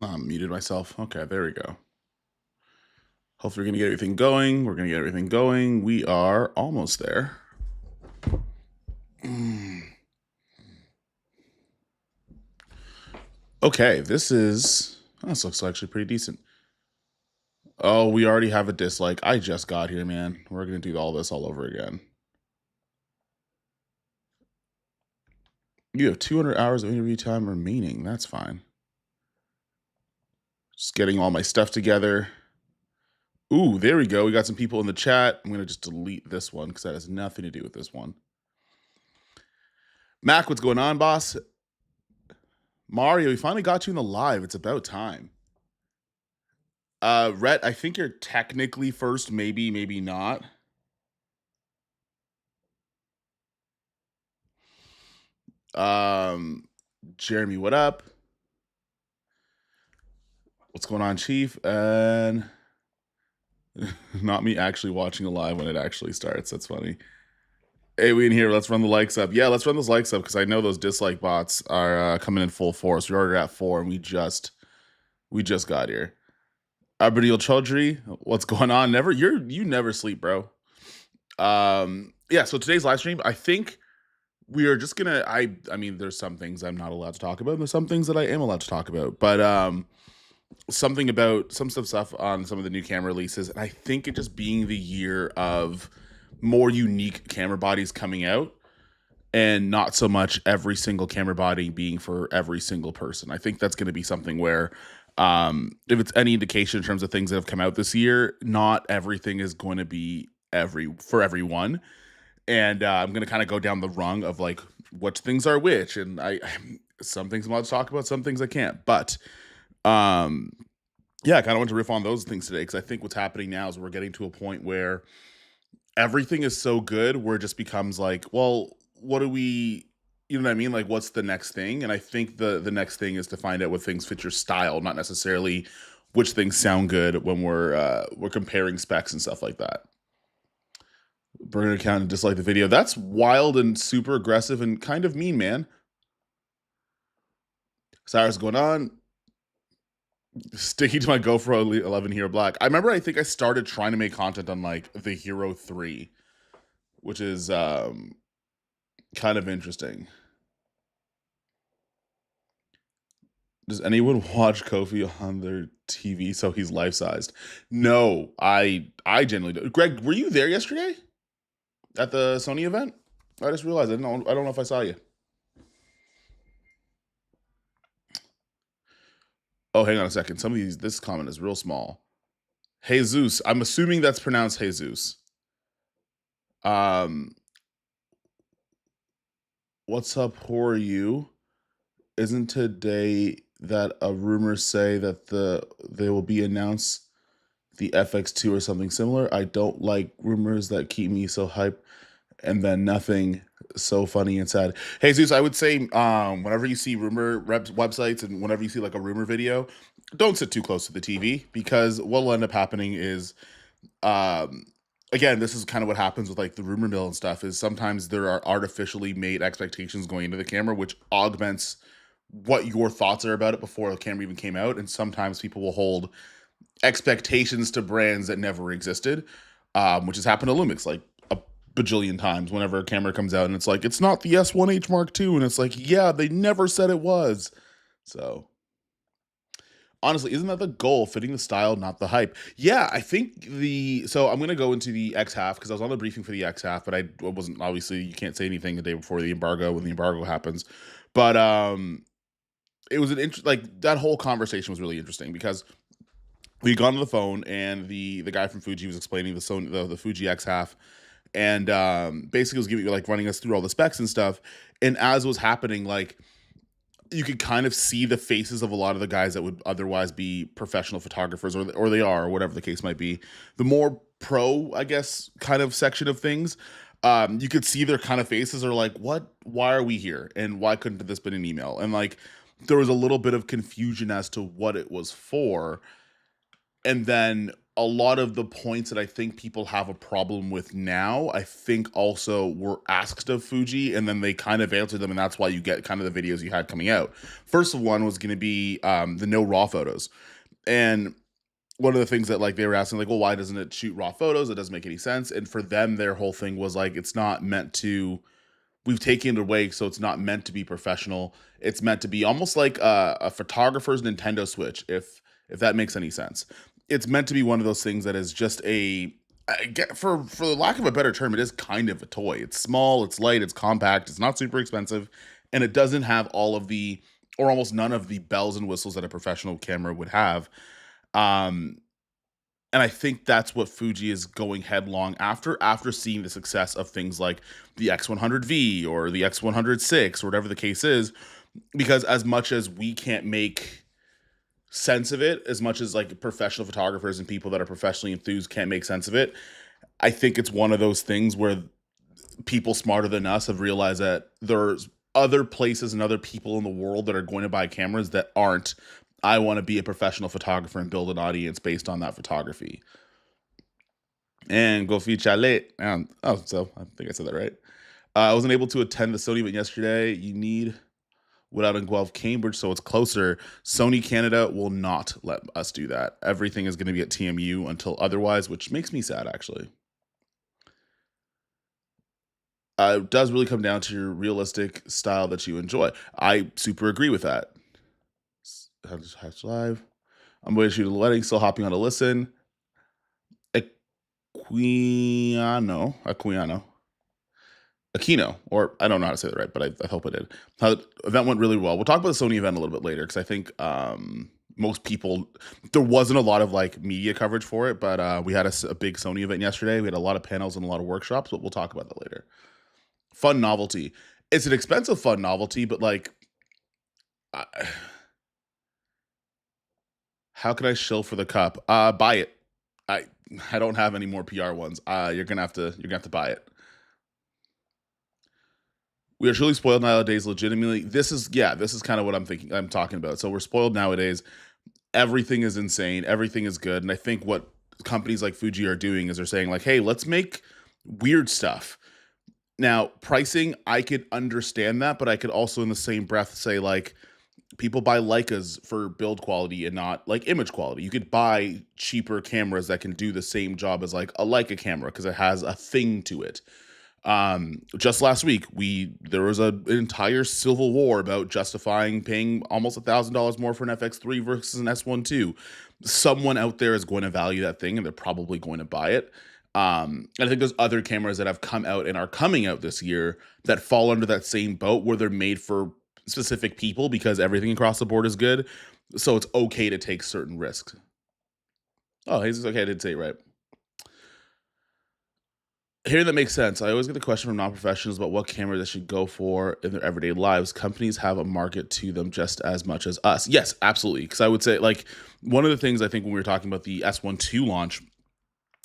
Muted myself. Okay, there we go. Hopefully, we're going to get everything going. We're going to get everything going. We are almost there. Okay, this looks actually pretty decent. Oh, we already have a dislike. I just got here, man. We're going to do all this all over again. You have 200 hours of interview time remaining. That's fine. Just getting all my stuff together. Ooh, there we go. We got some people in the chat. I'm going to just delete this one because that has nothing to do with this one. Mac, what's going on, boss? Mario, we finally got you in the live. It's about time. Rhett, I think you're technically first, maybe not. Jeremy, what up? What's going on, Chief? And not me actually watching a live when it actually starts. That's funny. Hey, we in here. Let's run the likes up. Yeah, let's run those likes up because I know those dislike bots are coming in full force. We're already at 4, and we just got here. Abdul Chaudhry, what's going on? You never sleep, bro. Yeah. So today's live stream, I think we are just gonna. I mean, there's some things I'm not allowed to talk about. And there's some things that I am allowed to talk about, but something about some stuff on some of the new camera releases, and I think it just being the year of more unique camera bodies coming out and not so much every single camera body being for every single person. I think that's going to be something where if it's any indication in terms of things that have come out this year, not everything is going to be for everyone. And I'm going to kind of go down the rung of like what things are which, and some things I'm allowed to talk about, some things I can't, but yeah, I kind of want to riff on those things today because I think what's happening now is we're getting to a point where everything is so good where it just becomes like, well, what do we, you know what I mean? Like, what's the next thing? And I think the next thing is to find out what things fit your style, not necessarily which things sound good when we're comparing specs and stuff like that. Burner account and dislike the video. That's wild and super aggressive and kind of mean, man. Cyrus going on. Sticking to my GoPro 11 Hero Black. I remember I think I started trying to make content on like the Hero 3, which is kind of interesting. Does anyone watch Kofi on their TV so he's life-sized? No, I genuinely do. Greg, were you there yesterday at the Sony event? I just realized I don't know if I saw you. Oh, hang on a second. This comment is real small. Jesus. I'm assuming that's pronounced Jesus. What's up, who are you? Isn't today that a rumor say that they will be announced the FX2 or something similar? I don't like rumors that keep me so hyped and then nothing. So funny and sad. Hey Zeus, I would say whenever you see rumor websites and whenever you see like a rumor video, don't sit too close to the TV because what will end up happening is again, this is kind of what happens with like the rumor mill and stuff is sometimes there are artificially made expectations going into the camera which augments what your thoughts are about it before the camera even came out, and sometimes people will hold expectations to brands that never existed, which has happened to Lumix like a bajillion times whenever a camera comes out and it's like, it's not the S1H Mark II, and it's like, yeah, they never said it was. So honestly, isn't that the goal? Fitting the style, not the hype. Yeah, I think so I'm going to go into the X half because I was on the briefing for the X half, but I wasn't, obviously you can't say anything the day before the embargo when the embargo happens. But it was like that whole conversation was really interesting because we got on the phone and the guy from Fuji was explaining the Fuji X half, and basically was giving like running us through all the specs and stuff. And as it was happening, like you could kind of see the faces of a lot of the guys that would otherwise be professional photographers, or they are, or whatever the case might be. The more pro, I guess, kind of section of things, you could see their kind of faces are like, what? Why are we here? And why couldn't this been an email? And like there was a little bit of confusion as to what it was for. And then a lot of the points that I think people have a problem with now, I think also were asked of Fuji, and then they kind of answered them, and that's why you get kind of the videos you had coming out. First of one was going to be the no raw photos, and one of the things that like they were asking, like, well, why doesn't it shoot raw photos? It doesn't make any sense. And for them, their whole thing was like, it's not meant to. We've taken it away, so it's not meant to be professional. It's meant to be almost like a photographer's Nintendo Switch, if that makes any sense. It's meant to be one of those things that is just a for the lack of a better term, it is kind of a toy. It's small, it's light, it's compact, it's not super expensive, and it doesn't have all of the or almost none of the bells and whistles that a professional camera would have. Um, and I think that's what Fuji is going headlong after seeing the success of things like the X100V or the X106 or whatever the case is. Because as much as we can't make sense of it, as much as like professional photographers and people that are professionally enthused can't make sense of it, I think it's one of those things where people smarter than us have realized that there's other places and other people in the world that are going to buy cameras that aren't. I want to be a professional photographer and build an audience based on that photography. And go feature. Oh, so I think I said that right. I wasn't able to attend the Sony event yesterday. You need without in Guelph, Cambridge, so it's closer. Sony Canada will not let us do that. Everything is going to be at TMU until otherwise, which makes me sad, actually. It does really come down to your realistic style that you enjoy. I super agree with that. Hatch live. I'm waiting to shoot a wedding, still hopping on to listen. Aquino, or I don't know how to say that right, but I hope I did. The event went really well. We'll talk about the Sony event a little bit later because I think most people, there wasn't a lot of like media coverage for it, but we had a big Sony event yesterday. We had a lot of panels and a lot of workshops, but we'll talk about that later. Fun novelty. It's an expensive fun novelty, but like, how can I shill for the cup? Buy it. I don't have any more PR ones. You're gonna have to buy it. We are truly spoiled nowadays. Legitimately, this is kind of what I'm talking about. So we're spoiled nowadays. Everything is insane. Everything is good, and I think what companies like Fuji are doing is they're saying like, hey, let's make weird stuff. Now, pricing, I could understand that, but I could also in the same breath say like, people buy Leicas for build quality and not like image quality. You could buy cheaper cameras that can do the same job as like a Leica camera because it has a thing to it. Just last week, there was an entire civil war about justifying paying almost $1,000 more for an FX3 versus an S1 II. Someone out there is going to value that thing, and they're probably going to buy it. And I think there's other cameras that have come out and are coming out this year that fall under that same boat where they're made for specific people because everything across the board is good. So it's okay to take certain risks. Oh, it's okay. I did say it right. Hearing that makes sense. I always get the question from non-professionals about what camera they should go for in their everyday lives. Companies have a market to them just as much as us. Yes, absolutely. Because I would say, like, one of the things I think when we were talking about the S1 II launch,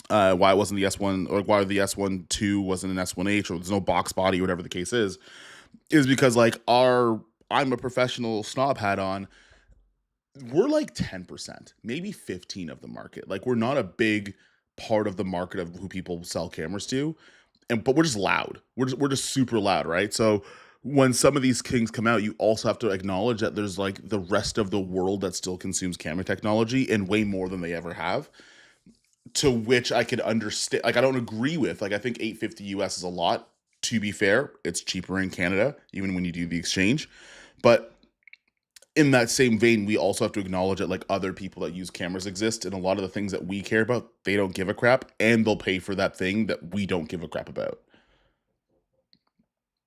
why it wasn't the S1, or why the S1 II wasn't an S1H, or there's no box body, or whatever the case is because, like, I'm a professional snob hat on, we're like 10%, maybe 15 of the market. Like, we're not a big part of the market of who people sell cameras to, but we're just loud. We're just super loud, right? So when some of these things come out, you also have to acknowledge that there's like the rest of the world that still consumes camera technology and way more than they ever have. To which I could understand. Like, I don't agree with. Like, I think $850 US is a lot. To be fair, it's cheaper in Canada, even when you do the exchange. But in that same vein, we also have to acknowledge that like other people that use cameras exist, and a lot of the things that we care about, they don't give a crap, and they'll pay for that thing that we don't give a crap about.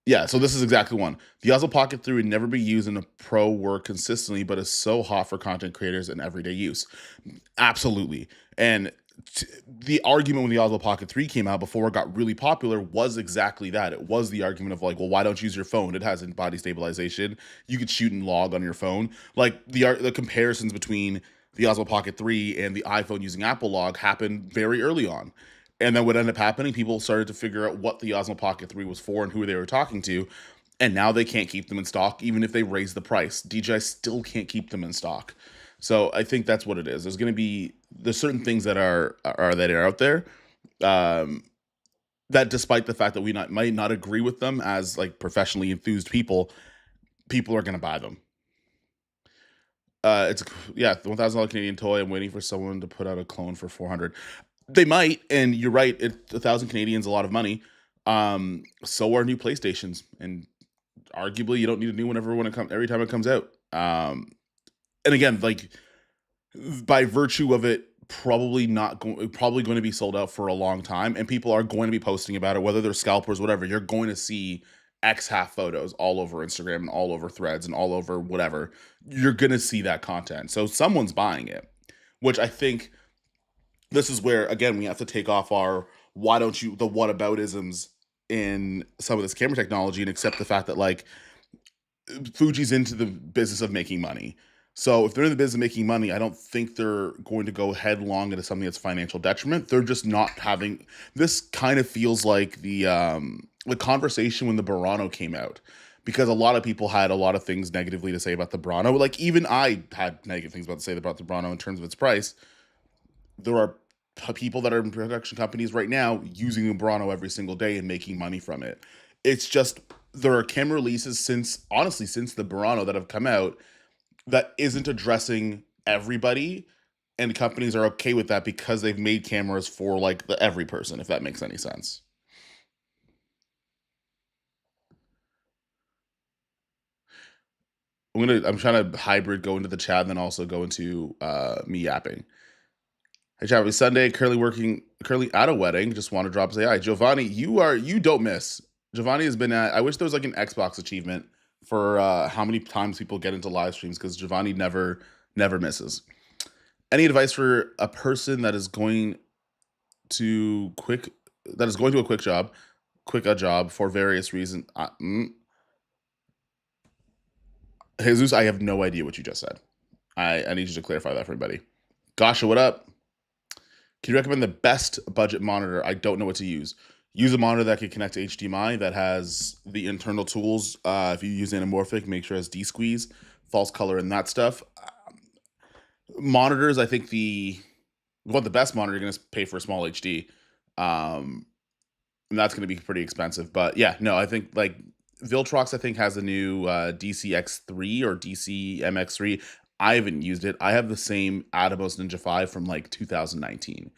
Yeah, so this is exactly one. The Osmo Pocket 3 would never be used in a pro work consistently, but is so hot for content creators and everyday use. Absolutely. And the argument when the Osmo Pocket 3 came out before it got really popular was exactly that. It was the argument of like, well, why don't you use your phone? It has body stabilization. You could shoot and log on your phone. Like the comparisons between the Osmo Pocket 3 and the iPhone using Apple Log happened very early on. And then what ended up happening, people started to figure out what the Osmo Pocket 3 was for and who they were talking to. And now they can't keep them in stock, even if they raise the price. DJI still can't keep them in stock. So I think that's what it is. There's going to be there's certain things that are out there, um, that despite the fact that might not agree with them as like professionally enthused people are gonna buy them. It's yeah, the $1,000 Canadian toy. I'm waiting for someone to put out a clone for 400. They might, and you're right. 1,000 Canadian is a lot of money. So are new PlayStations, and arguably you don't need a new one every time it comes out. And again, like by virtue of it probably going to be sold out for a long time, and people are going to be posting about it, whether they're scalpers, whatever. You're going to see X half photos all over Instagram and all over threads and all over whatever. You're going to see that content. So someone's buying it, which I think this is where, again, we have to take off our the whataboutisms in some of this camera technology and accept the fact that like Fuji's into the business of making money. So if they're in the business of making money, I don't think they're going to go headlong into something that's financial detriment. They're just not having this. Kind of feels like the conversation when the Burano came out, because a lot of people had a lot of things negatively to say about the Burano. Like even I had negative things to say about the Burano in terms of its price. There are people that are in production companies right now using the Burano every single day and making money from it. It's just there are camera releases since the Burano that have come out that isn't addressing everybody, and companies are okay with that because they've made cameras for like the every person, if that makes any sense. I'm trying to hybrid go into the chat and then also go into me yapping. Hey, Travis, Sunday, currently at a wedding. Just want to drop say hi. Giovanni, you don't miss. Giovanni has been at, I wish there was like an Xbox achievement for how many times people get into live streams, because Giovanni never misses. Any advice for a person that is going to a quick job for various reasons? Jesus, I have no idea what you just said. I need you to clarify that for everybody. Gasha, what up? Can you recommend the best budget monitor? I don't know what to use. Use a monitor that can connect to HDMI, that has the internal tools. If you use Anamorphic, make sure it has D-squeeze, false color, and that stuff. Monitors, I think the best monitor, you're going to pay for a small HD. And that's going to be pretty expensive. But yeah, no, I think like Viltrox, I think, has a new DCX3 or DCMX3. I haven't used it. I have the same Atomos Ninja 5 from like 2019.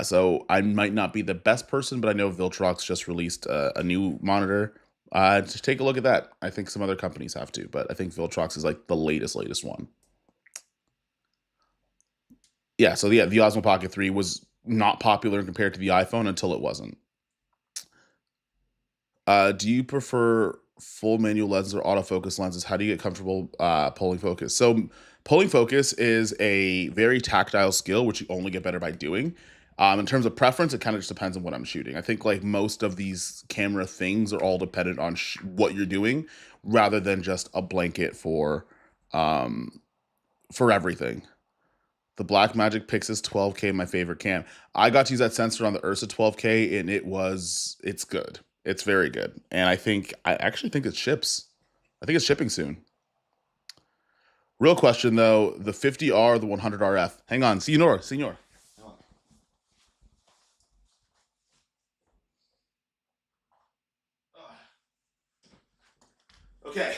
So I might not be the best person, but I know Viltrox just released a new monitor. Just take a look at that. I think some other companies have to, but I think Viltrox is like the latest one. Yeah, so yeah, the Osmo Pocket 3 was not popular compared to the iPhone until it wasn't. Do you prefer full manual lenses or autofocus lenses? How do you get comfortable pulling focus? So pulling focus is a very tactile skill, which you only get better by doing. In terms of preference, it kind of just depends on what I'm shooting. I think like most of these camera things are all dependent on what you're doing, rather than just a blanket for everything. The Blackmagic Pixis 12K, my favorite cam. I got to use that sensor on the Ursa 12K, and it's good. It's very good. And I actually think it ships. I think it's shipping soon. Real question though, the 50R, the 100 RF. Hang on, senor. Okay.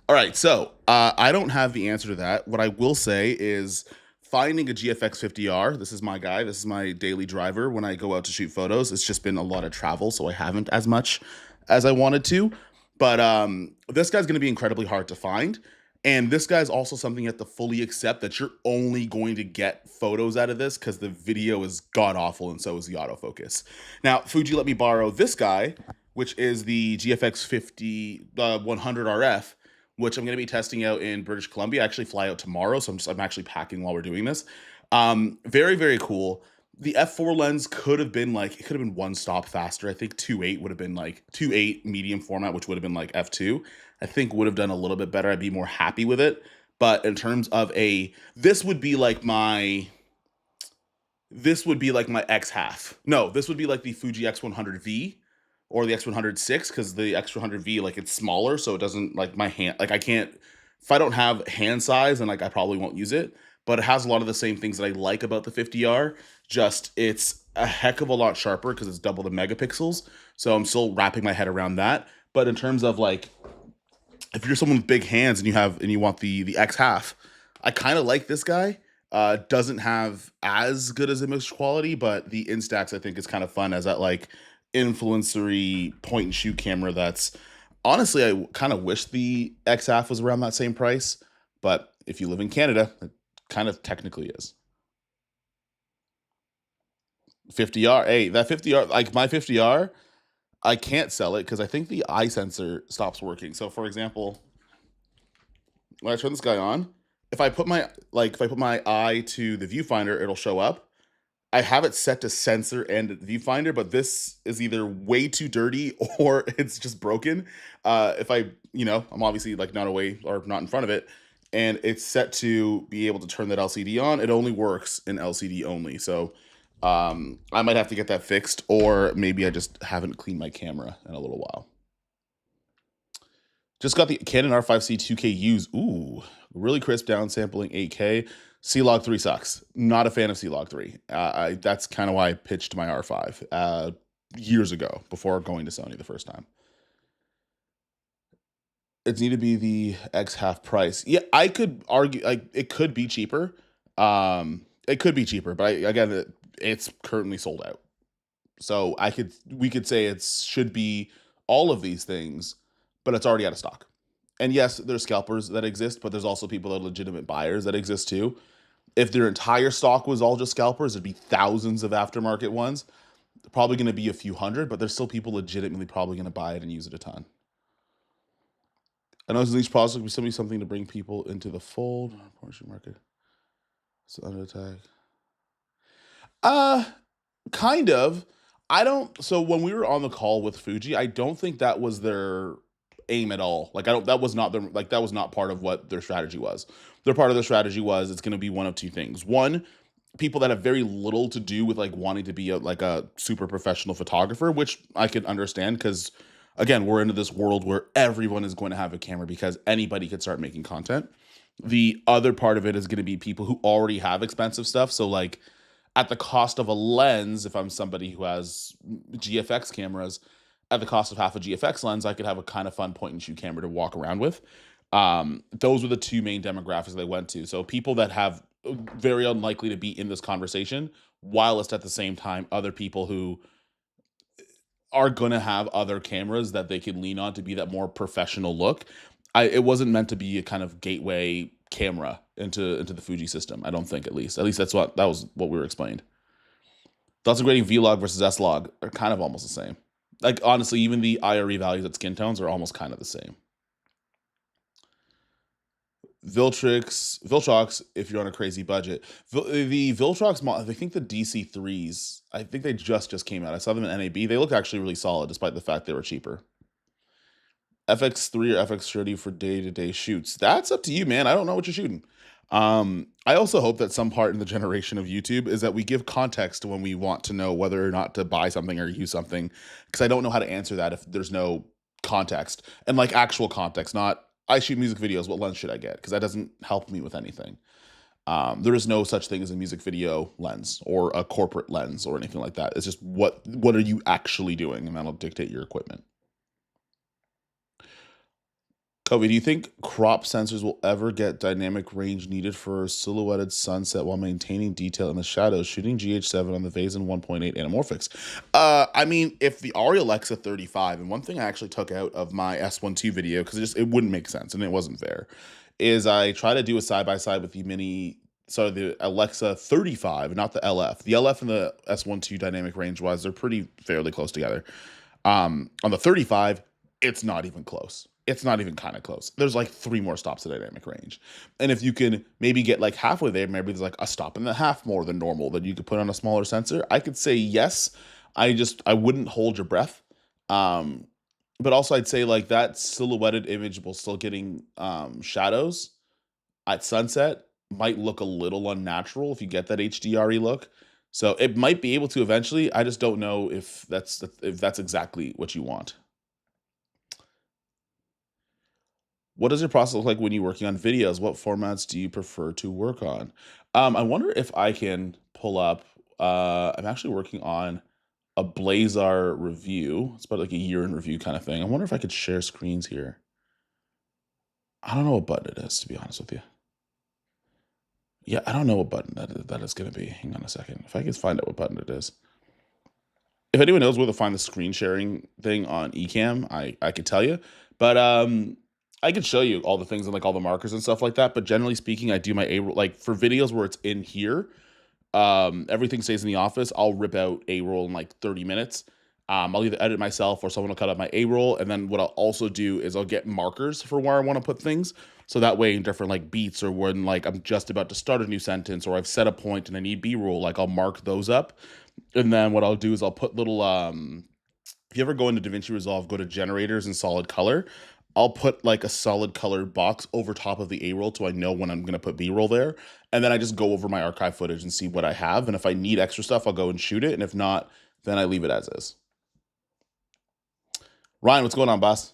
All right, so I don't have the answer to that. What I will say is finding a GFX 50R. This is my guy. This is my daily driver when I go out to shoot photos. It's just been a lot of travel, so I haven't as much as I wanted to. But this guy's going to be incredibly hard to find. And this guy's also something you have to fully accept, that you're only going to get photos out of this because the video is god awful, and so is the autofocus. Now, Fuji let me borrow this guy, which is the GFX 100 RF, which I'm going to be testing out in British Columbia. I actually fly out tomorrow, so I'm actually packing while we're doing this. Very, very cool. The f4 lens could have been one stop faster. I think 2.8 would have been like 2.8 medium format, which would have been like f2. I think would have done a little bit better. I'd be more happy with it. But in terms of this would be like my X half. No, this would be like the Fuji X100V or the X106, because the X100V, like, it's smaller, so it doesn't, like, my hand, like, I can't, if I don't have hand size, then like I probably won't use it. but it has a lot of the same things that I like about the 50R. Just it's a heck of a lot sharper because it's double the megapixels. So I'm still wrapping my head around that. But in terms of like, if you're someone with big hands and you want the X half, I kind of like this guy. Doesn't have as good as image quality, but the Instax I think is kind of fun as that like influencery point and shoot camera. That's honestly I kind of wish the X half was around that same price, but if you live in Canada, it kind of technically is. 50R, hey, that 50R, like my 50R, I can't sell it because I think the eye sensor stops working. So for example, when I turn this guy on, if I put my eye to the viewfinder, it'll show up. I have it set to sensor and viewfinder, but this is either way too dirty or it's just broken. If I, I'm obviously like not away or not in front of it, and it's set to be able to turn that LCD on. It only works in LCD only. So I might have to get that fixed, or maybe I just haven't cleaned my camera in a little while. Just got the Canon R5C 2K-Us. Ooh, really crisp downsampling 8K. C-Log 3 sucks. Not a fan of C-Log 3. That's kind of why I pitched my R5 years ago before going to Sony the first time. It need to be the X half price. Yeah, I could argue like it could be cheaper. It could be cheaper, but again, it's currently sold out. So we could say it should be all of these things, but it's already out of stock. And yes, there's scalpers that exist, but there's also people that are legitimate buyers that exist too. If their entire stock was all just scalpers, it'd be thousands of aftermarket ones. Probably going to be a few hundred, but there's still people legitimately probably going to buy it and use it a ton. I know these products will be something to bring people into the fold. Portion market. It's under attack. Kind of. I don't. So when we were on the call with Fuji, I don't think that was their aim at all. Like I don't. That was not that was not part of what their strategy was. Their part of their strategy was it's going to be one of two things. One, people that have very little to do with like wanting to be like a super professional photographer, which I can understand because again, we're into this world where everyone is going to have a camera because anybody could start making content. The other part of it is going to be people who already have expensive stuff. So like at the cost of a lens, if I'm somebody who has GFX cameras, at the cost of half a GFX lens, I could have a kind of fun point and shoot camera to walk around with. Those were the two main demographics they went to. So people that have very unlikely to be in this conversation, whilst at the same time, other people who are going to have other cameras that they can lean on to be that more professional look. It wasn't meant to be a kind of gateway camera into the Fuji system. I don't think, at least that was what we were explained. Thoughts on grading Vlog versus S-Log are kind of almost the same. Like honestly, even the IRE values at skin tones are almost kind of the same. Viltrox, if you're on a crazy budget. The Viltrox, I think the DC3s, I think they just came out. I saw them in NAB. They look actually really solid, despite the fact they were cheaper. FX3 or FX30 for day-to-day shoots. That's up to you, man. I don't know what you're shooting. I also hope that some part in the generation of YouTube is that we give context when we want to know whether or not to buy something or use something, because I don't know how to answer that if there's no context, and like actual context, not I shoot music videos, what lens should I get? Because that doesn't help me with anything. There is no such thing as a music video lens or a corporate lens or anything like that. It's just what are you actually doing, and that'll dictate your equipment. Kobe, do you think crop sensors will ever get dynamic range needed for silhouetted sunset while maintaining detail in the shadows, shooting GH7 on the Vazen 1.8 anamorphics? I mean, if the Arri Alexa 35, and one thing I actually took out of my S12 video, because it wouldn't make sense and it wasn't fair, is I try to do a side-by-side with the Alexa 35, not the LF. The LF and the S12 dynamic range-wise, they're pretty fairly close together. On the 35, it's not even close. It's not even kind of close. There's like 3 more stops of dynamic range. And if you can maybe get like halfway there, maybe there's like a stop and a half more than normal that you could put on a smaller sensor, I could say yes. I wouldn't hold your breath. But also I'd say like that silhouetted image while still getting shadows at sunset might look a little unnatural if you get that HDRE look. So it might be able to eventually. I just don't know if that's exactly what you want. What does your process look like when you're working on videos? What formats do you prefer to work on? I wonder if I can pull up. I'm actually working on a Blazar review. It's about like a year in review kind of thing. I wonder if I could share screens here. I don't know what button it is, to be honest with you. Yeah, I don't know what button that is going to be. Hang on a second. If I can find out what button it is. If anyone knows where to find the screen sharing thing on Ecamm, I could tell you. But I could show you all the things and like all the markers and stuff like that. But generally speaking, I do my A roll like for videos where it's in here. Everything stays in the office. I'll rip out A roll in like 30 minutes. I'll either edit myself or someone will cut up my A roll. And then what I'll also do is I'll get markers for where I want to put things. So that way in different like beats or when like I'm just about to start a new sentence or I've set a point and I need B roll, like I'll mark those up. And then what I'll do is I'll put little if you ever go into DaVinci Resolve, go to generators and solid color, I'll put like a solid color box over top of the A roll so I know when I'm going to put B roll there. And then I just go over my archive footage and see what I have. And if I need extra stuff, I'll go and shoot it. And if not, then I leave it as is. Ryan, what's going on, boss?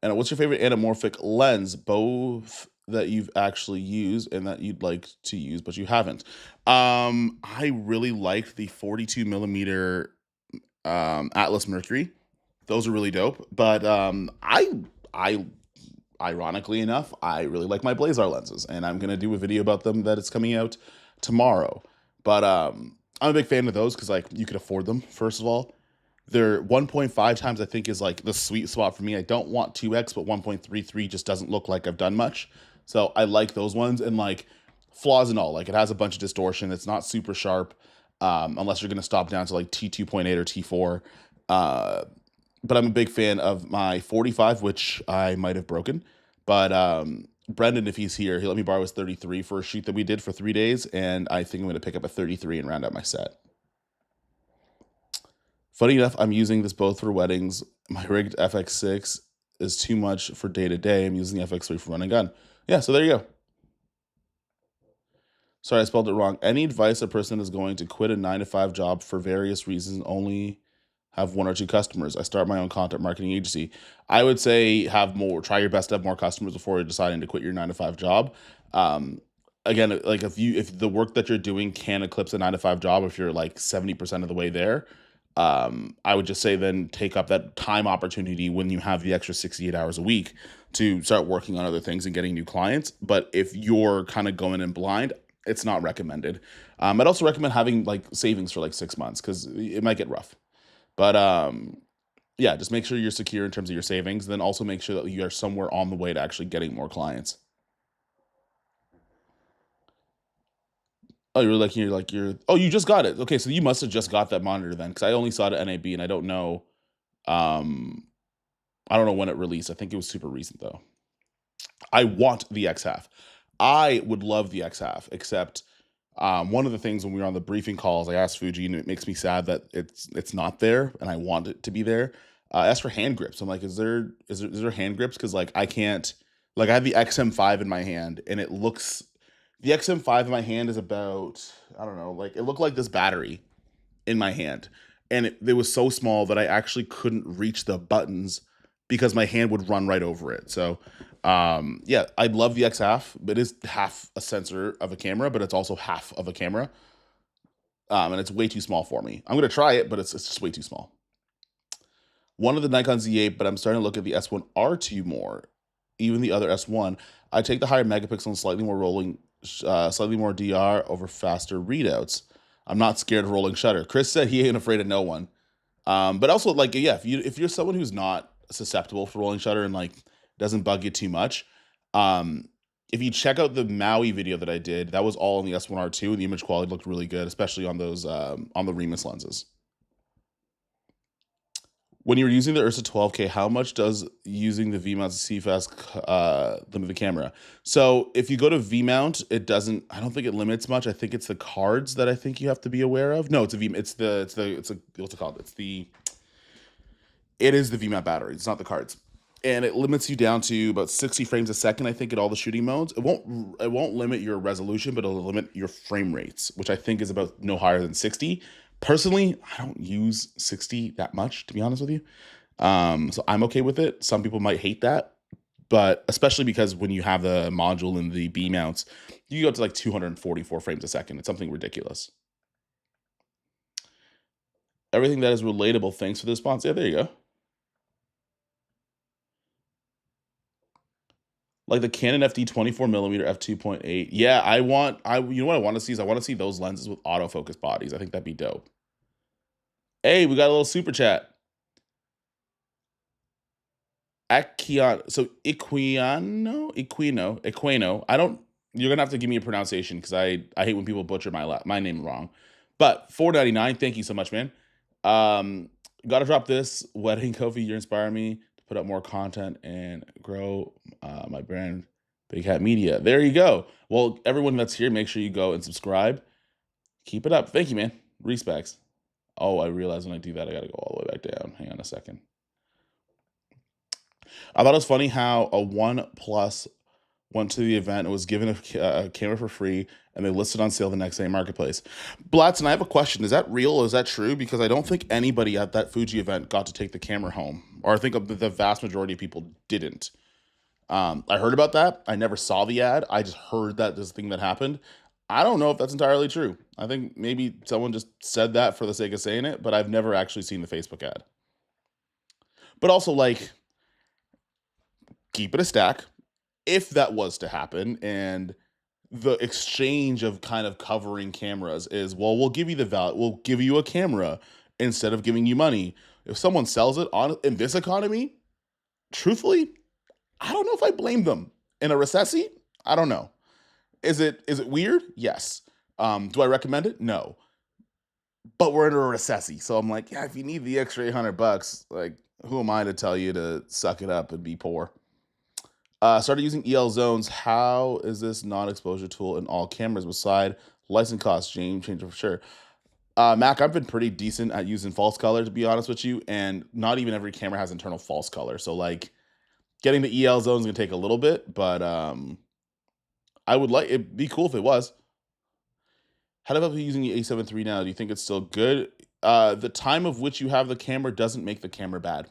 And what's your favorite anamorphic lens, both that you've actually used and that you'd like to use, but you haven't? I really liked the 42 millimeter Atlas Mercury. Those are really dope. But I ironically enough, I really like my Blazar lenses, and I'm gonna do a video about them that is coming out tomorrow. But I'm a big fan of those because like you can afford them, first of all. They're 1.5 times, I think, is like the sweet spot for me. I don't want 2x, but 1.33 just doesn't look like I've done much. So I like those ones, and like flaws and all, like it has a bunch of distortion. It's not super sharp, unless you're gonna stop down to like T2.8 or T4. But I'm a big fan of my 45, which I might have broken. But Brendan, if he's here, he let me borrow his 33 for a shoot that we did for 3 days, and I think I'm gonna pick up a 33 and round out my set. Funny enough, I'm using this both for weddings. My rigged FX6 is too much for day to day. I'm using the FX3 for run and gun. Yeah, so there you go. Sorry, I spelled it wrong. Any advice a person is going to quit a 9 to 5 job for various reasons, only have 1 or 2 customers? I start my own content marketing agency. I would say have more, try your best to have more customers before you're deciding to quit your 9 to 5 job. Again, like if the work that you're doing can eclipse a 9 to 5 job, if you're like 70% of the way there, I would just say then take up that time opportunity when you have the extra 68 hours a week to start working on other things and getting new clients. But if you're kind of going in blind, it's not recommended. I'd also recommend having like savings for like 6 months because it might get rough. But yeah, just make sure you're secure in terms of your savings. Then also make sure that you are somewhere on the way to actually getting more clients. Oh, oh, you just got it. Okay, so you must have just got that monitor then, because I only saw it at NAB and um, I don't know when it released. I think it was super recent though. I want the X half. I would love the X half, except one of the things when we were on the briefing calls, I asked Fuji, and it makes me sad that it's not there, and I want it to be there. I asked for hand grips. I'm like, is there hand grips? Because like I can't, like I have the XM5 in my hand, and it looks, the XM5 in my hand is about, I don't know, like it looked like this battery in my hand, and it was so small that I actually couldn't reach the buttons because my hand would run right over it. So yeah, I love the X half. It is half a sensor of a camera, but it's also half of a camera. And it's way too small for me. I'm gonna try it, but it's just way too small. One of the Nikon Z8, but I'm starting to look at the S1R2 more. Even the other S1, I take the higher megapixel and slightly more rolling, slightly more DR over faster readouts. I'm not scared of rolling shutter. Chris said he ain't afraid of no one. But also like, yeah, if you're someone who's not susceptible for rolling shutter and like doesn't bug you too much, if you check out the Maui video that I did, that was all on the S1R2, and the image quality looked really good, especially on those on the Remus lenses. When you're using the Ursa 12K, how much does using the V-mount CFast limit the camera? So if you go to V-mount, it doesn't. I don't think it limits much. I think it's the cards that I think you have to be aware of. No, it's a V. It's a what's it called? It is the V-mount battery. It's not the cards, and it limits you down to about 60 frames a second. I think in all the shooting modes. It won't limit your resolution, but it'll limit your frame rates, which I think is about no higher than 60. Personally, I don't use 60 that much, to be honest with you. So I'm okay with it. Some people might hate that, but especially because when you have the module and the B mounts, you go up to like 244 frames a second. It's something ridiculous. Everything that is relatable. Thanks for the response. Yeah, there you go. Like the Canon FD 24mm f2.8. Yeah, you know what I want to see is I want to see those lenses with autofocus bodies. I think that'd be dope. Hey, we got a little super chat. Equino. I don't. You're gonna have to give me a pronunciation because I hate when people butcher my name wrong. But $4.99. Thank you so much, man. Gotta drop this wedding, Kofi. You're inspiring me to put up more content and grow my brand, Big Hat Media. There you go. Well, everyone that's here, make sure you go and subscribe. Keep it up. Thank you, man. Respects. Oh, I realize when I do that, I gotta go all the way back down. Hang on a second. I thought it was funny how a OnePlus went to the event and was given a camera for free, and they listed on sale the next day in Marketplace. Blatson, I have a question. Is that real or is that true? Because I don't think anybody at that Fuji event got to take the camera home. Or I think the vast majority of people didn't. I heard about that. I never saw the ad. I just heard that this thing that happened. I don't know if that's entirely true. I think maybe someone just said that for the sake of saying it, but I've never actually seen the Facebook ad. But also, like, keep it a stack. If that was to happen and the exchange of kind of covering cameras is, well, we'll give you the value, we'll give you a camera instead of giving you money. If someone sells it on in this economy, truthfully, I don't know if I blame them. In a recession, I don't know. Is it weird? Yes. Do I recommend it? No. But we're in a recession, so I'm like, yeah, if you need the extra $800, like, who am I to tell you to suck it up and be poor? Started using EL zones. How is this non-exposure tool in all cameras beside license costs? Game changer for sure. Mac, I've been pretty decent at using false color, to be honest with you, and not even every camera has internal false color. So like getting the EL zones is gonna take a little bit, but I would like it'd be cool if it was. How about using the A7 III now? Do you think it's still good? The time of which you have the camera doesn't make the camera bad.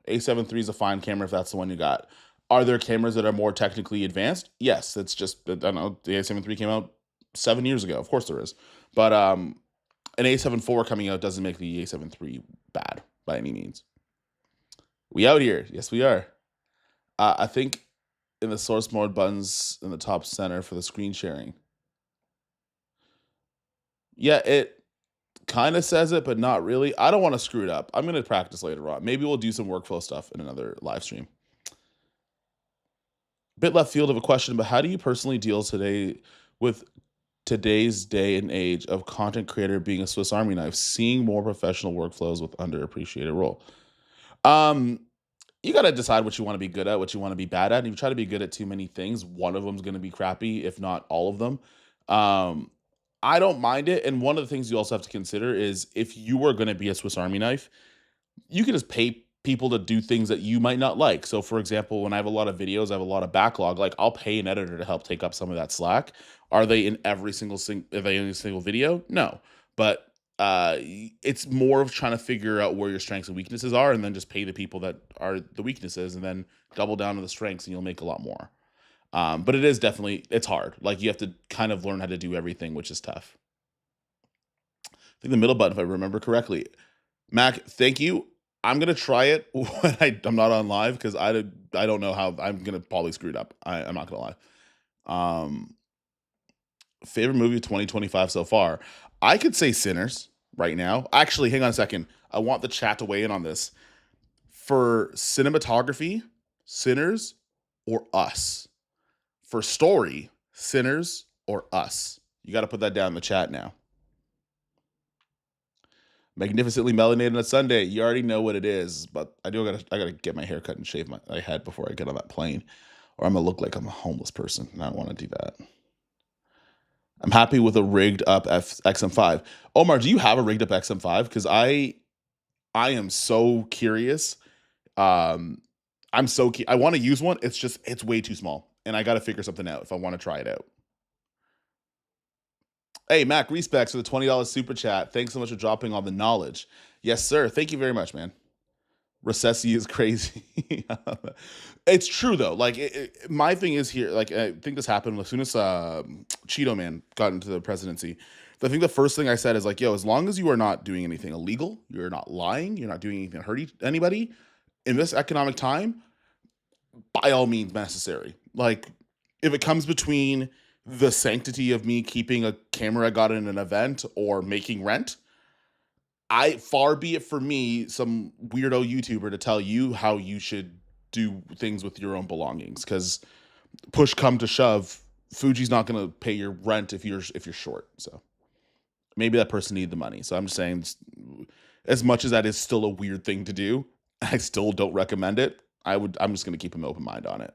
A7 III is a fine camera if that's the one you got. Are there cameras that are more technically advanced? Yes, it's just, I don't know, the A7 III came out 7 years ago. Of course there is. But an A7 IV coming out doesn't make the A7 III bad by any means. We out here. Yes, we are. I think in the source mode buttons in the top center for the screen sharing. Yeah, it kind of says it, but not really. I don't want to screw it up. I'm going to practice later on. Maybe we'll do some workflow stuff in another live stream. Bit left field of a question, but how do you personally deal today with today's day and age of content creator being a Swiss Army knife, seeing more professional workflows with underappreciated role? You got to decide what you want to be good at, what you want to be bad at. And if you try to be good at too many things, one of them is going to be crappy, if not all of them. I don't mind it. And one of the things you also have to consider is if you were going to be a Swiss Army knife, you can just pay people to do things that you might not like. So for example, when I have a lot of videos, I have a lot of backlog, like I'll pay an editor to help take up some of that slack. Are they in every single video? No. But it's more of trying to figure out where your strengths and weaknesses are and then just pay the people that are the weaknesses and then double down on the strengths and you'll make a lot more. But it is definitely, it's hard. Like you have to kind of learn how to do everything, which is tough. I think the middle button, if I remember correctly. Mac, thank you. I'm going to try it when I'm not on live because I don't know how I'm going to probably screw it up. I'm not going to lie. Favorite movie of 2025 so far? I could say Sinners right now. Actually, hang on a second. I want the chat to weigh in on this. For cinematography, Sinners or Us? For story, Sinners or Us? You got to put that down in the chat now. Magnificently melanated on a Sunday. You already know what it is, but I gotta get my hair cut and shave my head before I get on that plane, or I'm gonna look like I'm a homeless person, and I don't want to do that. I'm happy with a rigged up XM5. Omar, do you have a rigged up XM5? Because I am so curious. I'm so I want to use one. It's way too small, and I got to figure something out if I want to try it out. Hey, Mac, respects for the $20 super chat. Thanks so much for dropping all the knowledge. Yes, sir. Thank you very much, man. Recessi is crazy. It's true though. Like my thing is here. Like I think this happened as soon as Cheeto Man got into the presidency. I think the first thing I said is like, yo, as long as you are not doing anything illegal, you're not lying, you're not doing anything to hurt anybody in this economic time, by all means necessary. Like if it comes between the sanctity of me keeping a camera I got in an event or making rent, I far be it for me, some weirdo YouTuber, to tell you how you should do things with your own belongings. Because push come to shove, Fuji's not going to pay your rent if you're short. So maybe that person needed the money. So I'm just saying, as much as that is still a weird thing to do, I still don't recommend it. I'm just going to keep an open mind on it.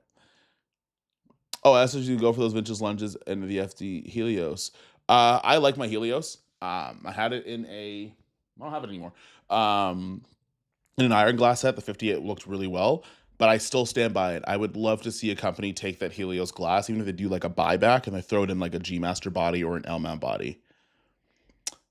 Oh, I also should go for those vintage lenses and the FD Helios. I like my Helios. I had it in a, I don't have it anymore. In an iron glass set, the 58 looked really well, but I still stand by it. I would love to see a company take that Helios glass, even if they do like a buyback and they throw it in like a G Master body or an L mount body.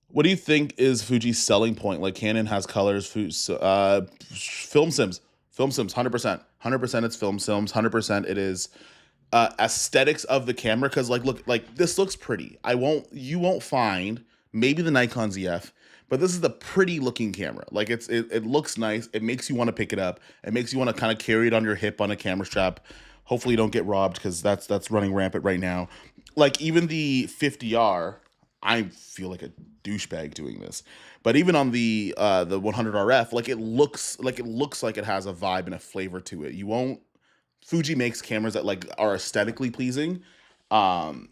What do you think is Fuji's selling point? Like Canon has colors, film sims, 100%, 100%. It's film sims, 100%. It is aesthetics of the camera. Because look, this looks pretty. You won't find maybe the Nikon ZF, but this is the pretty looking camera. Like it looks nice. It makes you want to pick it up. It makes you want to kind of carry it on your hip on a camera strap. Hopefully you don't get robbed, because that's running rampant right now. Like even the 50R, I feel like a douchebag doing this. But even on the 100 RF, like it looks like it has a vibe and a flavor to it. Fuji makes cameras that like are aesthetically pleasing, and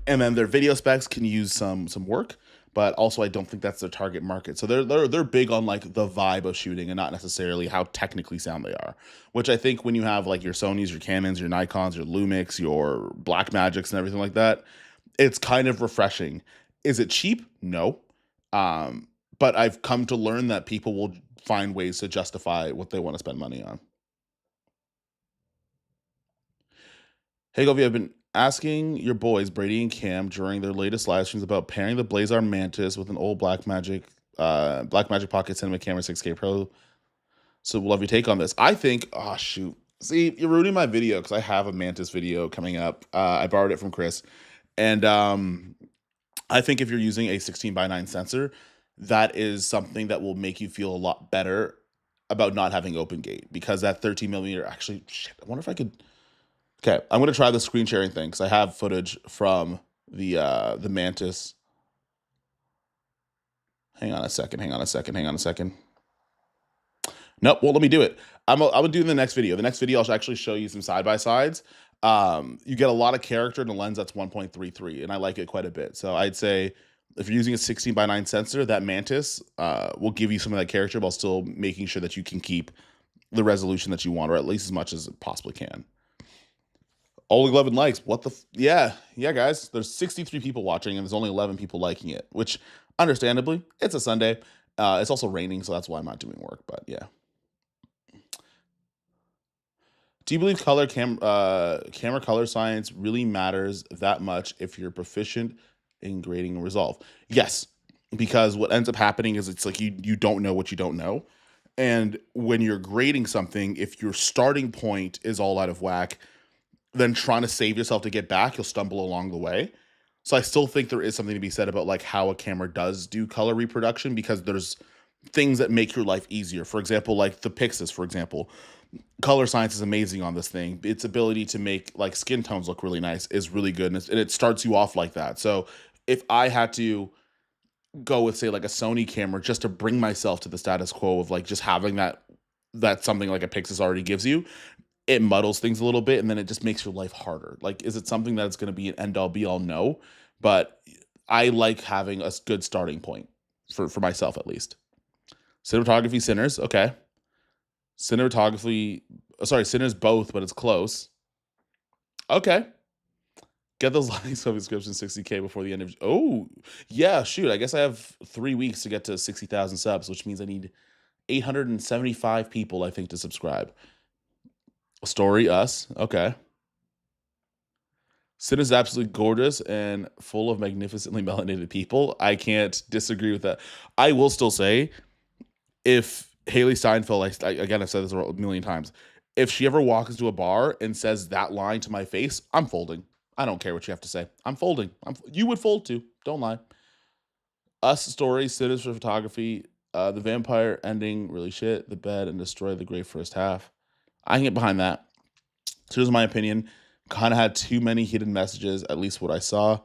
then their video specs can use some work. But also, I don't think that's their target market. So they're big on like the vibe of shooting and not necessarily how technically sound they are. Which I think when you have like your Sonys, your Canons, your Nikons, your Lumix, your Blackmagics, and everything like that, it's kind of refreshing. Is it cheap? No. But I've come to learn that people will find ways to justify what they want to spend money on. Hey, Govi, I've been asking your boys, Brady and Cam, during their latest live streams about pairing the Blazar Mantis with an old Blackmagic Pocket Cinema Camera 6K Pro. So we'll love your take on this. I think, oh, shoot. See, you're ruining my video because I have a Mantis video coming up. I borrowed it from Chris. And I think if you're using a 16:9 sensor, that is something that will make you feel a lot better about not having open gate, because that 13 millimeter, actually, shit, I wonder if I could. Okay, I'm gonna try the screen sharing thing because I have footage from the Mantis. Hang on a second. Nope, won't let me do it. I'm gonna do it in the next video. The next video I'll actually show you some side by sides. You get a lot of character in a lens that's 1.33, and I like it quite a bit. So I'd say if you're using a 16:9 sensor, that Mantis will give you some of that character while still making sure that you can keep the resolution that you want, or at least as much as it possibly can. Only 11 likes. What the? Yeah, guys. There's 63 people watching, and there's only 11 people liking it, which, understandably, it's a Sunday. It's also raining, so that's why I'm not doing work. But yeah. Do you believe camera color science really matters that much if you're proficient in grading and resolve? Yes, because what ends up happening is it's like you don't know what you don't know. And when you're grading something, if your starting point is all out of whack, then trying to save yourself to get back, you'll stumble along the way. So I still think there is something to be said about like how a camera does do color reproduction, because there's things that make your life easier. For example, like the Pixis, for example. Color science is amazing on this thing. Its ability to make like skin tones look really nice is really good, and it starts you off like that. So if I had to go with, say, like a Sony camera just to bring myself to the status quo of like just having that something like a Pixis already gives you, it muddles things a little bit, and then it just makes your life harder. Like, is it something that's going to be an end-all be-all? No, but I like having a good starting point for myself at least. Cinematography Sinners, okay. Sinners both, but it's close. Okay. Get those liking subscriptions 60K before the end of... Oh, yeah, shoot. I guess I have 3 weeks to get to 60,000 subs, which means I need 875 people, I think, to subscribe. Story, us. Okay. Sin is absolutely gorgeous and full of magnificently melanated people. I can't disagree with that. I will still say, if Haley Steinfeld, again, I've said this a million times. If she ever walks into a bar and says that line to my face, I'm folding. I don't care what you have to say. I'm folding. You would fold too. Don't lie. Us stories, sitters for photography, the vampire ending, really shit. The bed and destroy the great first half. I can get behind that. So here's my opinion. Kind of had too many hidden messages, at least what I saw.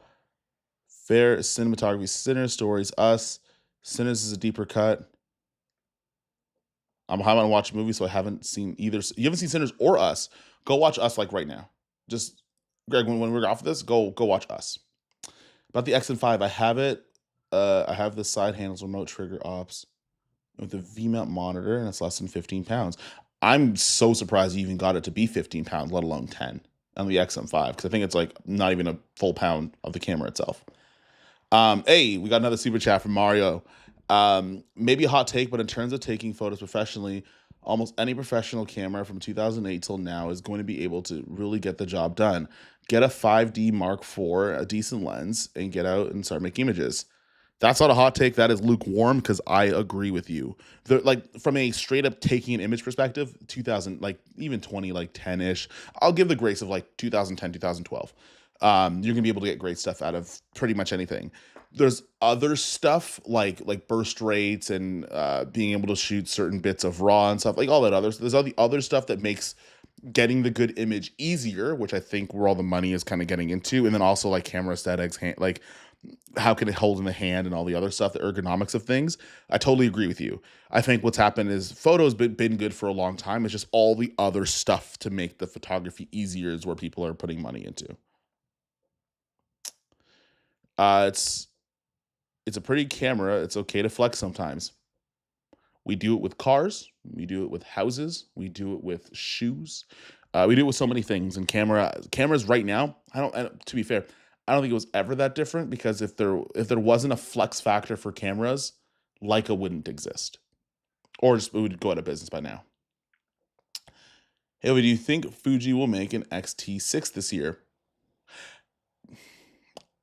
Fair cinematography, Sinners stories, us. Sinners is a deeper cut. I'm behind on watch a movie, so I haven't seen either. You haven't seen Sinners or Us. Go watch Us like right now. Just Greg, when we're off of this, go watch Us. About the X-M5, I have it. I have the side handles remote trigger ops with a V-mount monitor, and it's less than 15 pounds. I'm so surprised you even got it to be 15 pounds, let alone 10 on the X-M5, because I think it's like not even a full pound of the camera itself. Hey, we got another super chat from Mario. Maybe a hot take, but in terms of taking photos professionally, almost any professional camera from 2008 till now is going to be able to really get the job done. Get a 5D Mark IV, a decent lens, and get out and start making images. That's not a hot take. That is lukewarm, because I agree with you. Like from a straight up taking an image perspective, 2000, like even 20, like 10-ish. I'll give the grace of like 2010, 2012. You're gonna be able to get great stuff out of pretty much anything. There's other stuff like burst rates and being able to shoot certain bits of raw and stuff, like all that others. There's all the other stuff that makes getting the good image easier, which I think where all the money is kind of getting into. And then also like camera aesthetics, like how can it hold in the hand and all the other stuff, the ergonomics of things. I totally agree with you. I think what's happened is photos been good for a long time. It's just all the other stuff to make the photography easier is where people are putting money into. It's a pretty camera. It's okay to flex sometimes. We do it with cars. We do it with houses. We do it with shoes. We do it with so many things. And cameras right now, to be fair, I don't think it was ever that different, because if there wasn't a flex factor for cameras, Leica wouldn't exist, or just it would go out of business by now. Hey, do you think Fuji will make an X-T6 this year?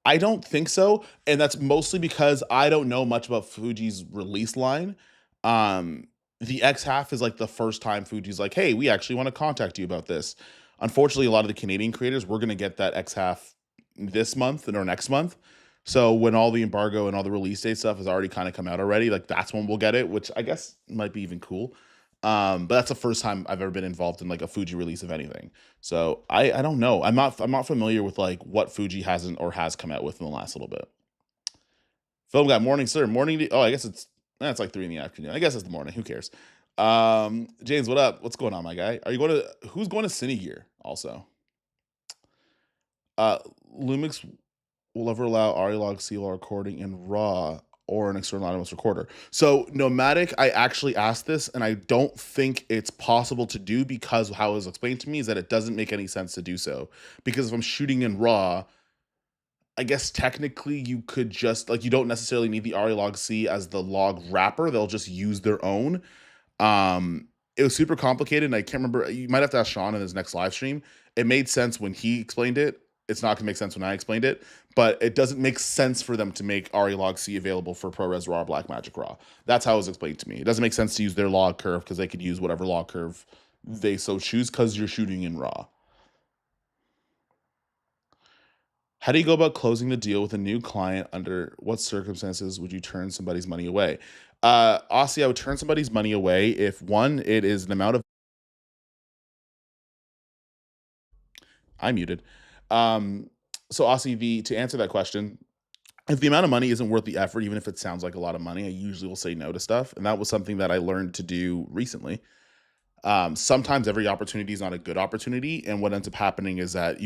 I don't think so, and that's mostly because I don't know much about Fuji's release line. The X half is like the first time Fuji's like, "Hey, we actually want to contact you about this." Unfortunately, a lot of the Canadian creators, we're going to get that X half this month or next month. So when all the embargo and all the release date stuff has already kind of come out already, like that's when we'll get it, which I guess might be even cool. But that's the first time I've ever been involved in like a Fuji release of anything. So I don't know. I'm not familiar with like what Fuji hasn't or has come out with in the last little bit. Film guy, morning, sir. Morning. Oh, I guess it's like 3 in the afternoon. I guess it's the morning. Who cares? James, what up? What's going on, my guy? Who's going to Cine Gear also? Lumix will ever allow ARRI CLR recording in RAW or an external Atomos recorder. So Nomadic, I actually asked this, and I don't think it's possible to do, because how it was explained to me is that it doesn't make any sense to do so. Because if I'm shooting in RAW, I guess technically you could just, like, you don't necessarily need the ARRI C as the log wrapper. They'll just use their own. It was super complicated, and I can't remember. You might have to ask Sean in his next live stream. It made sense when he explained it. It's not gonna make sense when I explained it, but it doesn't make sense for them to make ARRI C available for ProRes RAW or Blackmagic RAW. That's how it was explained to me. It doesn't make sense to use their log curve, because they could use whatever log curve they so choose, because you're shooting in RAW. How do you go about closing the deal with a new client? Under what circumstances would you turn somebody's money away? Aussie, I would turn somebody's money away if, one, it is an amount of... I'm muted. So Aussie, to answer that question, if the amount of money isn't worth the effort, even if it sounds like a lot of money, I usually will say no to stuff. And that was something that I learned to do recently. Sometimes every opportunity is not a good opportunity. And what ends up happening is that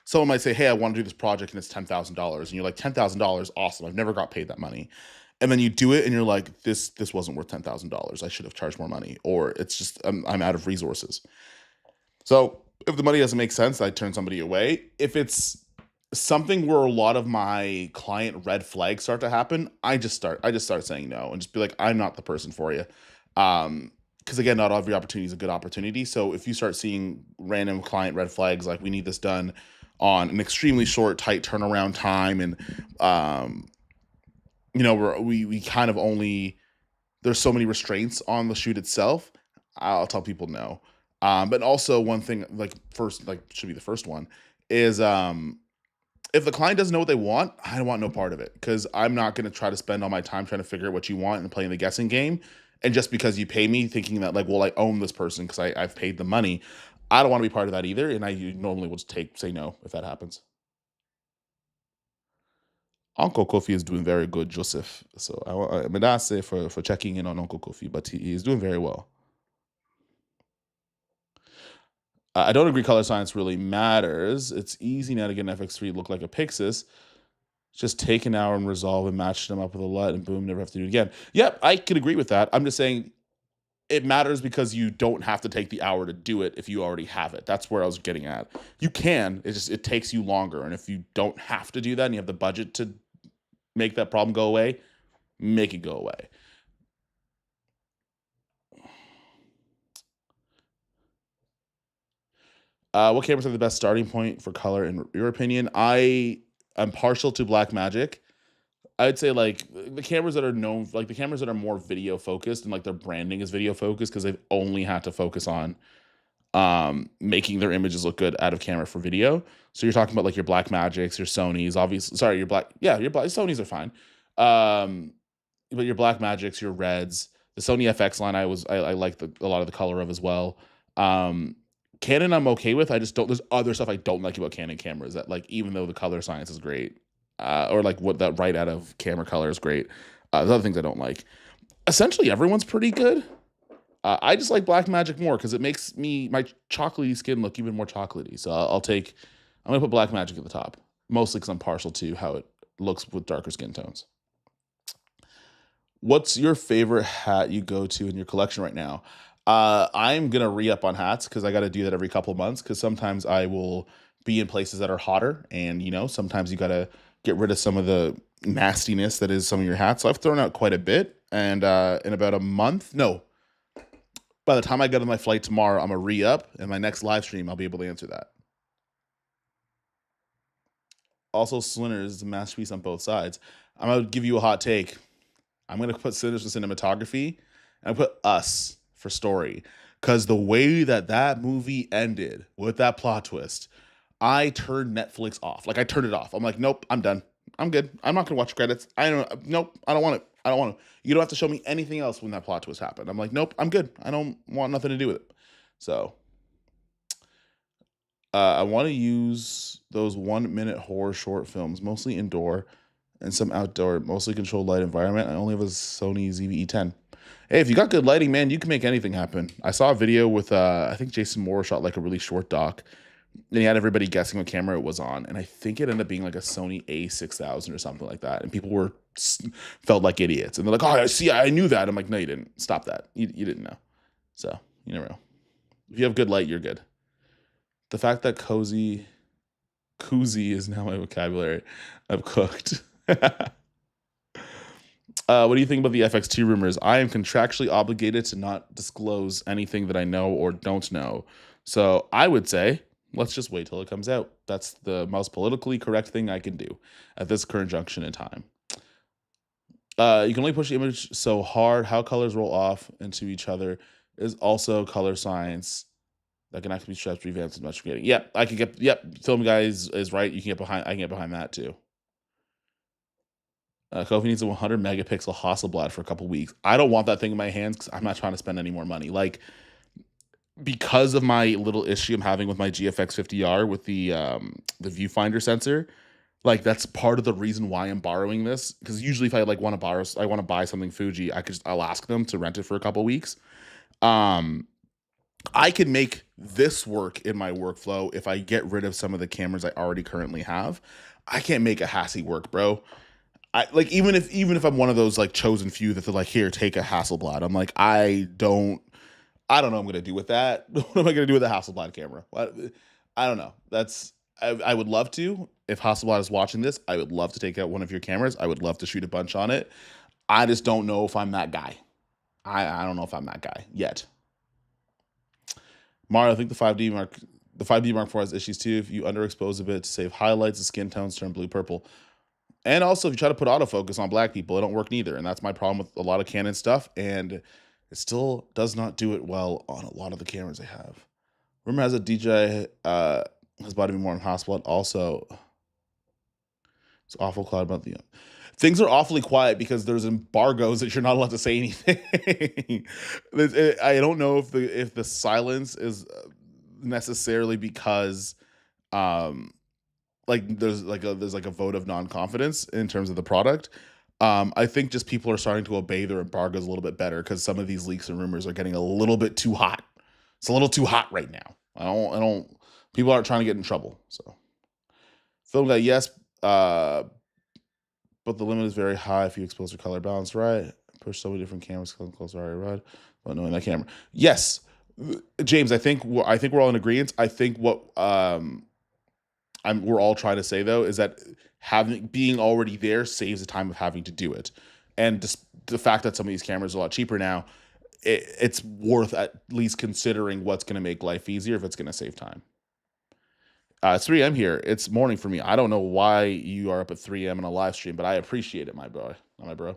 someone might say, "Hey, I want to do this project and it's $10,000. And you're like, $10,000, awesome. I've never got paid that money. And then you do it and you're like, this wasn't worth $10,000. I should have charged more money, or it's just, I'm out of resources. So if the money doesn't make sense, I turn somebody away. If it's something where a lot of my client red flags start to happen, I just start saying no and just be like, I'm not the person for you. Because again, not every opportunity is a good opportunity. So if you start seeing random client red flags, like we need this done on an extremely short, tight turnaround time, and we kind of only there's so many restraints on the shoot itself, I'll tell people no. But also one thing, like first, like should be the first one, is if the client doesn't know what they want, I don't want no part of it because I'm not going to try to spend all my time trying to figure out what you want and playing the guessing game. And just because you pay me thinking that like, well, I own this person because I've paid the money, I don't want to be part of that either. And I normally will just say no if that happens. Uncle Kofi is doing very good, Joseph. So I mean, that's it for checking in on Uncle Kofi, but he is doing very well. I don't agree color science really matters. It's easy now to get an FX3 look like a Pixis. Just take an hour and resolve and match them up with a LUT and boom, never have to do it again. Yep, I could agree with that. I'm just saying it matters because you don't have to take the hour to do it if you already have it. That's where I was getting at. You can, it's just it takes you longer. And if you don't have to do that and you have the budget to make that problem go away, make it go away. What cameras are the best starting point for color in your opinion? I'm partial to Blackmagic. I'd say like the cameras that are known, like the cameras that are more video focused and like their branding is video focused because they've only had to focus on making their images look good out of camera for video. So you're talking about like your Blackmagics, your Sonys, obviously. Sorry, your Sonys are fine. But your Blackmagics, your Reds, the Sony FX line, I like a lot of the color of as well. Canon I'm okay with. I just don't. There's other stuff I don't like about Canon cameras that like even though the color science is great, or like what that right out of camera color is great. There's other things I don't like. Essentially, everyone's pretty good. I just like Blackmagic more because it makes my chocolatey skin look even more chocolatey. So I'm gonna put Blackmagic at the top, mostly because I'm partial to how it looks with darker skin tones. What's your favorite hat you go to in your collection right now? I'm gonna re-up on hats because I got to do that every couple of months because sometimes I will be in places that are hotter, and sometimes you gotta get rid of some of the nastiness that is some of your hats. So I've thrown out quite a bit, and in about a month, no, by the time I get on my flight tomorrow, I'm a re-up, and my next live stream I'll be able to answer that. Also, Slinters is a masterpiece on both sides. I'm gonna give you a hot take. I'm gonna put Slinters for cinematography, and I put Us for story, because the way that movie ended with that plot twist, I turned Netflix off. Like I turned it off. I'm like, nope, I'm done. I'm good. I'm not gonna watch credits. Nope, I don't want it. I don't want to. You don't have to show me anything else when that plot twist happened. I'm like, nope, I'm good. I don't want nothing to do with it. So I want to use those 1 minute horror short films, mostly indoor and some outdoor, mostly controlled light environment. I only have a Sony ZV-E10. Hey, if you got good lighting, man, you can make anything happen. I saw a video with, I think Jason Moore shot like a really short doc, and he had everybody guessing what camera it was on, and I think it ended up being like a Sony A6000 or something like that, and people felt like idiots, and they're like, oh, I see, I knew that. I'm like, no, you didn't. Stop that. You didn't know. So, you never know. If you have good light, you're good. The fact that koozie is now my vocabulary, I've cooked. What do you think about the FX2 rumors? I am contractually obligated to not disclose anything that I know or don't know. So I would say, let's just wait till it comes out. That's the most politically correct thing I can do at this current junction in time. You can only push the image so hard. How colors roll off into each other is also color science that can actually be stretched, revamped, and much creating. Yep, I can get. Yep, film guy is right. You can get behind. I can get behind that too. Kofi needs a 100 megapixel Hasselblad for a couple weeks. I don't want that thing in my hands because I'm not trying to spend any more money. Like, because of my little issue I'm having with my GFX 50R with the viewfinder sensor, like that's part of the reason why I'm borrowing this. Because usually if I like want to buy something Fuji, I'll ask them to rent it for a couple weeks. I can make this work in my workflow if I get rid of some of the cameras I already currently have. I can't make a Hassie work, bro. Even if I'm one of those like chosen few that they're like, here, take a Hasselblad. I'm like, I don't know what I'm gonna do with that. What am I gonna do with a Hasselblad camera? I don't know. I would love to. If Hasselblad is watching this, I would love to take out one of your cameras. I would love to shoot a bunch on it. I just don't know if I'm that guy. I don't know if I'm that guy yet. Mario, I think the 5D Mark IV has issues too. If you underexpose a bit to save highlights, the skin tones turn blue purple. And also, if you try to put autofocus on black people, it don't work neither. And that's my problem with a lot of Canon stuff. And it still does not do it well on a lot of the cameras they have. Rumor has a DJI has about to be more in hospital. Also, it's awful quiet about the things are awfully quiet because there's embargoes that you're not allowed to say anything. I don't know if the silence is necessarily because like there's like a vote of non-confidence in terms of the product. I think just people are starting to obey their embargoes a little bit better because some of these leaks and rumors are getting a little bit too hot. It's a little too hot right now. I don't. People aren't trying to get in trouble. So, film guy, yes, but the limit is very high if you expose your color balance right. Push so many different cameras closer, right? But knowing that camera, yes, James. I think we're all in agreement. I think what we're all trying to say though is that being already there saves the time of having to do it, and just the fact that some of these cameras are a lot cheaper now, it's worth at least considering what's going to make life easier if it's going to save time. It's 3 a.m. here. It's morning for me. I don't know why you are up at 3 a.m. in a live stream, but I appreciate it, my bro. Not my bro.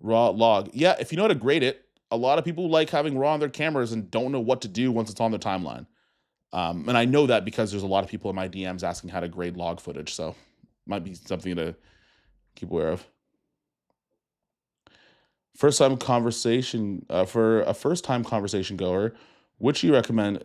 Raw log. Yeah, if you know how to grade it, a lot of people like having raw on their cameras and don't know what to do once it's on their timeline. And I know that because there's a lot of people in my DMs asking how to grade log footage, so might be something to keep aware of. First time conversation for a first time conversation goer, which you recommend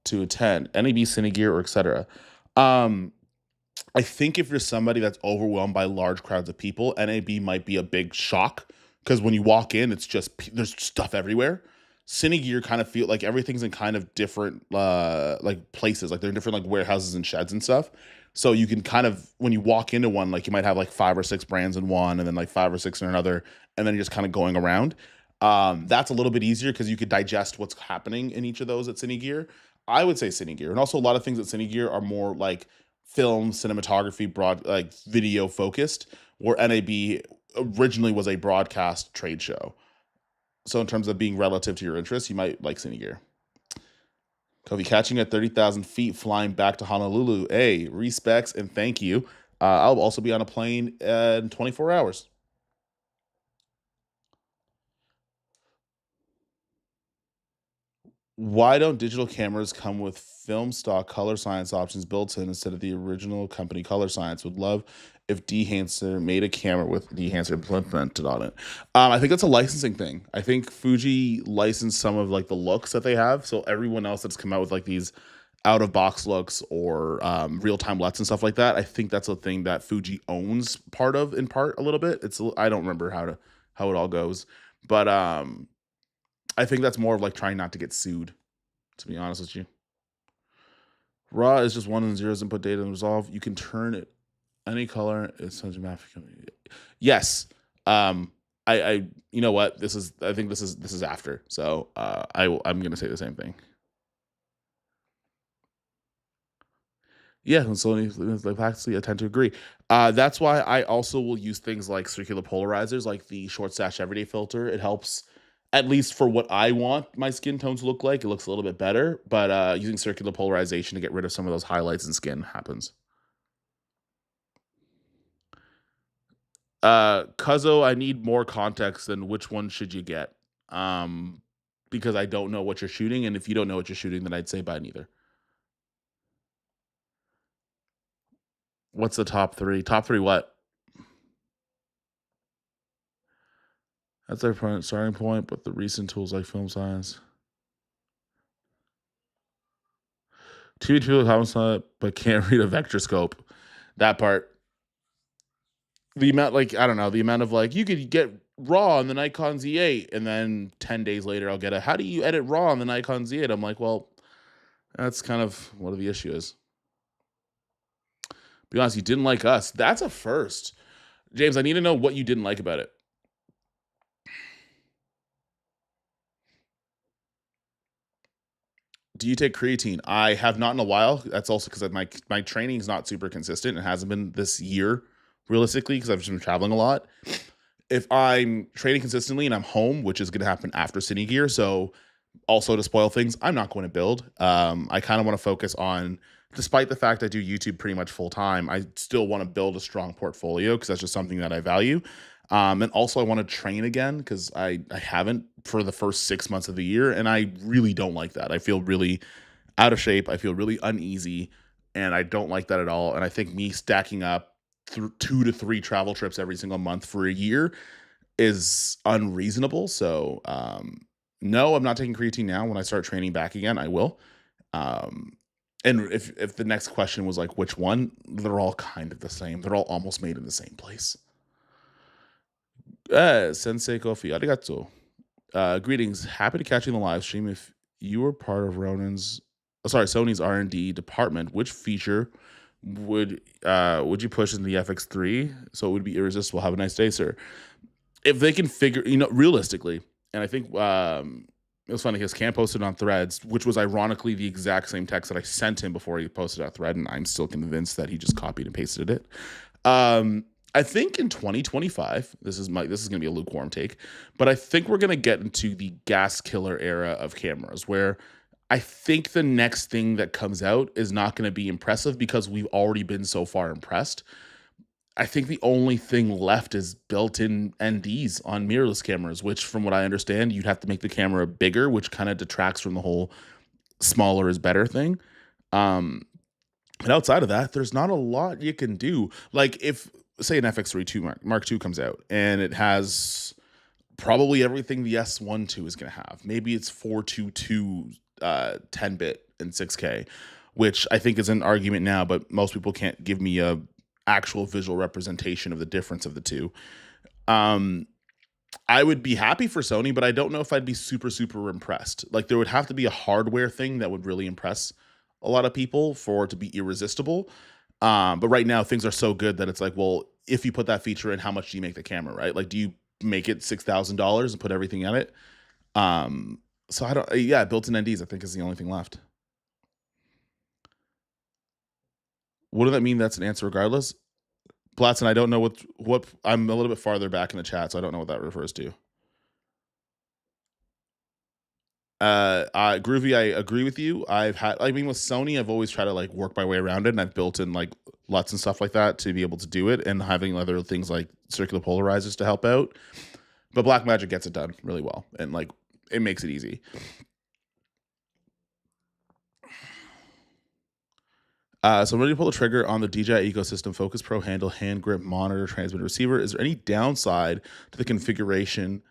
to attend? NAB, Cinegear, or etc. I think if you're somebody that's overwhelmed by large crowds of people, NAB might be a big shock because when you walk in, it's just there's stuff everywhere. Cinegear kind of feel like everything's in kind of different like places, like they're in different like warehouses and sheds and stuff. So you can kind of, when you walk into one, like you might have like 5 or 6 brands in one and then like 5 or 6 in another, and then you're just kind of going around. That's a little bit easier because you could digest what's happening in each of those at Cinegear. I would say Cinegear. And also a lot of things at Cinegear are more like film, cinematography, broad, like video focused, where NAB originally was a broadcast trade show. So in terms of being relative to your interests, you might like Cinegear. Kobe, catching at 30,000 feet, flying back to Honolulu. Hey, respects and thank you. I'll also be on a plane in 24 hours. Why don't digital cameras come with film stock color science options built in instead of the original company color science? Would love if Dehancer made a camera with Dehancer implemented on it. I think that's a licensing thing. I think Fuji licensed some of like the looks that they have. So everyone else that's come out with like these out of box looks or real time LUTs and stuff like that, I think that's a thing that Fuji owns in part a little bit. I don't remember how it all goes, but I think that's more of like trying not to get sued, to be honest with you. Raw is just 1 and 0s input data and resolve. You can turn it any color. It's such a math. Yes. I you know what? I think this is after. So I'm gonna say the same thing. Yeah, and Sony actually I tend to agree. That's why I also will use things like circular polarizers, like the short stash everyday filter. It helps, at least for what I want my skin tone to look like. It looks a little bit better, but using circular polarization to get rid of some of those highlights in skin happens. Cuzzo, I need more context than which one should you get. Because I don't know what you're shooting, and if you don't know what you're shooting, then I'd say buy neither. What's the top 3? Top 3 what? That's our starting point, but the recent tools like film science. TV tool homicide, but can't read a vector scope. That part. The amount, like, I don't know, the amount of like, you could get raw on the Nikon Z8, and then 10 days later I'll get how do you edit raw on the Nikon Z8? I'm like, well, that's kind of what the issue is. Be honest, you didn't like us. That's a first. James, I need to know what you didn't like about it. Do you take creatine? I have not in a while. That's also because my training is not super consistent. It hasn't been this year, realistically, because I've just been traveling a lot. If I'm training consistently and I'm home, which is going to happen after Cinegear, so also to spoil things, I'm not going to build. I kind of want to focus on despite the fact I do YouTube pretty much full time, I still want to build a strong portfolio because that's just something that I value. And also, I want to train again because I haven't for the first 6 months of the year, and I really don't like that. I feel really out of shape. I feel really uneasy, and I don't like that at all. And I think me stacking up through 2 to 3 travel trips every single month for a year is unreasonable. So, no, I'm not taking creatine now. When I start training back again, I will. Um, and if the next question was like which one, they're all kind of the same. They're all almost made in the same place. Sensei Kofi, arigato. Greetings. Happy to catch you in the live stream. If you were part of Sony's R&D department, which feature would you push in the FX3 so it would be irresistible? Have a nice day, sir. If they can figure, realistically, and I think it was funny because Cam posted on Threads, which was ironically the exact same text that I sent him before he posted that thread, and I'm still convinced that he just copied and pasted it. I think in 2025, this is going to be a lukewarm take, but I think we're going to get into the gas killer era of cameras where I think the next thing that comes out is not going to be impressive because we've already been so far impressed. I think the only thing left is built-in NDs on mirrorless cameras, which from what I understand, you'd have to make the camera bigger, which kind of detracts from the whole smaller is better thing. And outside of that, there's not a lot you can do. Like if, say, an FX3 Mark II comes out and it has probably everything the S1 II is going to have. Maybe it's 422 10-bit and 6K, which I think is an argument now, but most people can't give me a actual visual representation of the difference of the two. I would be happy for Sony, but I don't know if I'd be super, super impressed. Like there would have to be a hardware thing that would really impress a lot of people for it to be irresistible. But right now things are so good that it's like, well, if you put that feature in, how much do you make the camera, right? Like, do you make it $6,000 and put everything in it? So I don't, built-in NDs, I think is the only thing left. What does that mean? That's an answer regardless. Platson, I don't know what I'm a little bit farther back in the chat, so I don't know what that refers to. Groovy, I agree with you. With Sony, I've always tried to like work my way around it, and I've built in like LUTs and stuff like that to be able to do it, and having other things like circular polarizers to help out. But Blackmagic gets it done really well, and like it makes it easy. So I'm ready to pull the trigger on the DJI ecosystem Focus Pro handle, hand grip, monitor, transmitter, receiver. Is there any downside to the configuration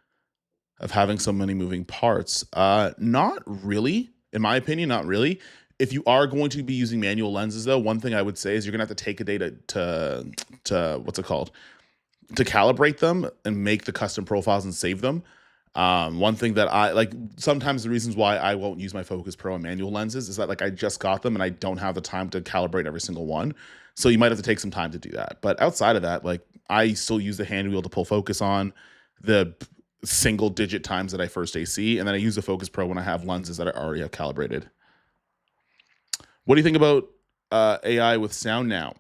of having so many moving parts? Not really, in my opinion, not really. If you are going to be using manual lenses, though, one thing I would say is you're gonna have to take a day to what's it called? To calibrate them and make the custom profiles and save them. One thing that I like, sometimes the reasons why I won't use my Focus Pro and manual lenses is that like I just got them and I don't have the time to calibrate every single one. So you might have to take some time to do that. But outside of that, like I still use the hand wheel to pull focus on the single digit times that I first AC. And then I use the Focus Pro when I have lenses that I already have calibrated. What do you think about AI with sound now?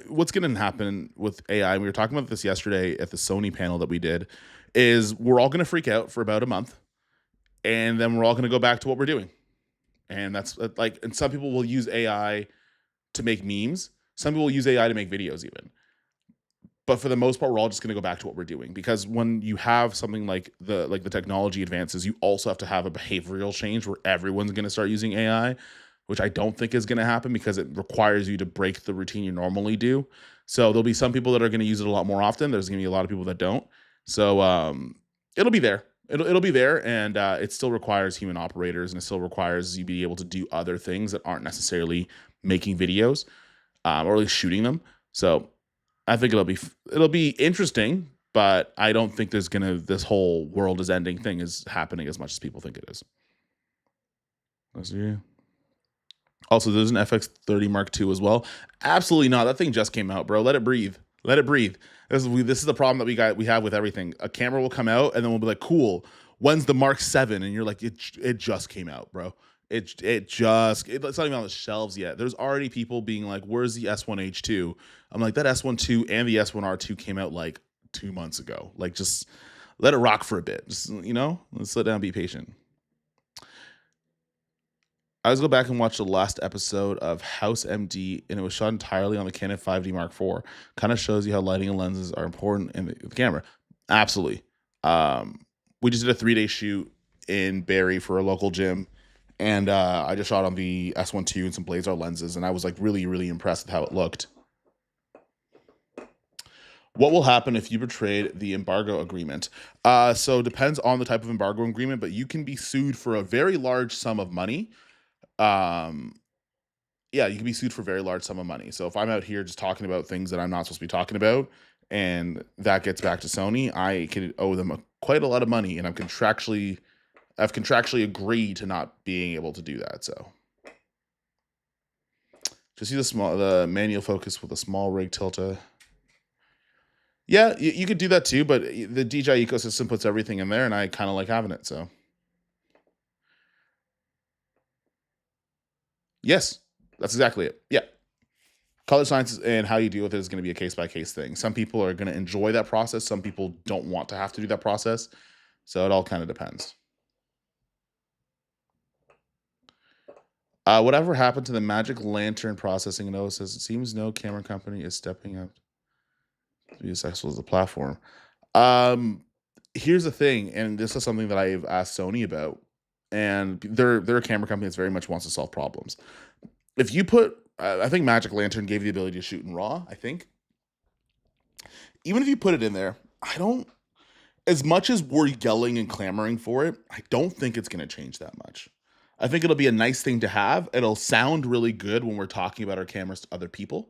What's going to happen with AI? We were talking about this yesterday at the Sony panel that we did. Is we're all going to freak out for about a month, and then we're all going to go back to what we're doing. And that's like, and some people will use AI to make memes. Some people will use AI to make videos even. But for the most part, we're all just going to go back to what we're doing, because when you have something like the technology advances, you also have to have a behavioral change where everyone's going to start using AI, which I don't think is going to happen because it requires you to break the routine you normally do. So there'll be some people that are going to use it a lot more often. There's going to be a lot of people that don't. So it'll be there. It'll be there, and it still requires human operators, and it still requires you be able to do other things that aren't necessarily making videos, or at least shooting them. So I think it'll be interesting, but I don't think this whole world is ending thing is happening as much as people think it is. Let's see. Also, there's an FX30 Mark II as well. Absolutely not. That thing just came out, bro. Let it breathe. Let it breathe. This is the problem that we have with everything. A camera will come out, and then we'll be like, cool, when's the Mark 7? And you're like, it just came out, bro. It's not even on the shelves yet. There's already people being like, where's the S1H2? I'm like, that S1 II and the S1R2 came out like 2 months ago. Like, just let it rock for a bit. Just, let's slow down, be patient. I was go back and watch the last episode of House MD, and it was shot entirely on the Canon 5D Mark IV. Kind of shows you how lighting and lenses are important in the camera. Absolutely. Um, we just did a 3-day shoot in Barrie for a local gym, and I just shot on the S1 II and some Blazar lenses, and I was like really, really impressed with how it looked. What will happen if you betrayed the embargo agreement? So it depends on the type of embargo agreement, but you can be sued for a very large sum of money. Um, yeah, you can be sued for a very large sum of money. So if I'm out here just talking about things that I'm not supposed to be talking about, and that gets back to Sony, I could owe them quite a lot of money, and I've contractually agreed to not being able to do that. So just use the manual focus with a small rig tilta. Yeah, you could do that too, but the DJI ecosystem puts everything in there, and I kind of like having it. So yes, that's exactly it. Yeah. Color science and how you deal with it is going to be a case-by-case thing. Some people are going to enjoy that process. Some people don't want to have to do that process. So it all kind of depends. Whatever happened to the magic lantern processing? Noah says, it seems no camera company is stepping up to be as successful as the platform. Here's the thing, and this is something that I've asked Sony about, and they're a camera company that very much wants to solve problems. If you put, I think Magic Lantern gave you the ability to shoot in RAW, I think. Even if you put it in there, I don't, as much as we're yelling and clamoring for it, I don't think it's going to change that much. I think it'll be a nice thing to have. It'll sound really good when we're talking about our cameras to other people.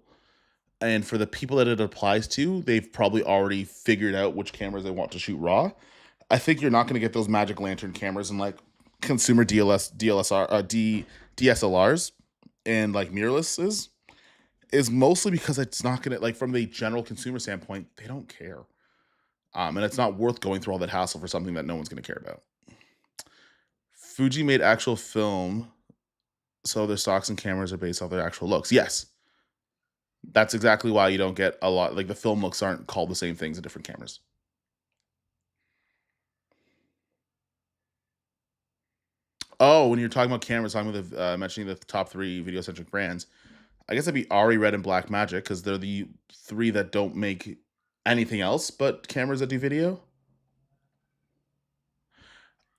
And for the people that it applies to, they've probably already figured out which cameras they want to shoot RAW. I think you're not going to get those Magic Lantern cameras in like consumer DSLRs and like mirrorless is mostly because it's not going to, like, from the general consumer standpoint, they don't care. And it's not worth going through all that hassle for something that no one's going to care about. Fuji made actual film, so their stocks and cameras are based off their actual looks. Yes. That's exactly why you don't get a lot, like the film looks aren't called the same things in different cameras. Oh, when you're talking about cameras, talking about mentioning the top 3 video-centric brands, I guess that'd be Ari, Red, and Blackmagic, because they're the 3 that don't make anything else but cameras that do video.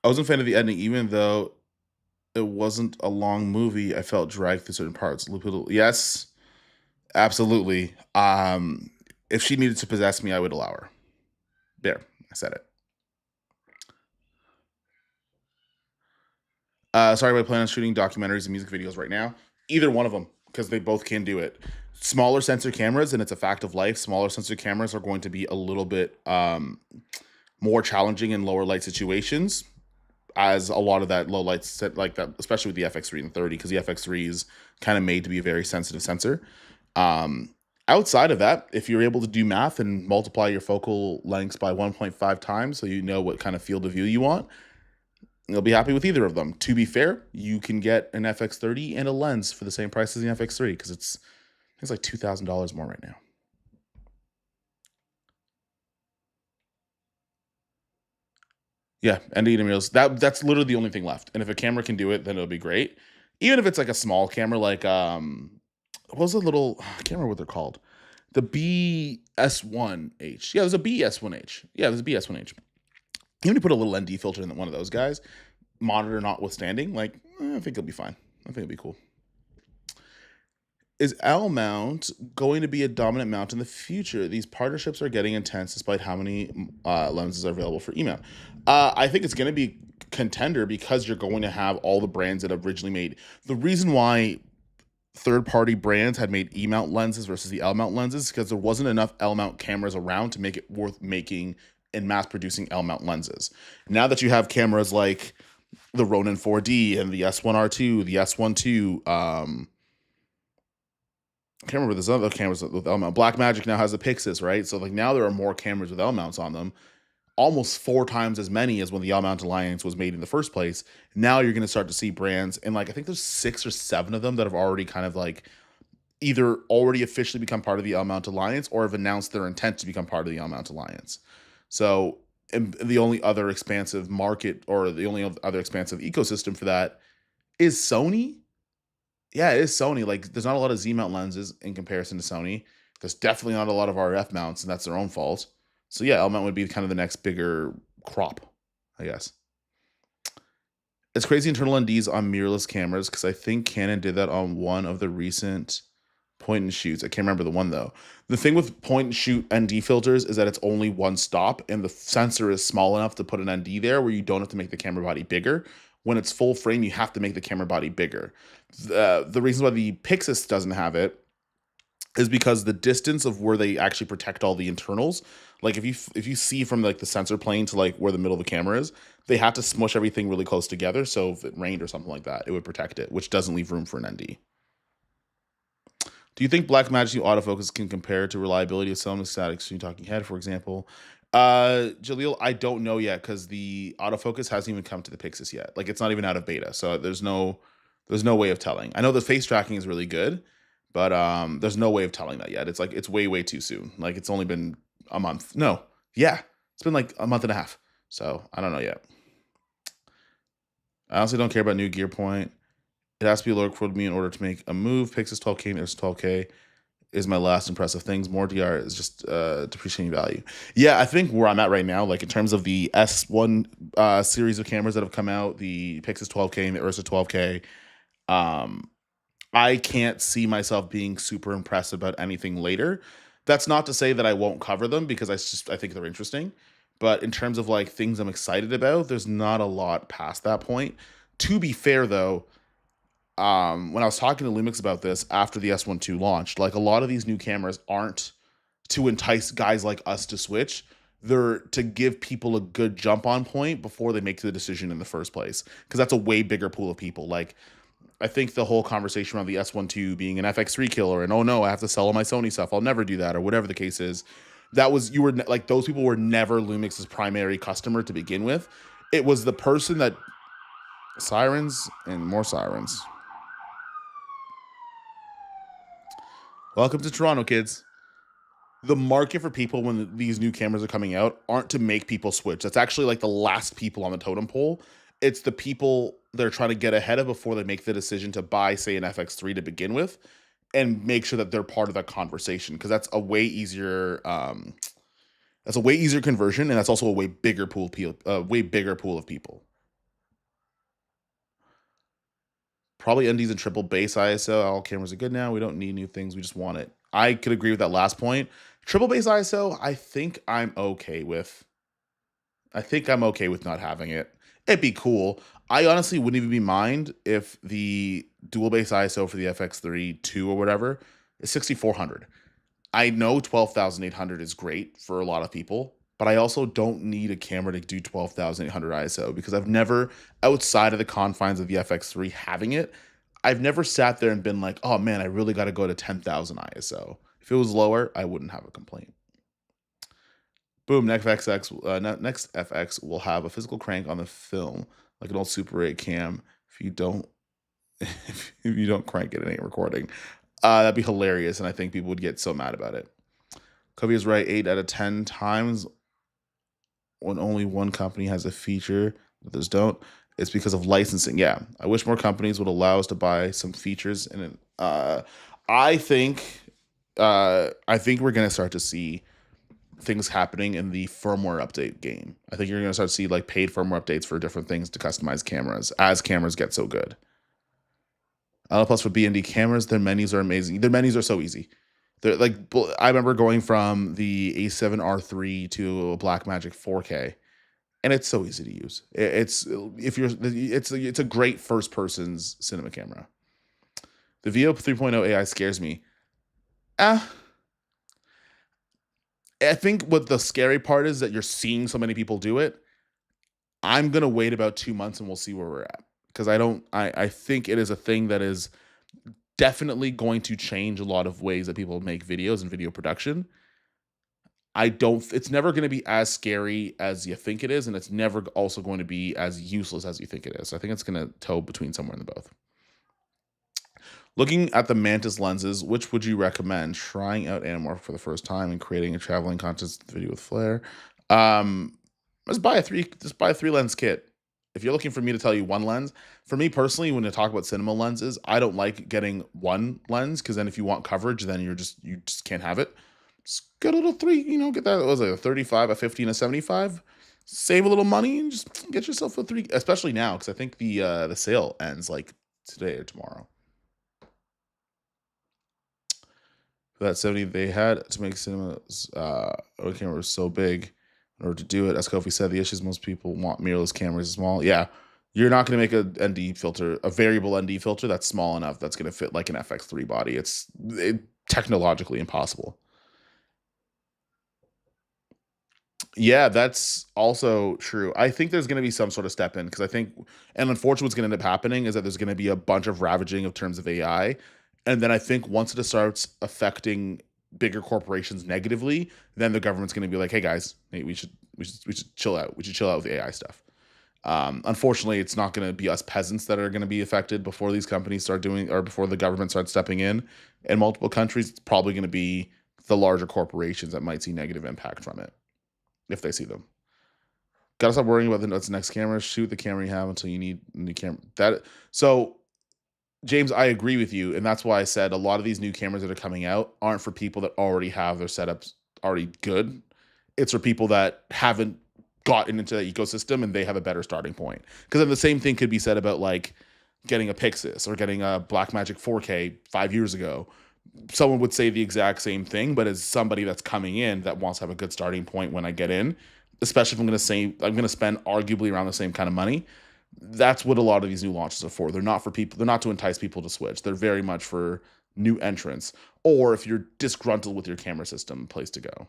I wasn't a fan of the ending, even though it wasn't a long movie. I felt dragged through certain parts. Yes, absolutely. If she needed to possess me, I would allow her. There, I said it. Sorry, but I plan on shooting documentaries and music videos right now. Either one of them, because they both can do it. Smaller sensor cameras, and it's a fact of life, smaller sensor cameras are going to be a little bit more challenging in lower light situations, as a lot of that low light set like that, especially with the FX3 and 30, because the FX3 is kind of made to be a very sensitive sensor. Outside of that, if you're able to do math and multiply your focal lengths by 1.5 times, so you know what kind of field of view you want, you'll be happy with either of them. To be fair, you can get an FX30 and a lens for the same price as the FX3, because it's like $2,000 more right now. Yeah, and emails. That's literally the only thing left. And if a camera can do it, then it'll be great. Even if it's like a small camera, like what was the little, I can't remember what they're called. The BS1H. Yeah, there's a BS1H. Yeah, there's a BS1H. Even if you put a little ND filter in one of those guys, monitor notwithstanding, like, I think it'll be fine. I think it'll be cool. Is L mount going to be a dominant mount in the future? These partnerships are getting intense despite how many lenses are available for E mount. I think it's going to be contender because you're going to have all the brands that originally made. The reason why third-party brands had made E mount lenses versus the L mount lenses is because there wasn't enough L mount cameras around to make it worth making and mass producing L mount lenses. Now that you have cameras like the Ronin 4D and the S1R2, the S1 II, I can't remember this other cameras with L mount. Blackmagic now has the Pixis, right? So like now there are more cameras with L mounts on them, almost 4 times as many as when the L mount alliance was made in the first place. Now you're going to start to see brands, and like I think there's 6 or 7 of them that have already kind of like either already officially become part of the L mount alliance or have announced their intent to become part of the L mount alliance. So the only other expansive market or the only other expansive ecosystem for that is Sony. Yeah, it is Sony. Like, there's not a lot of Z mount lenses in comparison to Sony. There's definitely not a lot of RF mounts, and that's their own fault. So yeah, L mount would be kind of the next bigger crop, I guess. It's crazy internal NDs on mirrorless cameras because I think Canon did that on one of the recent point and shoots. I can't remember the one though. The thing with point and shoot ND filters is that it's only one stop and the sensor is small enough to put an ND there where you don't have to make the camera body bigger. When it's full frame, you have to make the camera body bigger. The reason why the Pixis doesn't have it is because the distance of where they actually protect all the internals, like if you see from like the sensor plane to like where the middle of the camera is, they have to smush everything really close together. So if it rained or something like that, it would protect it, which doesn't leave room for an ND. Do you think Blackmagic autofocus can compare to reliability of some static screen talking head, for example? Jaleel, I don't know yet because the autofocus hasn't even come to the Pixis yet. Like it's not even out of beta, so there's no way of telling. I know the face tracking is really good, but there's no way of telling that yet. It's like it's way too soon. Like it's only been a month. No, yeah, it's been like a month and a half. So I don't know yet. I honestly don't care about new gear point. It has to be lower for me in order to make a move. Pixis 12K, there's 12K is my last impressive things. More DR is just depreciating value. Yeah, I think where I'm at right now, like in terms of the S1 series of cameras that have come out, the Pixis 12K and the Ursa 12K, I can't see myself being super impressed about anything later. That's not to say that I won't cover them because I think they're interesting. But in terms of like things I'm excited about, there's not a lot past that point. To be fair though, when I was talking to Lumix about this after the S12 launched, like a lot of these new cameras aren't to entice guys like us to switch. They're to give people a good jump on point before they make the decision in the first place. Because that's a way bigger pool of people. Like, I think the whole conversation around the S12 being an FX3 killer and, oh no, I have to sell all my Sony stuff, I'll never do that, or whatever the case is. You were like, those people were never Lumix's primary customer to begin with. It was the person that, sirens and more sirens. Welcome to Toronto, kids. The market for people when these new cameras are coming out aren't to make people switch. That's actually like the last people on the totem pole. It's the people they're trying to get ahead of before they make the decision to buy, say, an FX3 to begin with, and make sure that they're part of that conversation because that's a way easier. That's a way easier conversion, and that's also a way bigger pool of people. Probably NDs and triple base ISO. All cameras are good now. We don't need new things. We just want it. I could agree with that last point. Triple base ISO, I think I'm okay with. I think I'm okay with not having it. It'd be cool. I honestly wouldn't even be mind if the dual base ISO for the FX3 2 or whatever is 6400. I know 12,800 is great for a lot of people, but I also don't need a camera to do 12,800 ISO because I've never, outside of the confines of the FX3 having it, I've never sat there and been like, oh man, I really got to go to 10,000 ISO. If it was lower, I wouldn't have a complaint. Boom, next FX will have a physical crank on the film, like an old Super 8 cam. If you don't, if you don't crank it, it ain't recording. That'd be hilarious, and I think people would get so mad about it. Covey is right 8 out of 10 times when only one company has a feature, others don't. It's because of licensing. Yeah, I wish more companies would allow us to buy some features. And I think we're gonna start to see things happening in the firmware update game. I think you're gonna start to see like paid firmware updates for different things to customize cameras as cameras get so good. Plus for B&D cameras, their menus are amazing. Their menus are so easy. They're like, I remember going from the A7R3 to a Blackmagic 4K, and it's so easy to use. It's a great first person's cinema camera. The VO 3.0 AI scares me. I think what the scary part is that you're seeing so many people do it. I'm gonna wait about 2 months and we'll see where we're at because I think it is a thing that is definitely going to change a lot of ways that people make videos and video production. It's never going to be as scary as you think it is, and it's never also going to be as useless as you think it is. I think it's going to toe between somewhere in the both. Looking at the Mantis lenses, which would you recommend? Trying out Anamorphic for the first time and creating a traveling contest video with flare. Just buy a 3 lens kit. If you're looking for me to tell you one lens, for me personally, when I talk about cinema lenses, I don't like getting one lens because then if you want coverage, then you just can't have it. Just get a little three, get that. What was it, a 35, a 50, and a 75? Save a little money and just get yourself a three, especially now because I think the sale ends like today or tomorrow. For that 70, they had to make cinemas cameras so big in order to do it. As Kofi said, the issue is most people want mirrorless cameras small. Yeah, you're not going to make a ND filter, a variable ND filter that's small enough that's going to fit like an FX3 body. It's technologically impossible. Yeah, that's also true. I think there's going to be some sort of step in because I think, and unfortunately, what's going to end up happening is that there's going to be a bunch of ravaging of terms of AI, and then I think once it starts affecting bigger corporations negatively, then the government's going to be like, "Hey guys, hey, we should chill out. We should chill out with the AI stuff." Unfortunately, it's not going to be us peasants that are going to be affected before these companies start doing, or before the government starts stepping in multiple countries. It's probably going to be the larger corporations that might see negative impact from it if they see them. Gotta stop worrying about what's the next camera. Shoot the camera you have until you need a new camera. So, James, I agree with you, and that's why I said a lot of these new cameras that are coming out aren't for people that already have their setups already good. It's for people that haven't gotten into that ecosystem and they have a better starting point. Because then the same thing could be said about like getting a Pixis or getting a Blackmagic 4K 5 years ago. Someone would say the exact same thing, but as somebody that's coming in that wants to have a good starting point when I get in, especially if I'm going to spend arguably around the same kind of money, that's what a lot of these new launches are for. They're not for people. They're not to entice people to switch. They're very much for new entrants, or if you're disgruntled with your camera system, place to go.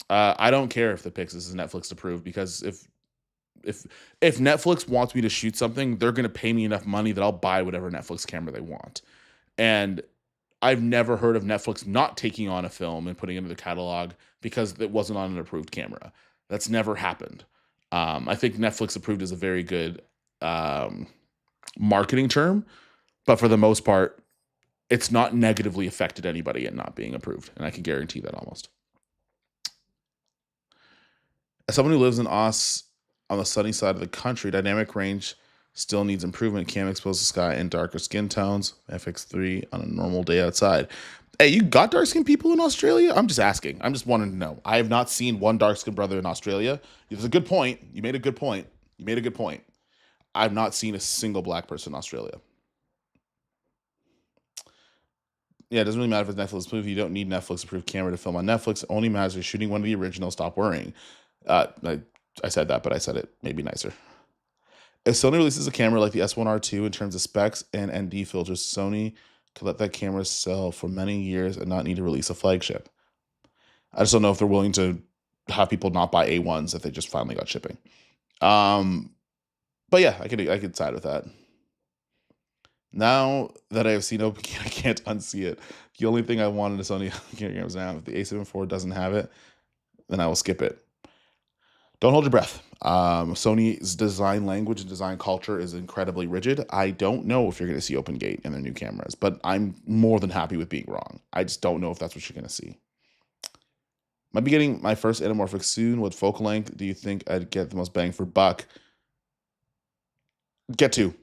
I don't care if the Pixis is Netflix approved because if Netflix wants me to shoot something, they're going to pay me enough money that I'll buy whatever Netflix camera they want. And I've never heard of Netflix not taking on a film and putting it into the catalog because it wasn't on an approved camera. That's never happened. I think Netflix approved is a very good marketing term, but for the most part, it's not negatively affected anybody in not being approved, and I can guarantee that almost. As someone who lives in Aus on the sunny side of the country, dynamic range still needs improvement. Can't expose the sky in darker skin tones. FX3 on a normal day outside. Hey, you got dark skinned people in Australia? I'm just asking. I'm just wanting to know. I have not seen one dark skinned brother in Australia. It's a good point. You made a good point. You made a good point. I've not seen a single black person in Australia. Yeah, it doesn't really matter if it's Netflix movie. You don't need Netflix approved camera to film on Netflix. It only matters if you're shooting one of the originals. Stop worrying. I said that, but I said it maybe nicer. If Sony releases a camera like the S1R2 in terms of specs and ND filters, Sony could let that camera sell for many years and not need to release a flagship. I just don't know if they're willing to have people not buy A1s if they just finally got shipping. But yeah, I could side with that. Now that I have seen Open, I can't unsee it. The only thing I wanted is Sony cameras now. If the A7 IV doesn't have it, then I will skip it. Don't hold your breath. Sony's design language and design culture is incredibly rigid. I don't know if you're going to see open gate in their new cameras, but I'm more than happy with being wrong. I just don't know if that's what you're going to see. Might be getting my first Anamorphic soon. What focal length do you think I'd get the most bang for buck? Get to.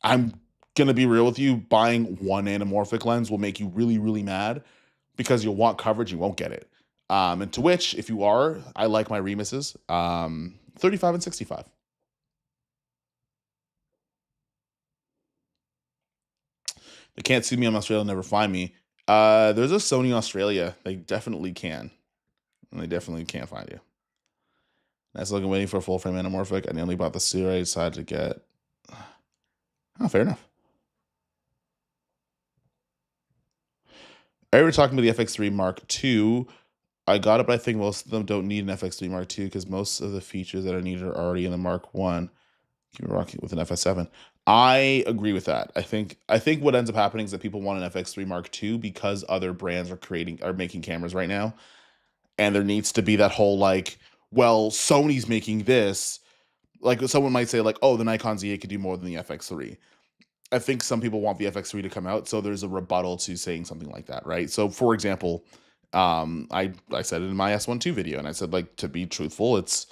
I'm going to be real with you. Buying one Anamorphic lens will make you really, really mad because you'll want coverage and you won't get it. And to which, if you are, I like my Remuses, 35 and 65. They can't sue me. I'm Australia. Never find me. There's a Sony Australia. They definitely can. And they definitely can't find you. Nice looking, waiting for a full frame Anamorphic. I nearly bought the Sierra. I decided to get. Oh, fair enough. I were talking about the FX3 Mark II. I got it, but I think most of them don't need an FX3 Mark II because most of the features that are needed are already in the Mark I. Keep rocking with an FS7. I agree with that. I think what ends up happening is that people want an FX3 Mark II because other brands are making cameras right now, and there needs to be that whole like, well, Sony's making this. Like someone might say like, oh, the Nikon Z8 could do more than the FX3. I think some people want the FX3 to come out, so there's a rebuttal to saying something like that, right? So, for example, I said it in my S1 II video, and I said, like, to be truthful, it's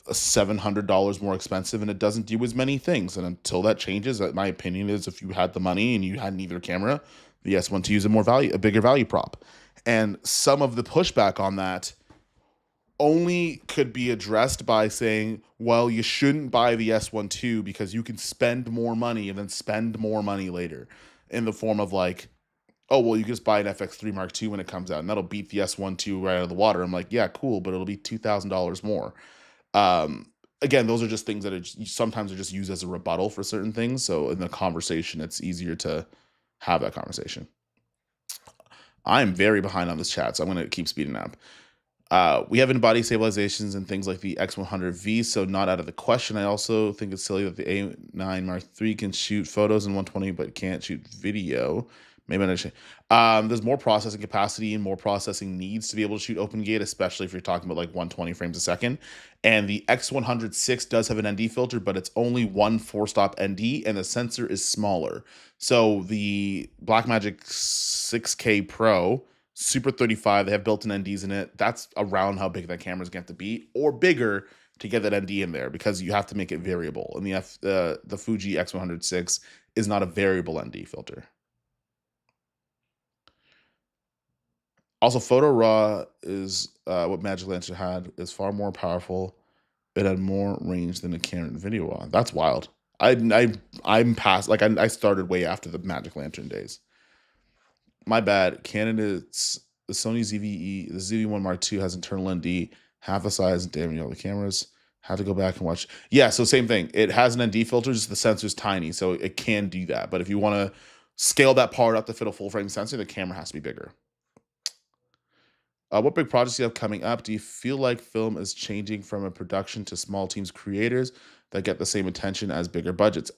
$700 more expensive, and it doesn't do as many things. And until that changes, my opinion is if you had the money and you had neither camera, the S12 is a bigger value prop. And some of the pushback on that only could be addressed by saying, well, you shouldn't buy the S12 because you can spend more money and then spend more money later, in the form of like, oh, well, you can just buy an FX3 Mark II when it comes out, and that'll beat the S12 right out of the water. I'm like, yeah, cool, but it'll be $2,000 more. Again, those are just things that sometimes are just used as a rebuttal for certain things. So in the conversation, it's easier to have that conversation. I'm very behind on this chat, so I'm going to keep speeding up. We have in-body stabilizations and things like the X100V, so not out of the question. I also think it's silly that the A9 Mark III can shoot photos in 120 but can't shoot video. Maybe I understand. There's more processing capacity and more processing needs to be able to shoot open gate, especially if you're talking about like 120 frames a second. And the X106 does have an ND filter, but it's only one 4-stop ND, and the sensor is smaller. So the Blackmagic 6K Pro Super 35, they have built-in NDs in it. That's around how big that camera is going to have to be, or bigger to get that ND in there, because you have to make it variable. And the Fuji X106 is not a variable ND filter. Also, Photo Raw is what Magic Lantern had, is far more powerful. It had more range than a Canon Video Raw. That's wild. I'm past, like, I started way after the Magic Lantern days. My bad. Canon is the Sony ZV-E. The ZV-1 Mark II has internal ND, half the size and damaging all the cameras. Had to go back and watch. Yeah, so same thing. It has an ND filter, just the sensor's tiny, so it can do that. But if you want to scale that part up to fit a full frame sensor, the camera has to be bigger. What big projects do you have coming up? Do you feel like film is changing from a production to small teams creators that get the same attention as bigger budgets?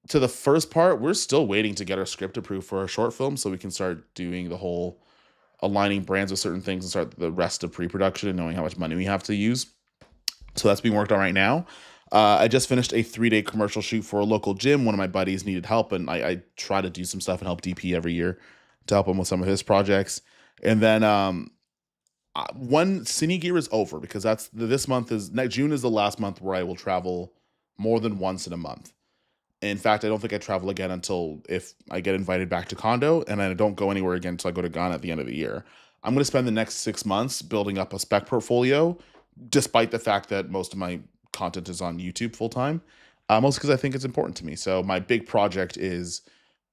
To the first part, we're still waiting to get our script approved for our short film so we can start doing the whole aligning brands with certain things and start the rest of pre-production and knowing how much money we have to use. So that's being worked on right now. I just finished a 3-day commercial shoot for a local gym. One of my buddies needed help, and I try to do some stuff and help DP every year to help him with some of his projects. And then one Cine Gear is over, because June is the last month where I will travel more than once in a month. In fact, I don't think I travel again until if I get invited back to condo, and I don't go anywhere again until I go to Ghana at the end of the year. I'm going to spend the next 6 months building up a spec portfolio, despite the fact that most of my content is on YouTube full time, mostly because I think it's important to me. So my big project is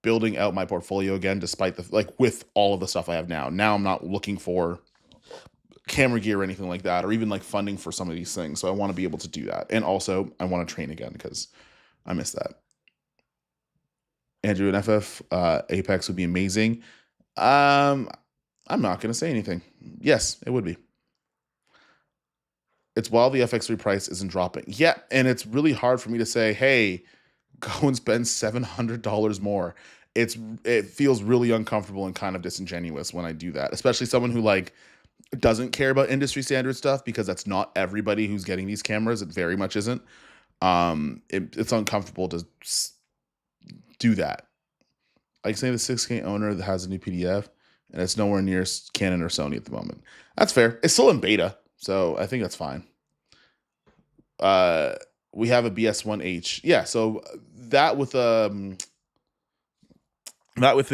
building out my portfolio again, despite with all of the stuff I have now. Now I'm not looking for camera gear or anything like that, or even like funding for some of these things. So I want to be able to do that. And also I want to train again because I miss that. Andrew, an FF Apex would be amazing. I'm not going to say anything. Yes, it would be. It's while the FX3 price isn't dropping. Yeah, and it's really hard for me to say, hey, go and spend $700 more. It feels really uncomfortable and kind of disingenuous when I do that, especially someone who like doesn't care about industry standard stuff, because that's not everybody who's getting these cameras. It very much isn't. It's uncomfortable to do that. Like saying the 6K owner that has a new PDF and it's nowhere near Canon or Sony at the moment. That's fair. It's still in beta, so I think that's fine. We have a BS1H. Yeah, so that with they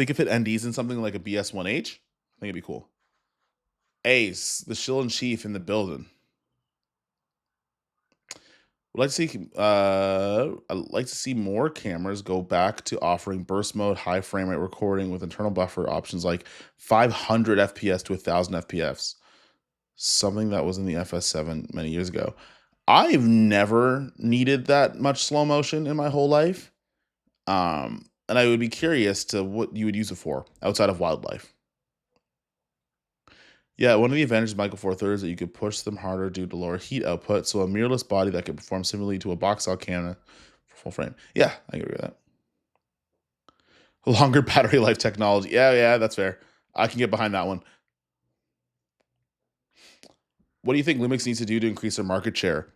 could fit NDs in something like a BS1H. I think it'd be cool. Ace, the SHILL in chief in the building. I'd like to see more cameras go back to offering burst mode, high frame rate recording with internal buffer options like 500 FPS to 1000 FPS. Something that was in the FS7 many years ago. I've never needed that much slow motion in my whole life. And I would be curious to what you would use it for outside of wildlife. Yeah, one of the advantages of Micro Four Thirds is that you could push them harder due to lower heat output, so a mirrorless body that could perform similarly to a box cell camera for full frame. Yeah, I agree with that. Longer battery life technology. Yeah, that's fair. I can get behind that one. What do you think Lumix needs to do to increase their market share?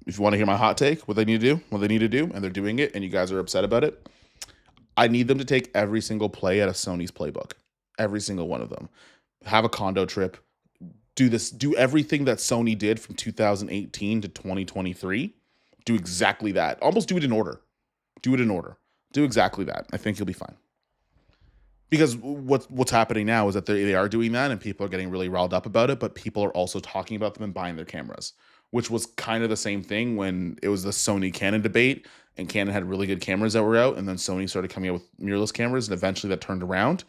If you want to hear my hot take, what they need to do, and they're doing it, and you guys are upset about it, I need them to take every single play out of Sony's playbook. Every single one of them. Have a condo trip. do everything that Sony did from 2018 to 2023. Do exactly that. Almost do it in order. Do it in order. Do exactly that. I think you'll be fine. Because what's happening now is that they are doing that and people are getting really riled up about it, but people are also talking about them and buying their cameras, which was kind of the same thing when it was the Sony Canon debate and Canon had really good cameras that were out and then Sony started coming out with mirrorless cameras and eventually that turned around.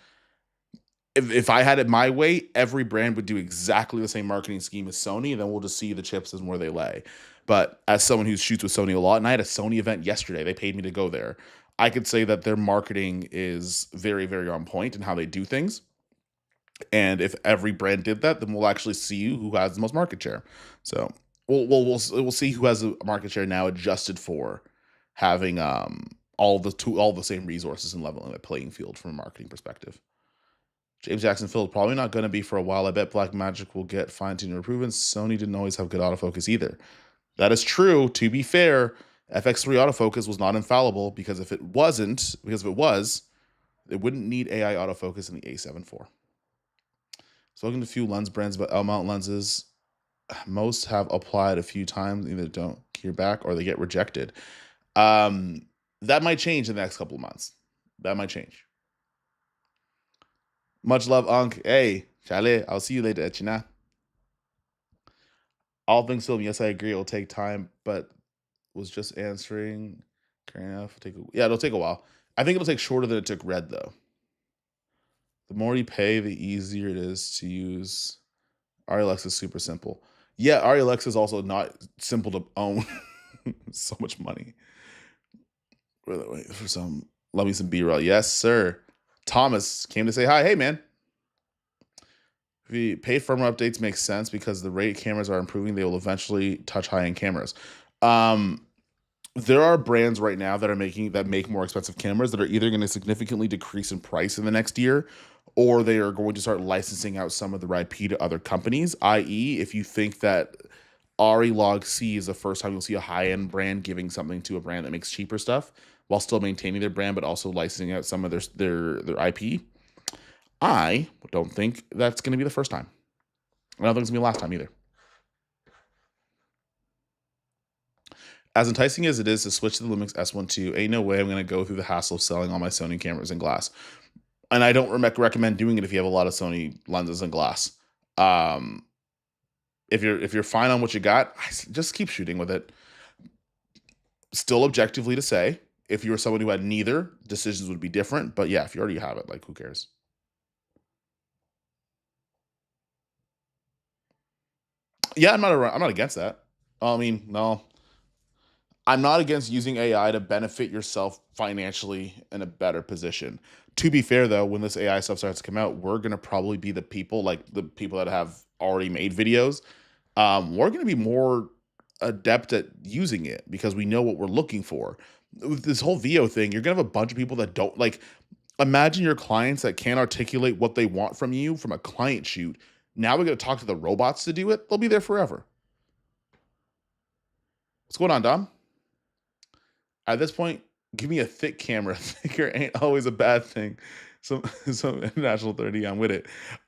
If I had it my way, every brand would do exactly the same marketing scheme as Sony, and then we'll just see the chips and where they lay. But as someone who shoots with Sony a lot, and I had a Sony event yesterday, they paid me to go there. I could say that their marketing is very, very on point in how they do things. And if every brand did that, then we'll actually see who has the most market share. So we'll see who has a market share now adjusted for having all the same resources and leveling the playing field from a marketing perspective. James Jackson Phil probably not going to be for a while. I bet Blackmagic will get fine-tuned improvements. Sony didn't always have good autofocus either. That is true. To be fair, FX3 autofocus was not infallible because if it was, it wouldn't need AI autofocus in the A7 IV. Spoken to a few lens brands about L-mount lenses. Most have applied a few times, either don't hear back or they get rejected. That might change in the next couple of months. That might change. Much love, Unc. Hey, Chale, I'll see you later, China. All things film, yes, I agree. It'll take time, but was just answering. Enough. It'll take a while. I think it'll take shorter than it took Red, though. The more you pay, the easier it is to use. RLX is super simple. Yeah, RLX is also not simple to own. So much money. Wait for some. Love me some B-roll. Yes, sir. Thomas came to say hi. Hey, man. The paid firmware updates make sense because the rate cameras are improving. They will eventually touch high-end cameras. There are brands right now that make more expensive cameras that are either going to significantly decrease in price in the next year, or they are going to start licensing out some of their IP to other companies. I.e., if you think that ARRI Log C is the first time you'll see a high-end brand giving something to a brand that makes cheaper stuff while still maintaining their brand, but also licensing out some of their IP. I don't think that's going to be the first time. I don't think it's going to be the last time either. As enticing as it is to switch to the Lumix S1 II, ain't no way I'm going to go through the hassle of selling all my Sony cameras and glass. And I don't recommend doing it if you have a lot of Sony lenses and glass. If you're fine on what you got, just keep shooting with it. Still objectively to say, if you were someone who had neither, decisions would be different. But yeah, if you already have it, like, who cares? Yeah, I'm not against that. I mean, no. I'm not against using AI to benefit yourself financially in a better position. To be fair, though, when this AI stuff starts to come out, we're going to probably be the people that have already made videos. We're going to be more adept at using it because we know what we're looking for. With this whole VO thing, you're going to have a bunch of people that don't like. Imagine your clients that can't articulate what they want from you from a client shoot. Now we're going to talk to the robots to do it. They'll be there forever. What's going on, Dom? At this point, give me a thick camera. Thicker ain't always a bad thing. Some international 30, I'm with it.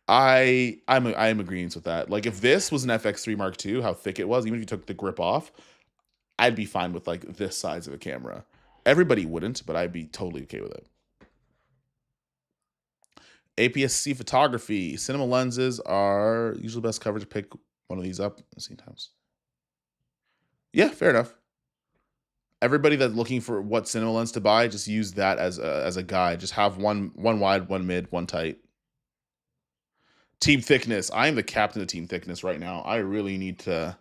I am agreeing with that. Like, if this was an FX3 Mark II, how thick it was, even if you took the grip off, I'd be fine with like this size of a camera. Everybody wouldn't, but I'd be totally okay with it. APS-C photography. Cinema lenses are usually the best cover to pick one of these up at the same times. Yeah, fair enough. Everybody that's looking for what cinema lens to buy, just use that as a guide. Just have one wide, one mid, one tight. Team thickness. I am the captain of team thickness right now. I really need to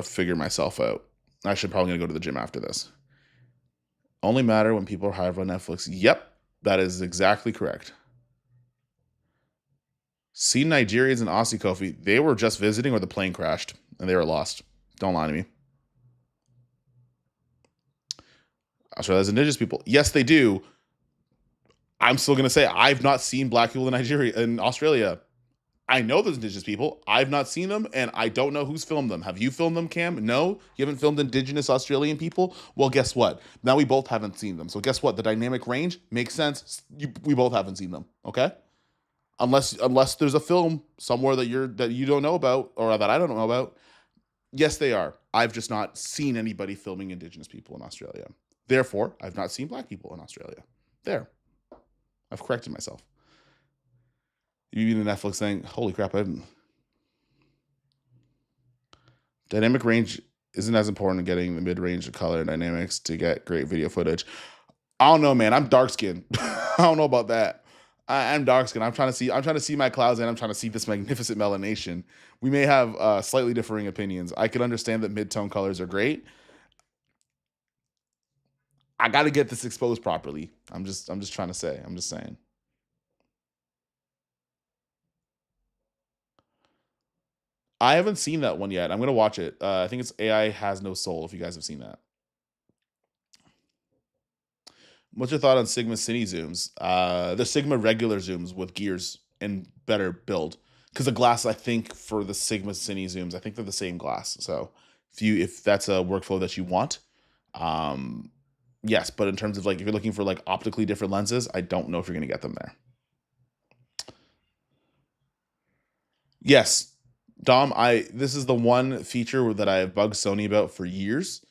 figure myself out. I should probably gonna go to the gym after this. Only matter when people are hired on Netflix. Yep, that is exactly correct. See Nigerians and Aussie Kofi. They were just visiting or the plane crashed and they were lost. Don't lie to me. Australia has indigenous people. Yes, they do. I'm still going to say I've not seen black people in Nigeria and Australia. I know there's indigenous people. I've not seen them, and I don't know who's filmed them. Have you filmed them, Cam? No? You haven't filmed indigenous Australian people? Well, guess what? Now we both haven't seen them. So guess what? The dynamic range makes sense. We both haven't seen them, okay? Unless there's a film somewhere that you don't know about or that I don't know about. Yes, they are. I've just not seen anybody filming Indigenous people in Australia. Therefore, I've not seen Black people in Australia. There, I've corrected myself. You mean the Netflix thing? Holy crap! Dynamic range isn't as important in getting the mid-range of color and dynamics to get great video footage. I don't know, man. I'm dark skinned. I don't know about that. I'm dark skinned. I'm trying to see my clouds, and I'm trying to see this magnificent melanation. We may have slightly differing opinions. I can understand that mid-tone colors are great. I got to get this exposed properly. I'm just trying to say. I'm just saying. I haven't seen that one yet. I'm gonna watch it. I think it's AI Has No Soul. If you guys have seen that. What's your thought on Sigma Cine zooms? The Sigma regular zooms with gears and better build. Because the glass, I think, for the Sigma Cine zooms, I think they're the same glass. So if that's a workflow that you want, um, yes. But in terms of like if you're looking for like optically different lenses, I don't know if you're gonna get them there. Yes, Dom. This is the one feature that I have bugged Sony about for years,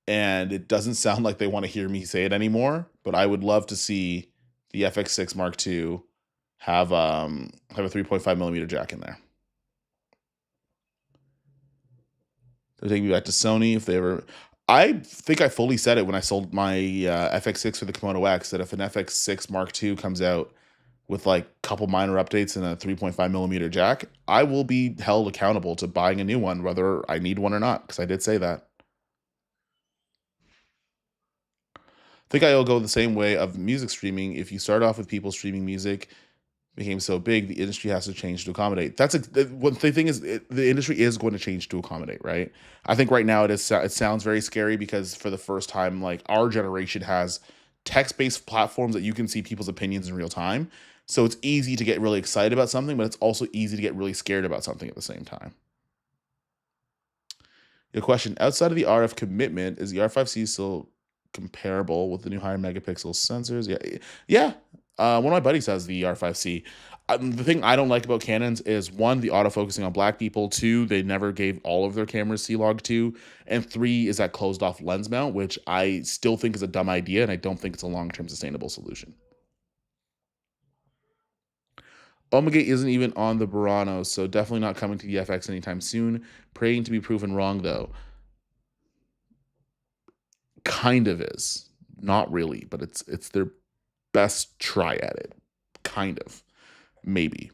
and it doesn't sound like they want to hear me say it anymore. But I would love to see the FX6 Mark II have a 3.5 millimeter jack in there. They're taking me back to Sony if they ever. I think I fully said it when I sold my FX6 for the Komodo X that if an FX6 Mark II comes out with like a couple minor updates and a 3.5 millimeter jack, I will be held accountable to buying a new one, whether I need one or not, because I did say that. I think I'll go the same way of music streaming. If you start off with people streaming music, became so big, the industry has to change to accommodate. One thing is the industry is going to change to accommodate, right? I think right now it sounds very scary because for the first time, like our generation has text-based platforms that you can see people's opinions in real time. So it's easy to get really excited about something, but it's also easy to get really scared about something at the same time. Your question, outside of the RF commitment, is the R5C still comparable with the new higher megapixel sensors? Yeah, yeah. One of my buddies has the R5C. The thing I don't like about Canons is one, the autofocusing on black people. Two, they never gave all of their cameras C-Log 2. And three is that closed off lens mount, which I still think is a dumb idea, and I don't think it's a long-term sustainable solution. Omega isn't even on the Burano, so definitely not coming to the FX anytime soon. Praying to be proven wrong, though. Kind of is. Not really, but it's their best try at it. Kind of. Maybe.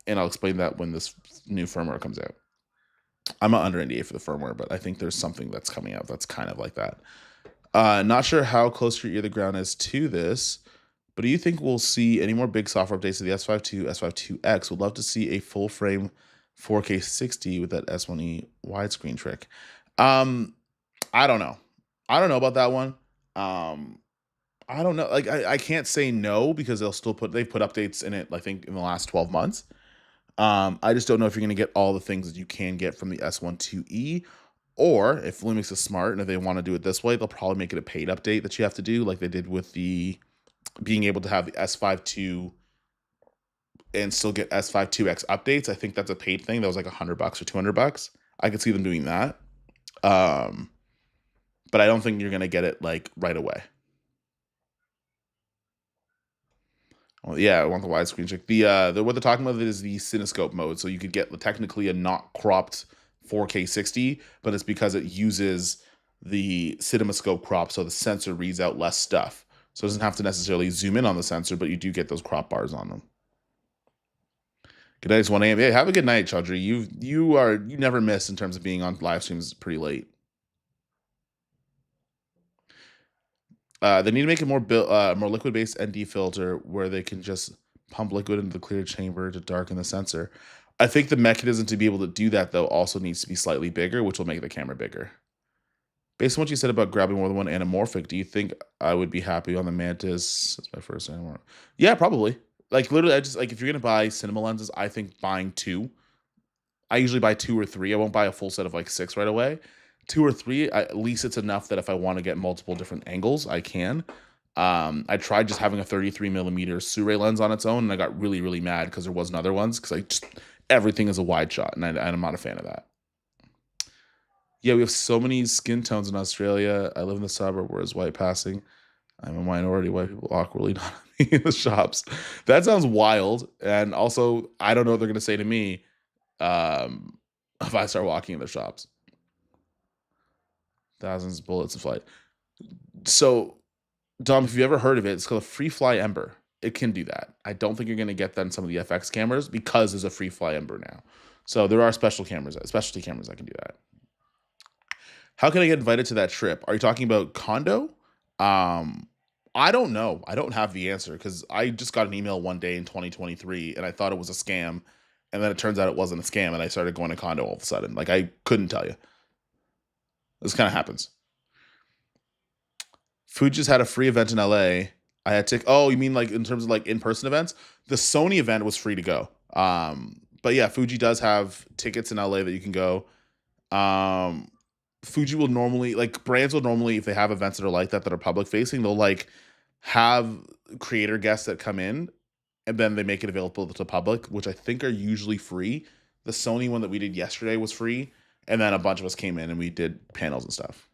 And I'll explain that when this new firmware comes out. I'm not under NDA for the firmware, but I think there's something that's coming out that's kind of like that. Not sure how close your ear to the ground is to this, but do you think we'll see any more big software updates to the S5 II, S5 IIX? Would love to see a full frame 4K 60 with that S1E widescreen trick. I don't know. I don't know about that one. I don't know. Like I can't say no because they've put updates in it, I think, in the last 12 months. I just don't know if you're gonna get all the things that you can get from the S1 IIe, or if Lumix is smart and if they want to do it this way, they'll probably make it a paid update that you have to do, like they did with the being able to have the S5 II and still get S5 IIX updates. I think that's a paid thing. That was like $100 or $200. I could see them doing that. But I don't think you're gonna get it like right away. Well, yeah, I want the widescreen check. What they're talking about is the Cinescope mode, so you could get technically a not cropped 4K 60, but it's because it uses the Cinemascope crop, so the sensor reads out less stuff. So it doesn't have to necessarily zoom in on the sensor, but you do get those crop bars on them. Good night, it's 1 a.m. Hey, have a good night, Chaudhry. You never miss in terms of being on live streams pretty late. They need to make a more liquid-based ND filter where they can just pump liquid into the clear chamber to darken the sensor. I think the mechanism to be able to do that, though, also needs to be slightly bigger, which will make the camera bigger. Based on what you said about grabbing more than one anamorphic, do you think I would be happy on the Mantis? That's my first anamorphic. Yeah, probably. Like, literally, if you're going to buy cinema lenses, I think buying two. I usually buy 2 or 3. I won't buy a full set of like 6 right away. 2 or 3, at least it's enough that if I want to get multiple different angles, I can. I tried just having a 33 millimeter Sure lens on its own, and I got really, really mad because there wasn't other ones, because everything is a wide shot, and I'm not a fan of that. Yeah, we have so many skin tones in Australia. I live in the suburb where it's white passing. I'm a minority. White people awkwardly not me in the shops. That sounds wild. And also, I don't know what they're going to say to me if I start walking in their shops. Thousands of bullets in flight. So, Dom, if you've ever heard of it, it's called a Free Fly Ember. It can do that. I don't think you're going to get that in some of the FX cameras because there's a Free Fly Ember now. So there are specialty cameras that can do that. How can I get invited to that trip? Are you talking about condo? I don't know. I don't have the answer, because I just got an email one day in 2023 and I thought it was a scam. And then it turns out it wasn't a scam, and I started going to condo all of a sudden. Like, I couldn't tell you. This kind of happens. Fuji just had a free event in LA. I had to. Oh, you mean like in terms of like in-person events? The Sony event was free to go. But yeah, Fuji does have tickets in LA that you can go. Fuji will normally, like, brands will normally, if they have events that are like that are public facing, they'll like have creator guests that come in, and then they make it available to the public, which I think are usually free. The Sony one that we did yesterday was free, and then a bunch of us came in and we did panels and stuff.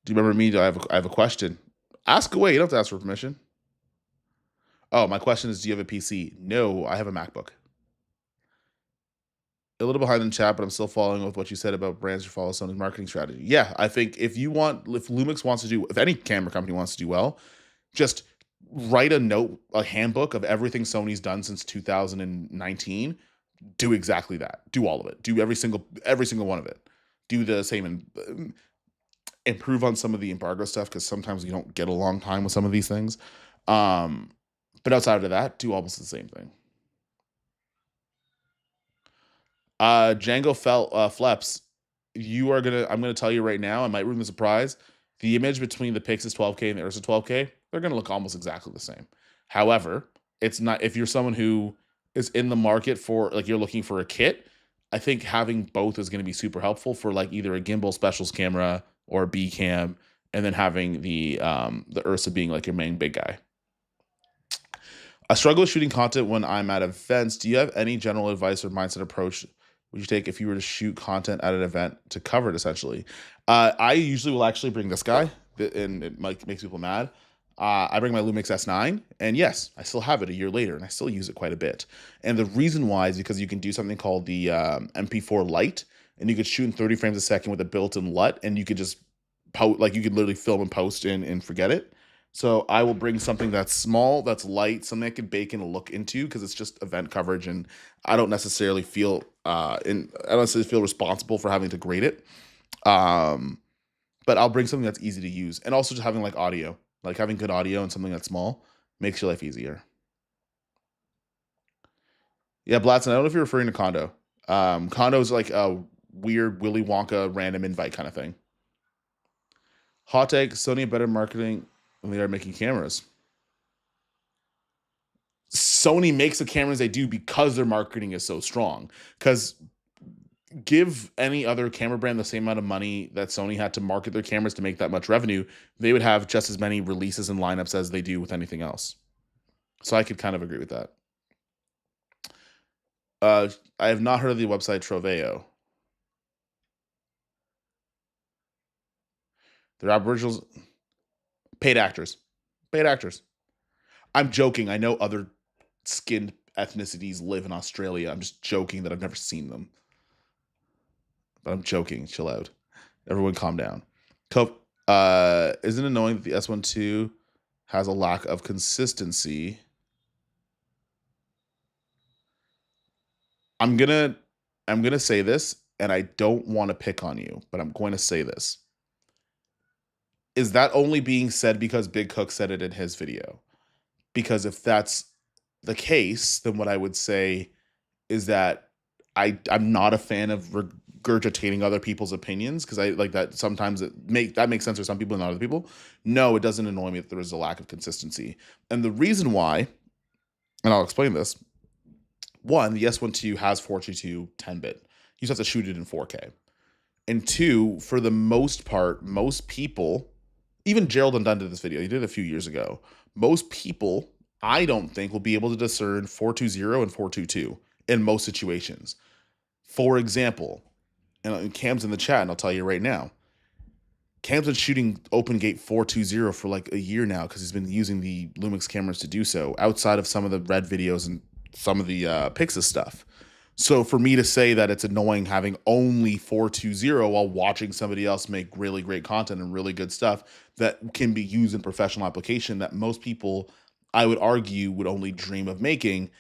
Do you remember me? I have a question. Ask away. You don't have to ask for permission. Oh, my question is, do you have a PC? No, I have a MacBook. A little behind in chat, but I'm still following with what you said about brands to follow Sony's marketing strategy. Yeah, I think if Lumix wants to do, if any camera company wants to do well, just write a note, a handbook of everything Sony's done since 2019. Do exactly that. Do all of it. Do every single one of it. Do the same, and improve on some of the embargo stuff, because sometimes you don't get a long time with some of these things. But outside of that, do almost the same thing. Django Fleps, I'm gonna tell you right now, I might ruin the surprise. The image between the Pixis 12K and the Ursa 12K, they're gonna look almost exactly the same. However, it's not, if you're someone who is in the market for, like, you're looking for a kit, I think having both is gonna be super helpful for like either a gimbal specials camera or a B cam, and then having the Ursa being like your main big guy. I struggle with shooting content when I'm at events. Do you have any general advice or mindset approach would you take if you were to shoot content at an event to cover it, essentially? I usually will actually bring this guy, and it makes people mad. I bring my Lumix S9, and yes, I still have it a year later, and I still use it quite a bit. And the reason why is because you can do something called the MP4 Lite, and you could shoot in 30 frames a second with a built-in LUT, and you could just you could literally film and post and forget it. So I will bring something that's small, that's light, something I can bake in a look into, because it's just event coverage, and I don't necessarily feel responsible for having to grade it. But I'll bring something that's easy to use, and also just having like audio, like having good audio and something that's small makes your life easier. Yeah, Blatson, I don't know if you're referring to Condo. Condo is like a weird Willy Wonka random invite kind of thing. Hot take: Sony better marketing when they are making cameras. Sony makes the cameras they do because their marketing is so strong. Because give any other camera brand the same amount of money that Sony had to market their cameras to make that much revenue, they would have just as many releases and lineups as they do with anything else. So I could kind of agree with that. I have not heard of the website Troveo. They're Aboriginals. Paid actors. I'm joking. I know other skinned ethnicities live in Australia. I'm just joking that I've never seen them. But I'm joking. Chill out. Everyone calm down. Isn't it annoying that the S12 has a lack of consistency? I'm gonna say this, and I don't want to pick on you, but I'm going to say this. Is that only being said because Big Cook said it in his video? Because if that's the case, then what I would say is that I'm not a fan of regurgitating other people's opinions, because I like that sometimes that makes sense for some people and not other people. No, it doesn't annoy me that there is a lack of consistency. And the reason why, and I'll explain this. One, the S12 has 422 10-bit. You just have to shoot it in 4K. And two, for the most part, most people even Gerald Undone did this video. He did it a few years ago. Most people, I don't think, will be able to discern 420 and 422 in most situations. For example, and Cam's in the chat, and I'll tell you right now, Cam's been shooting open gate 420 for like a year now because he's been using the Lumix cameras to do so, outside of some of the Red videos and some of the Pixis stuff. So for me to say that it's annoying having only 420 while watching somebody else make really great content and really good stuff that can be used in professional application that most people, I would argue, would only dream of making,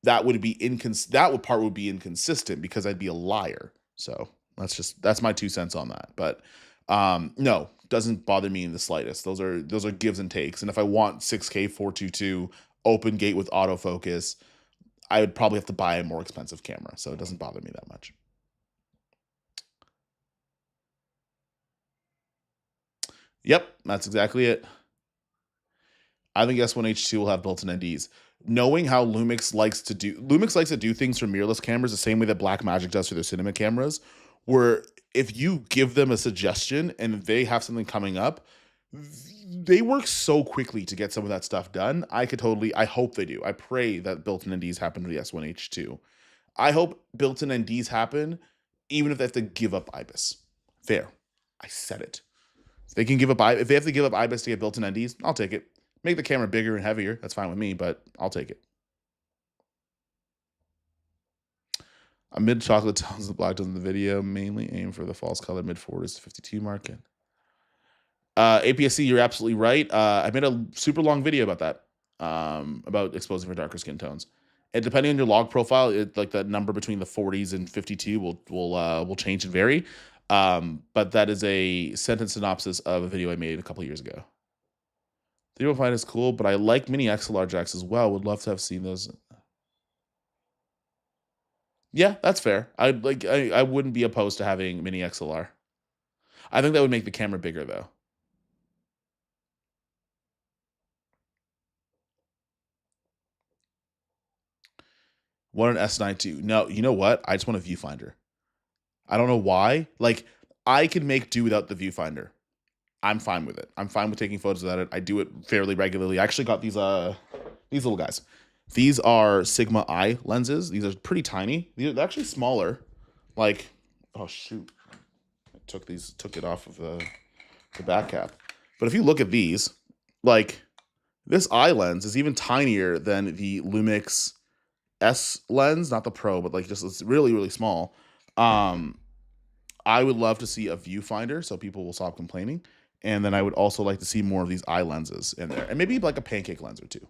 that would be would be inconsistent because I'd be a liar. So that's my 2 cents on that. But no, doesn't bother me in the slightest. Those are gives and takes. And if I want 6K 422 open gate with autofocus, I would probably have to buy a more expensive camera, so it doesn't bother me that much. Yep, that's exactly it. I think S1H2 will have built-in NDs. Knowing how Lumix likes to do things for mirrorless cameras the same way that Blackmagic does for their cinema cameras, where if you give them a suggestion and they have something coming up, they work so quickly to get some of that stuff done. I hope they do. I pray that built-in NDs happen to the S1H2. I hope built-in NDs happen, even if they have to give up IBIS. Fair. I said it. If they have to give up IBIS to get built-in NDs, I'll take it. Make the camera bigger and heavier. That's fine with me, but I'll take it. A mid chocolate tones the black tones in the video. Mainly aim for the false color mid 40s to 52 market. APS-C, you're absolutely right. I made a super long video about that, about exposing for darker skin tones. And depending on your log profile, like that number between the 40s and 52 will change and vary. But that is a sentence synopsis of a video I made a couple years ago. 315 is cool, but I like mini XLR jacks as well. Would love to have seen those. Yeah, that's fair. I wouldn't be opposed to having mini XLR. I think that would make the camera bigger though. What an S92. No, you know what? I just want a viewfinder. I don't know why. Like, I can make do without the viewfinder. I'm fine with it. I'm fine with taking photos without it. I do it fairly regularly. I actually got these little guys. These are Sigma I lenses. These are pretty tiny. They're actually smaller. Like, oh shoot. I took it off of the back cap. But if you look at these, like, this eye lens is even tinier than the Lumix S lens, not the Pro, but like just it's really, really small. I would love to see a viewfinder so people will stop complaining. And then I would also like to see more of these eye lenses in there. And maybe like a pancake lens or two.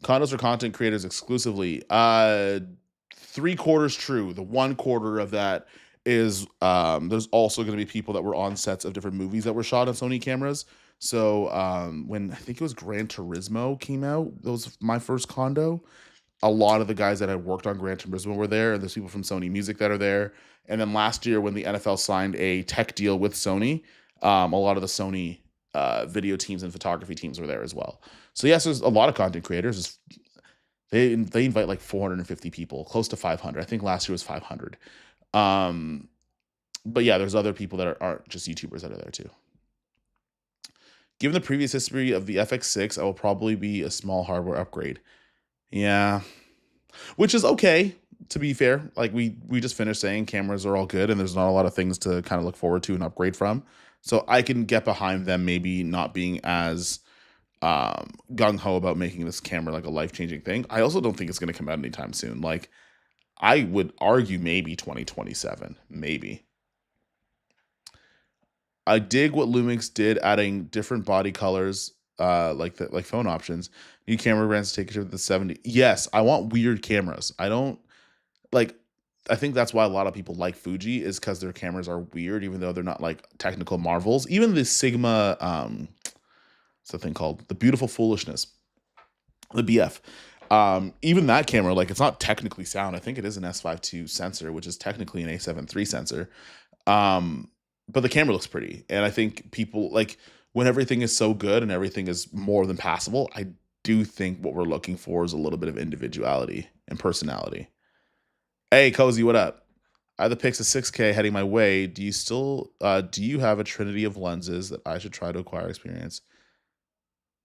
Condos for content creators exclusively. 3/4 true. The 1/4 of that is there's also going to be people that were on sets of different movies that were shot on Sony cameras. So when I think it was Gran Turismo came out, that was my first condo. A lot of the guys that had worked on Gran Turismo were there, and there's people from Sony Music that are there. And then last year, when the NFL signed a tech deal with Sony, a lot of the Sony video teams and photography teams were there as well. So yes, there's a lot of content creators. They invite like 450 people, close to 500. I think last year was 500. But yeah, there's other people that aren't just YouTubers that are there too. Given the previous history of the FX6, I will probably be a small hardware upgrade. Yeah, which is okay, to be fair. Like we just finished saying cameras are all good and there's not a lot of things to kind of look forward to and upgrade from. So I can get behind them maybe not being as gung-ho about making this camera like a life-changing thing. I also don't think it's going to come out anytime soon. Like, I would argue maybe 2027, maybe. I dig what Lumix did, adding different body colors, like phone options. New camera brands take it to the 70. Yes, I want weird cameras. I don't like. I think that's why a lot of people like Fuji is because their cameras are weird, even though they're not like technical marvels. Even the Sigma, what's the thing called? The Beautiful Foolishness, the BF. Even that camera, like, it's not technically sound. I think it is an S5 II sensor, which is technically an A7 III sensor. But the camera looks pretty. And I think people, like, when everything is so good and everything is more than passable, I do think what we're looking for is a little bit of individuality and personality. Hey, Cozy, what up? I have the Pixel 6K heading my way. Do you have a trinity of lenses that I should try to acquire experience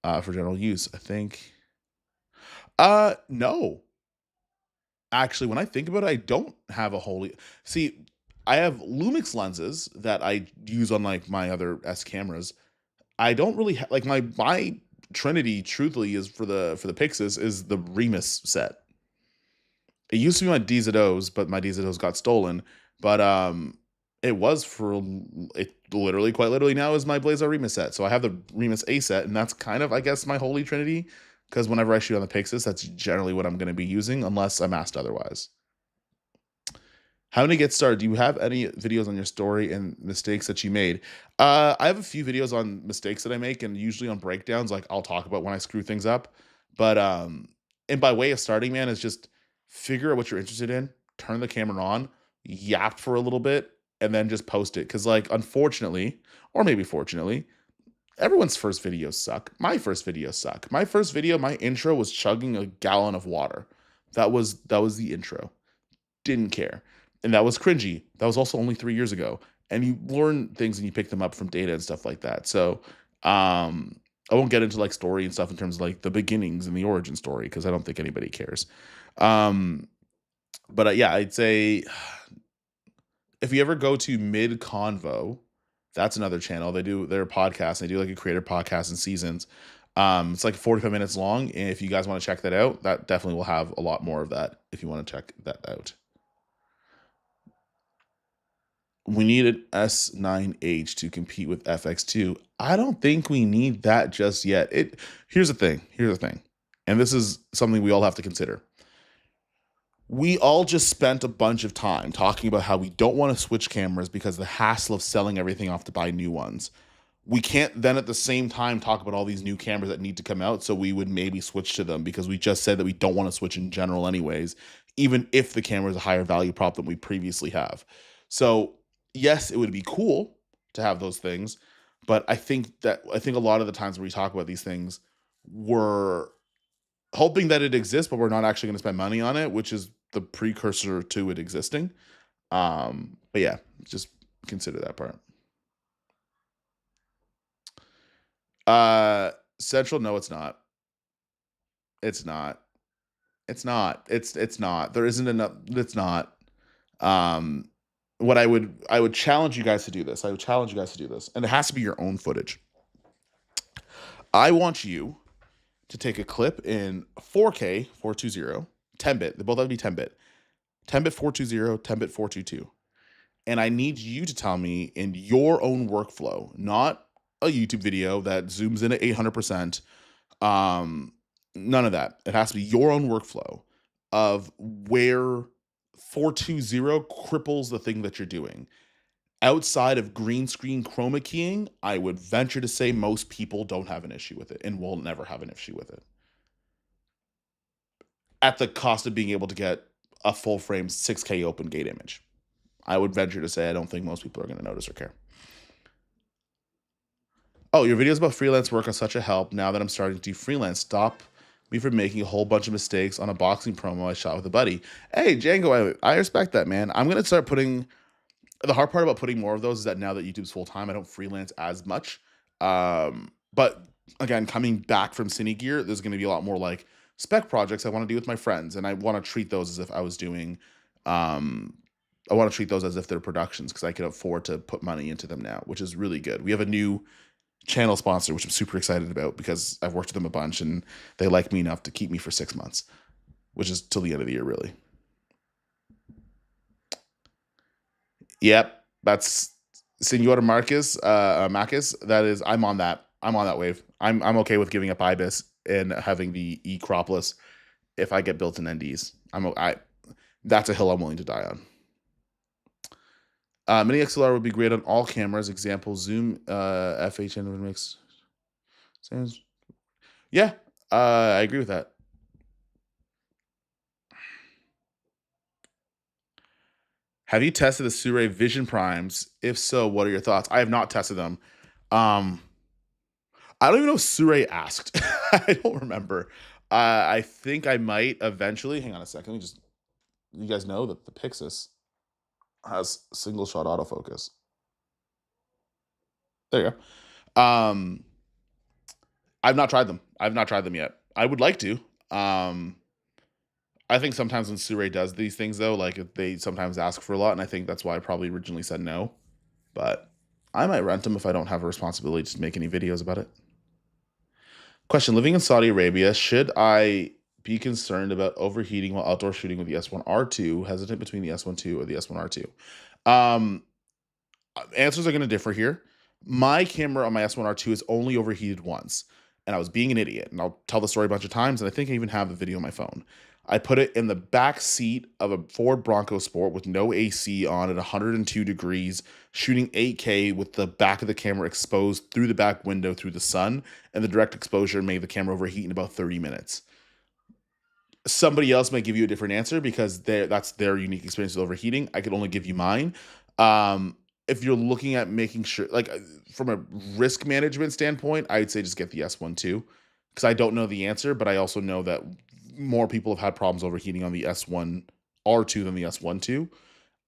for general use? I think no. Actually, when I think about it, I don't have a wholly see. I have Lumix lenses that I use on like my other S cameras. I don't really like my Trinity. Truthfully, is for the Pixis is the Remus set. It used to be my D's and O's, but my D's and O's got stolen. But it was for it literally, quite literally, now is my Blazer Remus set. So I have the Remus A set, and that's kind of, I guess, my holy trinity. Because whenever I shoot on the Pixis, that's generally what I'm going to be using, unless I'm asked otherwise. How to get started? Do you have any videos on your story and mistakes that you made? I have a few videos on mistakes that I make, and usually on breakdowns, like I'll talk about when I screw things up. But and by way of starting, man, is just figure out what you're interested in, turn the camera on, yap for a little bit, and then just post it. Because like, unfortunately, or maybe fortunately, everyone's first videos suck. My first videos suck. My first video, my intro was chugging a gallon of water. That was the intro. Didn't care. And that was cringy. That was also only 3 years ago. And you learn things and you pick them up from data and stuff like that. So I won't get into like story and stuff in terms of like the beginnings and the origin story because I don't think anybody cares. Um, but yeah, I'd say if you ever go to Mid Convo, that's another channel. They do their podcast. They do like a creator podcast in seasons. It's like 45 minutes long. And if you guys want to check that out, that definitely will have a lot more of that if you want to check that out. We need an S9H to compete with FX2. I don't think we need that just yet. Here's the thing. Here's the thing. And this is something we all have to consider. We all just spent a bunch of time talking about how we don't want to switch cameras because of the hassle of selling everything off to buy new ones. We can't then at the same time talk about all these new cameras that need to come out, so we would maybe switch to them because we just said that we don't want to switch in general anyways, even if the camera is a higher value prop than we previously have. So yes, it would be cool to have those things, but I think a lot of the times when we talk about these things, we're hoping that it exists, but we're not actually going to spend money on it, which is the precursor to it existing. But yeah, just consider that part. Central, no, it's not. It's not. It's not. It's not. There isn't enough. It's not. Um, what I would challenge you guys to do this. I would challenge you guys to do this, and it has to be your own footage. I want you to take a clip in 4K 420, 10-bit. They both have to be 10-bit. 10-bit 420, 10-bit 422. And I need you to tell me in your own workflow, not a YouTube video that zooms in at 800%. None of that. It has to be your own workflow of where 420 cripples the thing that you're doing. Outside of green screen chroma keying, I would venture to say most people don't have an issue with it and will never have an issue with it. At the cost of being able to get a full frame 6K open gate image. I would venture to say I don't think most people are going to notice or care. Oh, your videos about freelance work are such a help. Now that I'm starting to do freelance, stop me from making a whole bunch of mistakes on a boxing promo I shot with a buddy. Hey, Django, I respect that, man. I'm going to start putting... The hard part about putting more of those is that now that YouTube's full-time, I don't freelance as much. But again, coming back from Cine Gear, there's going to be a lot more like spec projects I want to do with my friends, and I want to treat those as if I was doing... I want to treat those as if they're productions because I can afford to put money into them now, which is really good. We have a new channel sponsor, which I'm super excited about because I've worked with them a bunch and they like me enough to keep me for 6 months, which is till the end of the year, really. Yep, that's Senor Marcus, Marcus. That is, I'm on that. I'm on that wave. I'm okay with giving up IBIS and having the E-Cropless if I get built-in NDs. That's a hill I'm willing to die on. Mini XLR would be great on all cameras. Example, Zoom, FHN would mix. Yeah, I agree with that. Have you tested the Sure Vision Primes? If so, what are your thoughts? I have not tested them. I don't even know if Sure asked. I don't remember. I think I might eventually. Hang on a second. You guys know that the Pixis. has single shot autofocus. There you go. I've not tried them. I've not tried them yet. I would like to. Um, I think sometimes when Sure does these things though, like they sometimes ask for a lot, and I think that's why I probably originally said no. But I might rent them if I don't have a responsibility to make any videos about it. Question: living in Saudi Arabia, should I be concerned about overheating while outdoor shooting with the S1R2? Hesitant between the S12 or the S1R2. Um, Answers are going to differ here. My camera on my S1R2 is only overheated once, and I was being an idiot. And I'll tell the story a bunch of times, and I think I even have the video on my phone. I put it in the back seat of a Ford Bronco Sport with no AC on at 102 degrees, shooting 8K with the back of the camera exposed through the back window through the sun, and the direct exposure made the camera overheat in about 30 minutes. Somebody else might give you a different answer because that's their unique experience with overheating. I could only give you mine. If you're looking at making sure, like from a risk management standpoint, I'd say just get the S12 because I don't know the answer, but I also know that more people have had problems overheating on the S1R2 than the S12.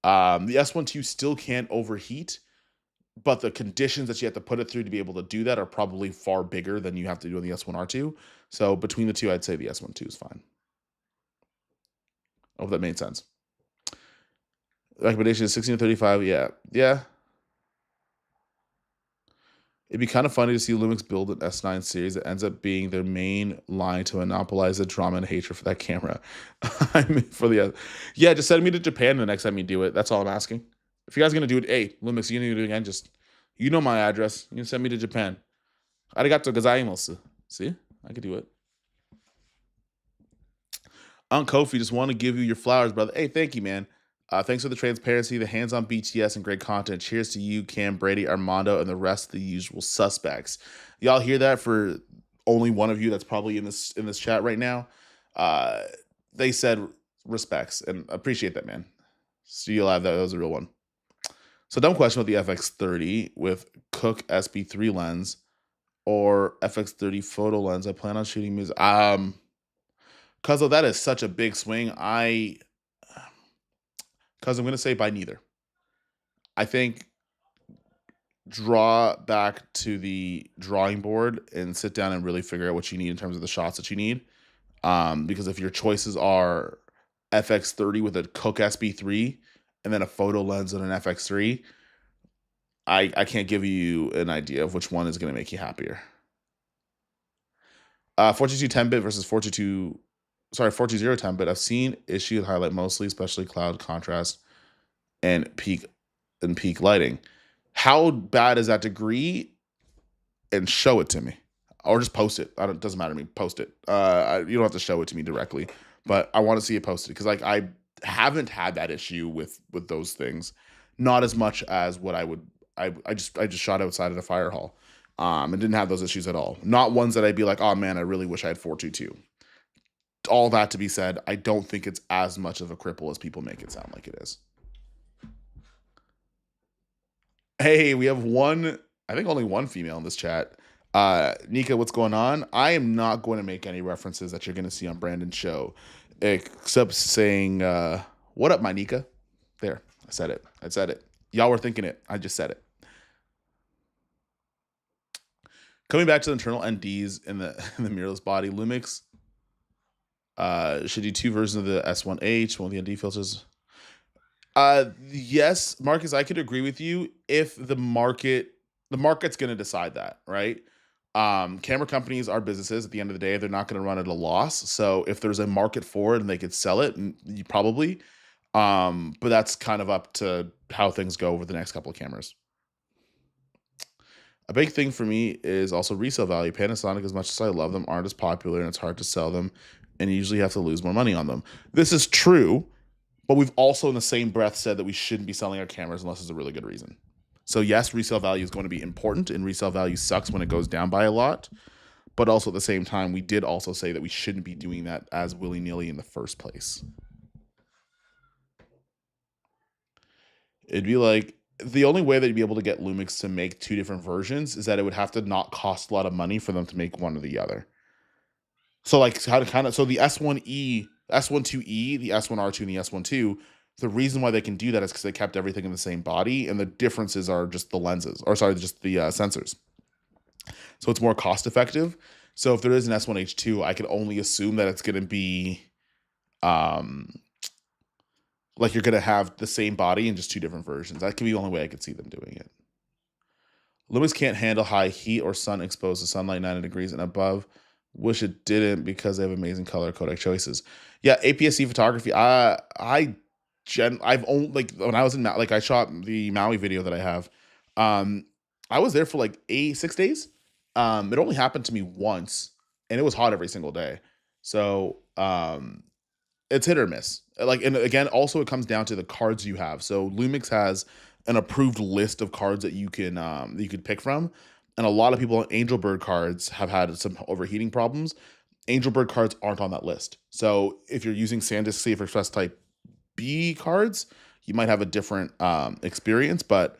The S12 still can't overheat, but the conditions that you have to put it through to be able to do that are probably far bigger than you have to do on the S1R2. So between the two, I'd say the S12 is fine. I hope that made sense. Recommendation is 16 to 35. Yeah. It'd be kind of funny to see Lumix build an S9 series that ends up being their main line to monopolize the drama and hatred for that camera. I mean, yeah, just send me to Japan the next time you do it. That's all I'm asking. If you guys are gonna do it, hey, Lumix, you're gonna do it again, just my address. You can send me to Japan. Arigato gozaimasu. See, I could do it. Uncle Kofi, just want to give you your flowers, brother. Hey, thank you, man. Thanks for the transparency, the hands-on BTS, and great content. Cheers to you, Cam, Brady, Armando, and the rest of the usual suspects. Y'all hear that? For only one of you that's probably in this chat right now. They said respects, and appreciate that, man. See you live. That was a real one. So, dumb question about the FX30 with Cook SB3 lens or FX30 photo lens. I plan on shooting music. Because that is such a big swing. Because I'm going to say by neither. I think draw back to the drawing board and sit down and really figure out what you need in terms of the shots that you need. Because if your choices are FX30 with a Cook SB3 and then a photo lens and an FX3, I can't give you an idea of which one is going to make you happier. 422 10-bit versus 420 10-bit. I've seen issue and highlight mostly, especially cloud contrast and peak lighting. How bad is that degree? And show it to me, or just post it. It doesn't matter to me. Post it. You don't have to show it to me directly, but I want to see it posted because like I haven't had that issue with those things, not as much as what I would. I just shot outside at a fire hall, and didn't have those issues at all. Not ones that I'd be like, oh man, I really wish I had 422. All that to be said, I don't think it's as much of a cripple as people make it sound like it is. Hey, we have I think only one female in this chat. Nika, what's going on? I am not going to make any references that you're going to see on Brandon's show, except saying, what up, my Nika? There, I said it. Y'all were thinking it. I just said it. Coming back to the internal NDs in the mirrorless body, Lumix should do two versions of the S1H, one of the ND filters. Yes, Marcus, I could agree with you if the market's going to decide that, right? Camera companies are businesses. At the end of the day, they're not going to run at a loss. So if there's a market for it and they could sell it, you probably. But that's kind of up to how things go over the next couple of cameras. A big thing for me is also resale value. Panasonic, as much as I love them, aren't as popular and it's hard to sell them, and you usually have to lose more money on them. This is true, but we've also in the same breath said that we shouldn't be selling our cameras unless there's a really good reason. So yes, resale value is going to be important, and resale value sucks when it goes down by a lot. But also at the same time, we did also say that we shouldn't be doing that as willy-nilly in the first place. It'd be like, the only way that you'd be able to get Lumix to make two different versions is that it would have to not cost a lot of money for them to make one or the other. So like so the S12E, the S1R2 and the S12, the reason why they can do that is because they kept everything in the same body, and the differences are just the lenses, or sorry, just the sensors. So it's more cost effective. So if there is an S1H2, I can only assume that it's going to be um, like you're going to have the same body in just two different versions. That could be the only way I could see them doing it. Lumix can't handle high heat or sun exposed to sunlight 90 degrees and above. Wish it didn't because they have amazing color codec choices. Yeah, APS-C photography. I've only, like, when I was in like I shot the Maui video that I have. Um, I was there for like 6 days. It only happened to me once, and it was hot every single day. So it's hit or miss. Like, and again, also it comes down to the cards you have. So Lumix has an approved list of cards that you could pick from, and a lot of people on Angelbird cards have had some overheating problems. Angelbird cards aren't on that list. So if you're using SanDisk Safe Express Type B cards, you might have a different experience. But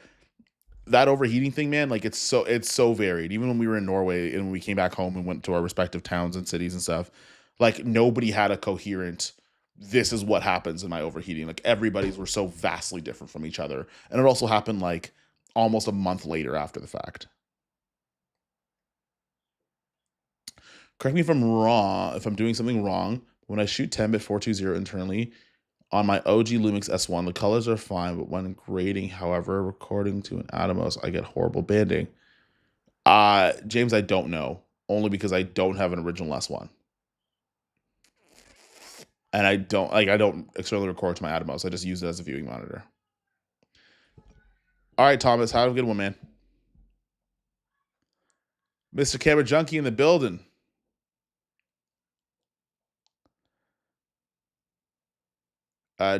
that overheating thing, man, like it's so varied. Even when we were in Norway and we came back home and went to our respective towns and cities and stuff, like nobody had a coherent, this is what happens in my overheating. Like everybody's were so vastly different from each other. And it also happened like almost a month later after the fact. Correct me if I'm wrong, if I'm doing something wrong. When I shoot 10-bit 420 internally on my OG Lumix S1, the colors are fine, but when grading, however, recording to an Atomos, I get horrible banding. James, I don't know, only because I don't have an original S1. And I don't externally record to my Atomos. I just use it as a viewing monitor. All right, Thomas, have a good one, man. Mr. Camera Junkie in the building.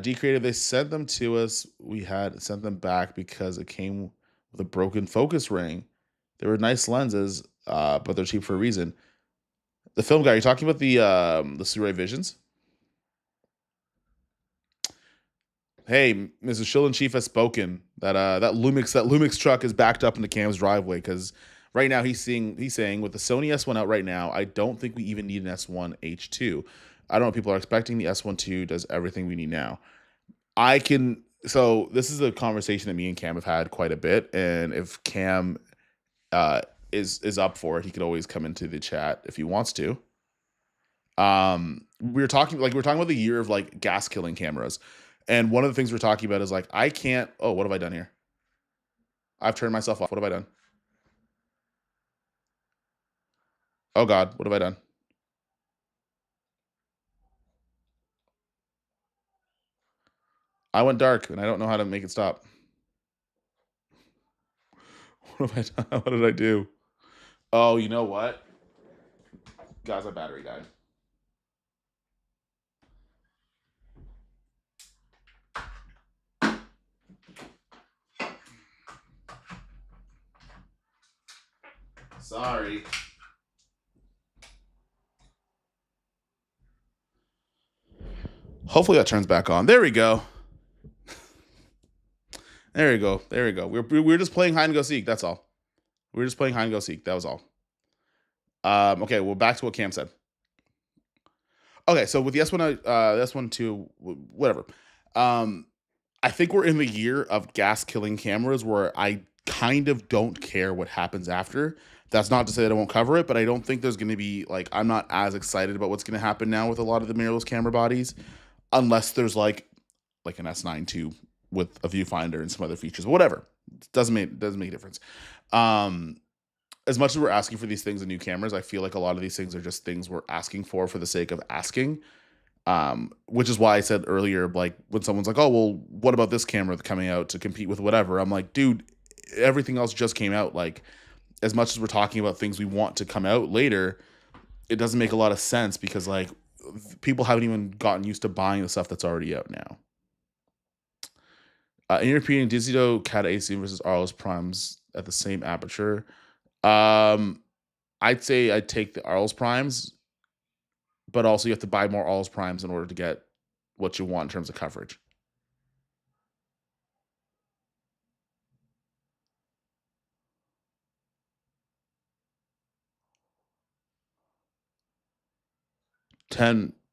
D Creative, they sent them to us. We had sent them back because it came with a broken focus ring. They were nice lenses, but they're cheap for a reason. The film guy, you're talking about the Surai Visions? Hey, Mrs. Shill and Chief has spoken. That Lumix truck is backed up into Cam's driveway because right now he's saying with the Sony S1 out right now, I don't think we even need an S1H2. I don't know what people are expecting. The S1 II does everything we need now. So this is a conversation that me and Cam have had quite a bit, and if Cam is up for it, he could always come into the chat if he wants to. We were talking about the year of like gas killing cameras. And one of the things we're talking about is like, I can't, oh, what have I done here? I've turned myself off. What have I done? Oh God, what have I done? I went dark and I don't know how to make it stop. What have I done? What did I do? Oh, you know what? Guys, my battery died. Sorry. Hopefully that turns back on. There we go. There we go. There we go. We're just playing hide and go seek. That's all. We were just playing hide and go seek. That was all. Okay, well, back to what Cam said. Okay, so with the S1, S1 II, whatever. I think we're in the year of gas killing cameras where I kind of don't care what happens after. That's not to say that I won't cover it, but I don't think there's going to be like, I'm not as excited about what's going to happen now with a lot of the mirrorless camera bodies, unless there's like an S9 II with a viewfinder and some other features. But whatever, doesn't make a difference. As much as we're asking for these things in new cameras, I feel like a lot of these things are just things we're asking for the sake of asking. Which is why I said earlier, like when someone's like, oh, well, what about this camera coming out to compete with whatever? I'm like, dude, everything else just came out. Like, as much as we're talking about things we want to come out later, it doesn't make a lot of sense because like people haven't even gotten used to buying the stuff that's already out now. In your opinion, Digido Cat AC versus Arlos Primes at the same aperture. I'd say I'd take the Arlos Primes, but also you have to buy more Arlos Primes in order to get what you want in terms of coverage.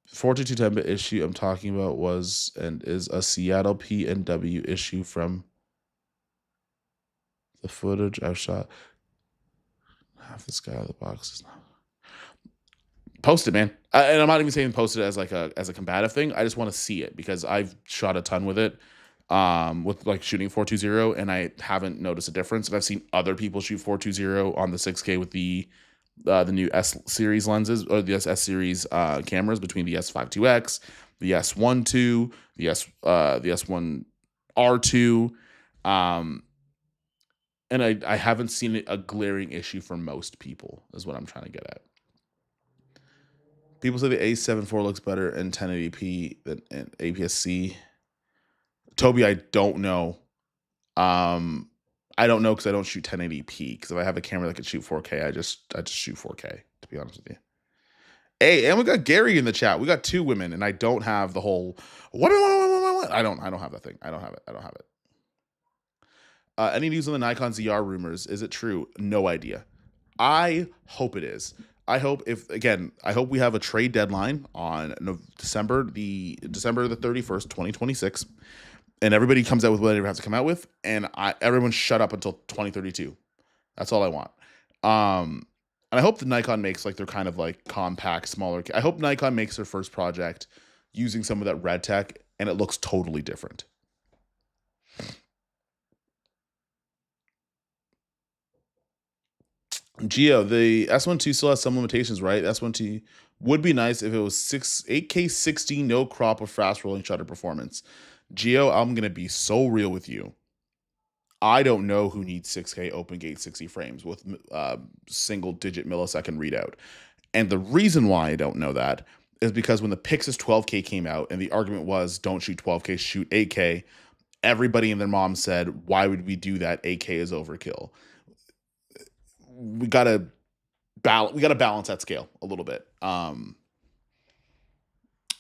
4210 issue I'm talking about was and is a Seattle PNW issue from the footage I've shot. Half this guy out of the box is not. Post it, man. And I'm not even saying post it as like a combative thing. I just want to see it because I've shot a ton with it, with like shooting 420, and I haven't noticed a difference. And I've seen other people shoot 420 on the 6K with the new S series lenses or the S series cameras between the S52X, the S12, the S1R2, and I haven't seen a glaring issue for most people. Is what I'm trying to get at. People say the A7 IV looks better in 1080p than in APS-C. Toby, I don't know. I don't know because I don't shoot 1080p. Because if I have a camera that can shoot 4K, I just shoot 4K. To be honest with you. Hey, and we got Gary in the chat. We got 2 women, and I don't have the whole what? I don't have that thing. I don't have it. Any news on the Nikon ZR rumors? Is it true? No idea. I hope it is. I hope we have a trade deadline on December the 31st, 2026, and everybody comes out with whatever it has to come out with, and everyone shut up until 2032. That's all I want. And I hope that Nikon makes like their kind of like compact, smaller. I hope Nikon makes their first project using some of that red tech, and it looks totally different. Geo, the S12 still has some limitations, right? The S12 would be nice if it was 8K 60, no crop with fast rolling shutter performance. Geo, I'm going to be so real with you. I don't know who needs 6K open gate 60 frames with single digit millisecond readout. And the reason why I don't know that is because when the Pixis 12K came out and the argument was don't shoot 12K, shoot 8K, everybody and their mom said, why would we do that? 8K is overkill. We gotta balance that scale a little bit. So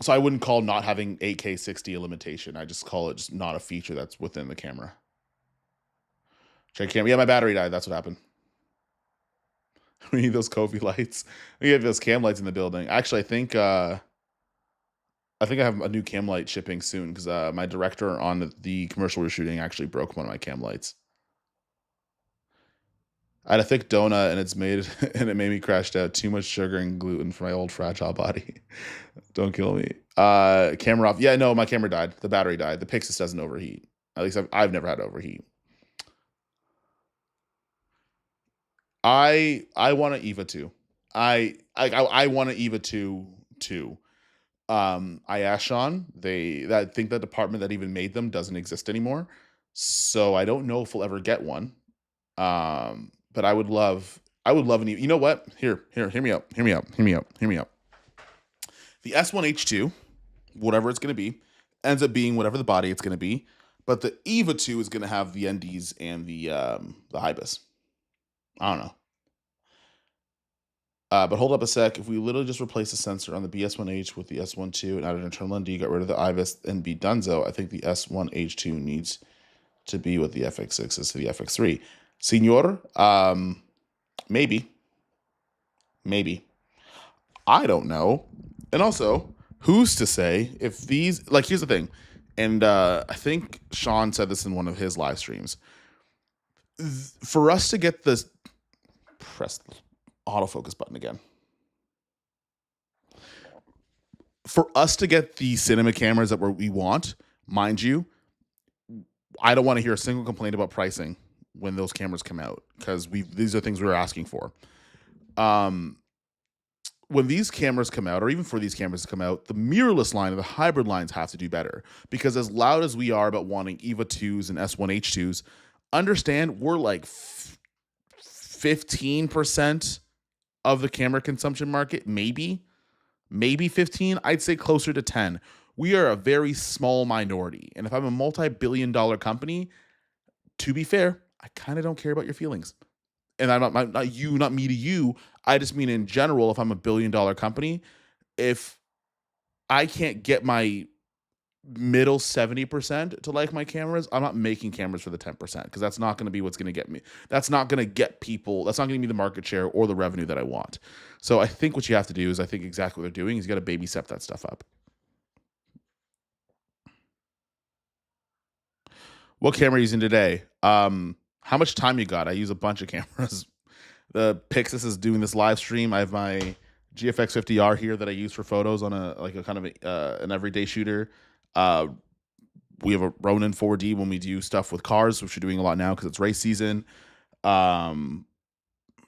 I wouldn't call not having 8K 60 a limitation. I just call it just not a feature that's within the camera. Check camera. Yeah, my battery died. That's what happened. We need those Kofi lights. We have those cam lights in the building. Actually, I think I have a new cam light shipping soon because my director on the commercial we're shooting actually broke one of my cam lights. I had a thick donut and it made me crashed out. Too much sugar and gluten for my old fragile body. Don't kill me. Camera off. Yeah, no, my camera died. The battery died. The Pixis doesn't overheat. At least I've never had to overheat. I want an EVA 2. I want an EVA 2 too. I asked Sean. I think the department that even made them doesn't exist anymore. So I don't know if we'll ever get one. But I would love an EVA. You know what? Hear me out. The S1H2, whatever it's going to be, ends up being whatever the body it's going to be. But the EVA 2 is going to have the NDs and the IBIS. I don't know. But hold up a sec. If we literally just replace the sensor on the BS1H with the S12 and add an internal ND, got rid of the IBIS and be donezo, I think the S1H2 needs to be what the FX6 is to the FX3. Senor, maybe. I don't know. And also, who's to say if these, like, here's the thing. And I think Sean said this in one of his live streams. For us to get this, press the autofocus button again. For us to get the cinema cameras that we want, mind you, I don't want to hear a single complaint about pricing when those cameras come out, because these are things we were asking for. When these cameras come out, or even for these cameras to come out, the mirrorless line or the hybrid lines have to do better, because as loud as we are about wanting EVA 2s and S1H2s, understand we're like 15% of the camera consumption market, maybe 15. I'd say closer to 10. We are a very small minority, and if I'm a multi-billion-dollar company, to be fair, I kind of don't care about your feelings. And I'm not me to you. I just mean in general, if I'm a billion-dollar company, if I can't get my middle 70% to like my cameras. I'm not making cameras for the 10% because that's not going to be what's going to get me. That's not going to get people. That's not going to give me the market share or the revenue that I want. So I think what you have to do is I think exactly what they're doing is you got to baby step that stuff up. What camera are you using today? How much time you got? I use a bunch of cameras. The Pixis is doing this live stream. I have my GFX 50R here that I use for photos on a kind of an everyday shooter. Uh, we have a Ronin 4D when we do stuff with cars, which we're doing a lot now because it's race season. Um,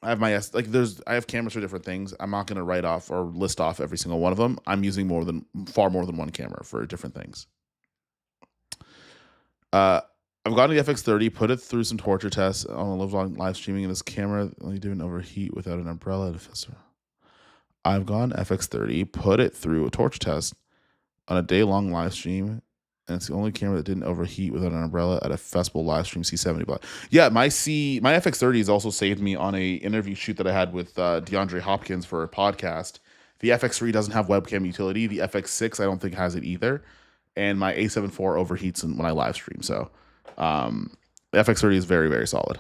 I have I have cameras for different things. I'm not going to write off or list off every single one of them. I'm using far more than one camera for different things. I've gotten the FX30, put it through some torture tests on a live streaming, and this camera only didn't overheat without an umbrella. I've gone FX30, put it through a torture test on a day-long live stream, and it's the only camera that didn't overheat without an umbrella at a festival live stream C70 Black. Yeah, my FX30 has also saved me on a interview shoot that I had with DeAndre Hopkins for a podcast. The FX3 doesn't have webcam utility. The FX6 I don't think has it either, and my A7 IV overheats when I live stream. So the FX30 is very, very solid.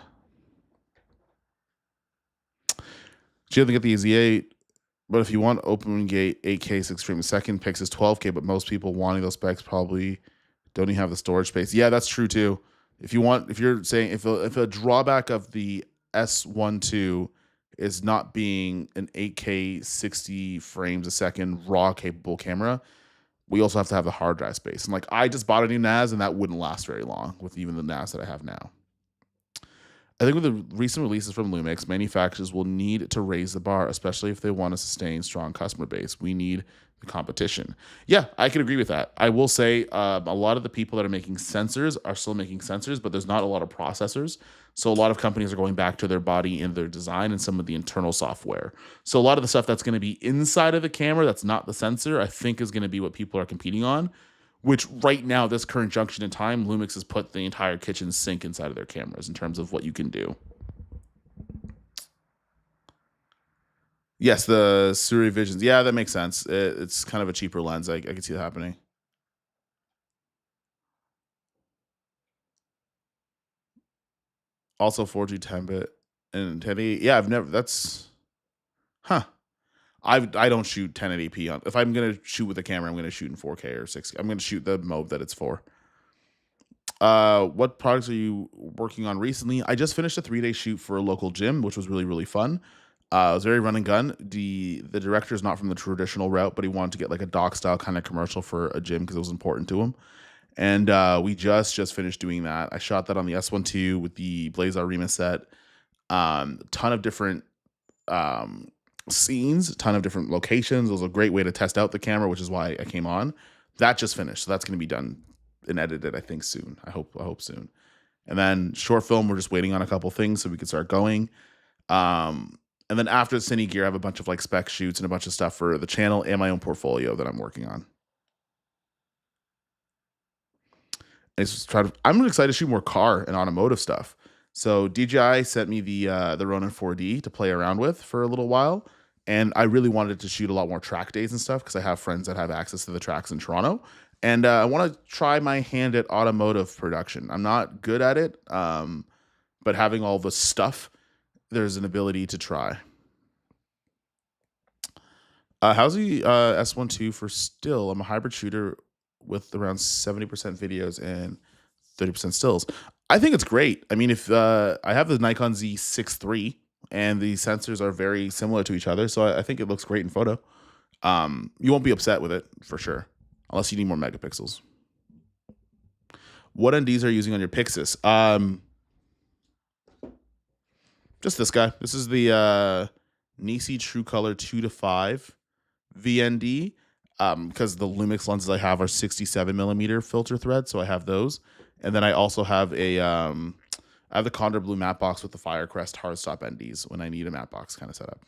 She doesn't get the Z8. But if you want open gate 8K 6 frames a second, Pixis 12K, but most people wanting those specs probably don't even have the storage space. Yeah, that's true too. If you're saying if a drawback of the S12 is not being an 8K 60 frames a second raw capable camera, we also have to have the hard drive space. And like I just bought a new NAS and that wouldn't last very long with even the NAS that I have now. I think with the recent releases from Lumix, manufacturers will need to raise the bar, especially if they want to sustain strong customer base. We need the competition. Yeah, I can agree with that. I will say a lot of the people that are making sensors are still making sensors, but there's not a lot of processors. So a lot of companies are going back to their body and their design and some of the internal software. So a lot of the stuff that's going to be inside of the camera that's not the sensor, I think is going to be what people are competing on. Which right now, this current junction in time, Lumix has put the entire kitchen sink inside of their cameras in terms of what you can do. Yes, the Suri Visions. Yeah, that makes sense. It's kind of a cheaper lens. I can see that happening. Also 4G 10-bit and 1080. Yeah, I've never. That's huh. I don't shoot 1080p on. If I'm gonna shoot with a camera, I'm gonna shoot in 4K or 6K. I'm gonna shoot the mode that it's for. What products are you working on recently? I just finished a 3-day shoot for a local gym, which was really, really fun. It was very run and gun. The director is not from the traditional route, but he wanted to get like a doc style kind of commercial for a gym because it was important to him. And we just finished doing that. I shot that on the S12 with the Blazar Rema set. Ton of different scenes, a ton of different locations. It was a great way to test out the camera, which is why I came on. That just finished, so that's going to be done and edited, I think, soon. I hope soon. And then short film, we're just waiting on a couple things so we can start going. And then after the Cine Gear, I have a bunch of like spec shoots and a bunch of stuff for the channel and my own portfolio that I'm working on. I'm excited to shoot more car and automotive stuff. So DJI sent me the Ronin 4D to play around with for a little while, and I really wanted to shoot a lot more track days and stuff because I have friends that have access to the tracks in Toronto, and I want to try my hand at automotive production. I'm not good at it, but having all the stuff, there's an ability to try. How's the S12 for still? I'm a hybrid shooter with around 70% videos and 30% stills. I think it's great. I mean, if I have the Nikon Z6 III and the sensors are very similar to each other, so I think it looks great in photo. You won't be upset with it for sure, unless you need more megapixels. What NDs are you using on your Pixis? Just this guy. This is the Nisi True Color 2:5 VND. Because the Lumix lenses I have are 67mm filter thread, so I have those. And then I also have I have the Condor Blue matte box with the Firecrest hard stop NDs when I need a matte box kind of setup.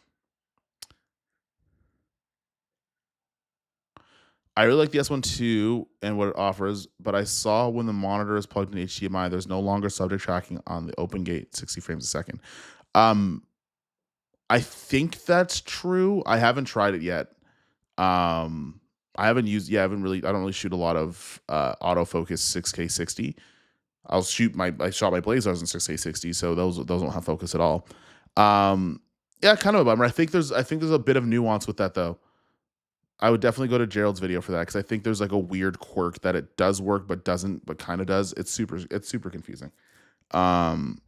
I really like the S12 and what it offers, but I saw when the monitor is plugged in HDMI, there's no longer subject tracking on the open gate 60 frames a second. I think that's true. I haven't tried it yet. I don't really shoot a lot of autofocus 6K 60. I shot my Blazars in 6K 60, so those don't have focus at all. Yeah, kind of a bummer. I think there's a bit of nuance with that though. I would definitely go to Gerald's video for that because I think there's like a weird quirk that it does work but doesn't, but kind of does. It's super confusing. Um,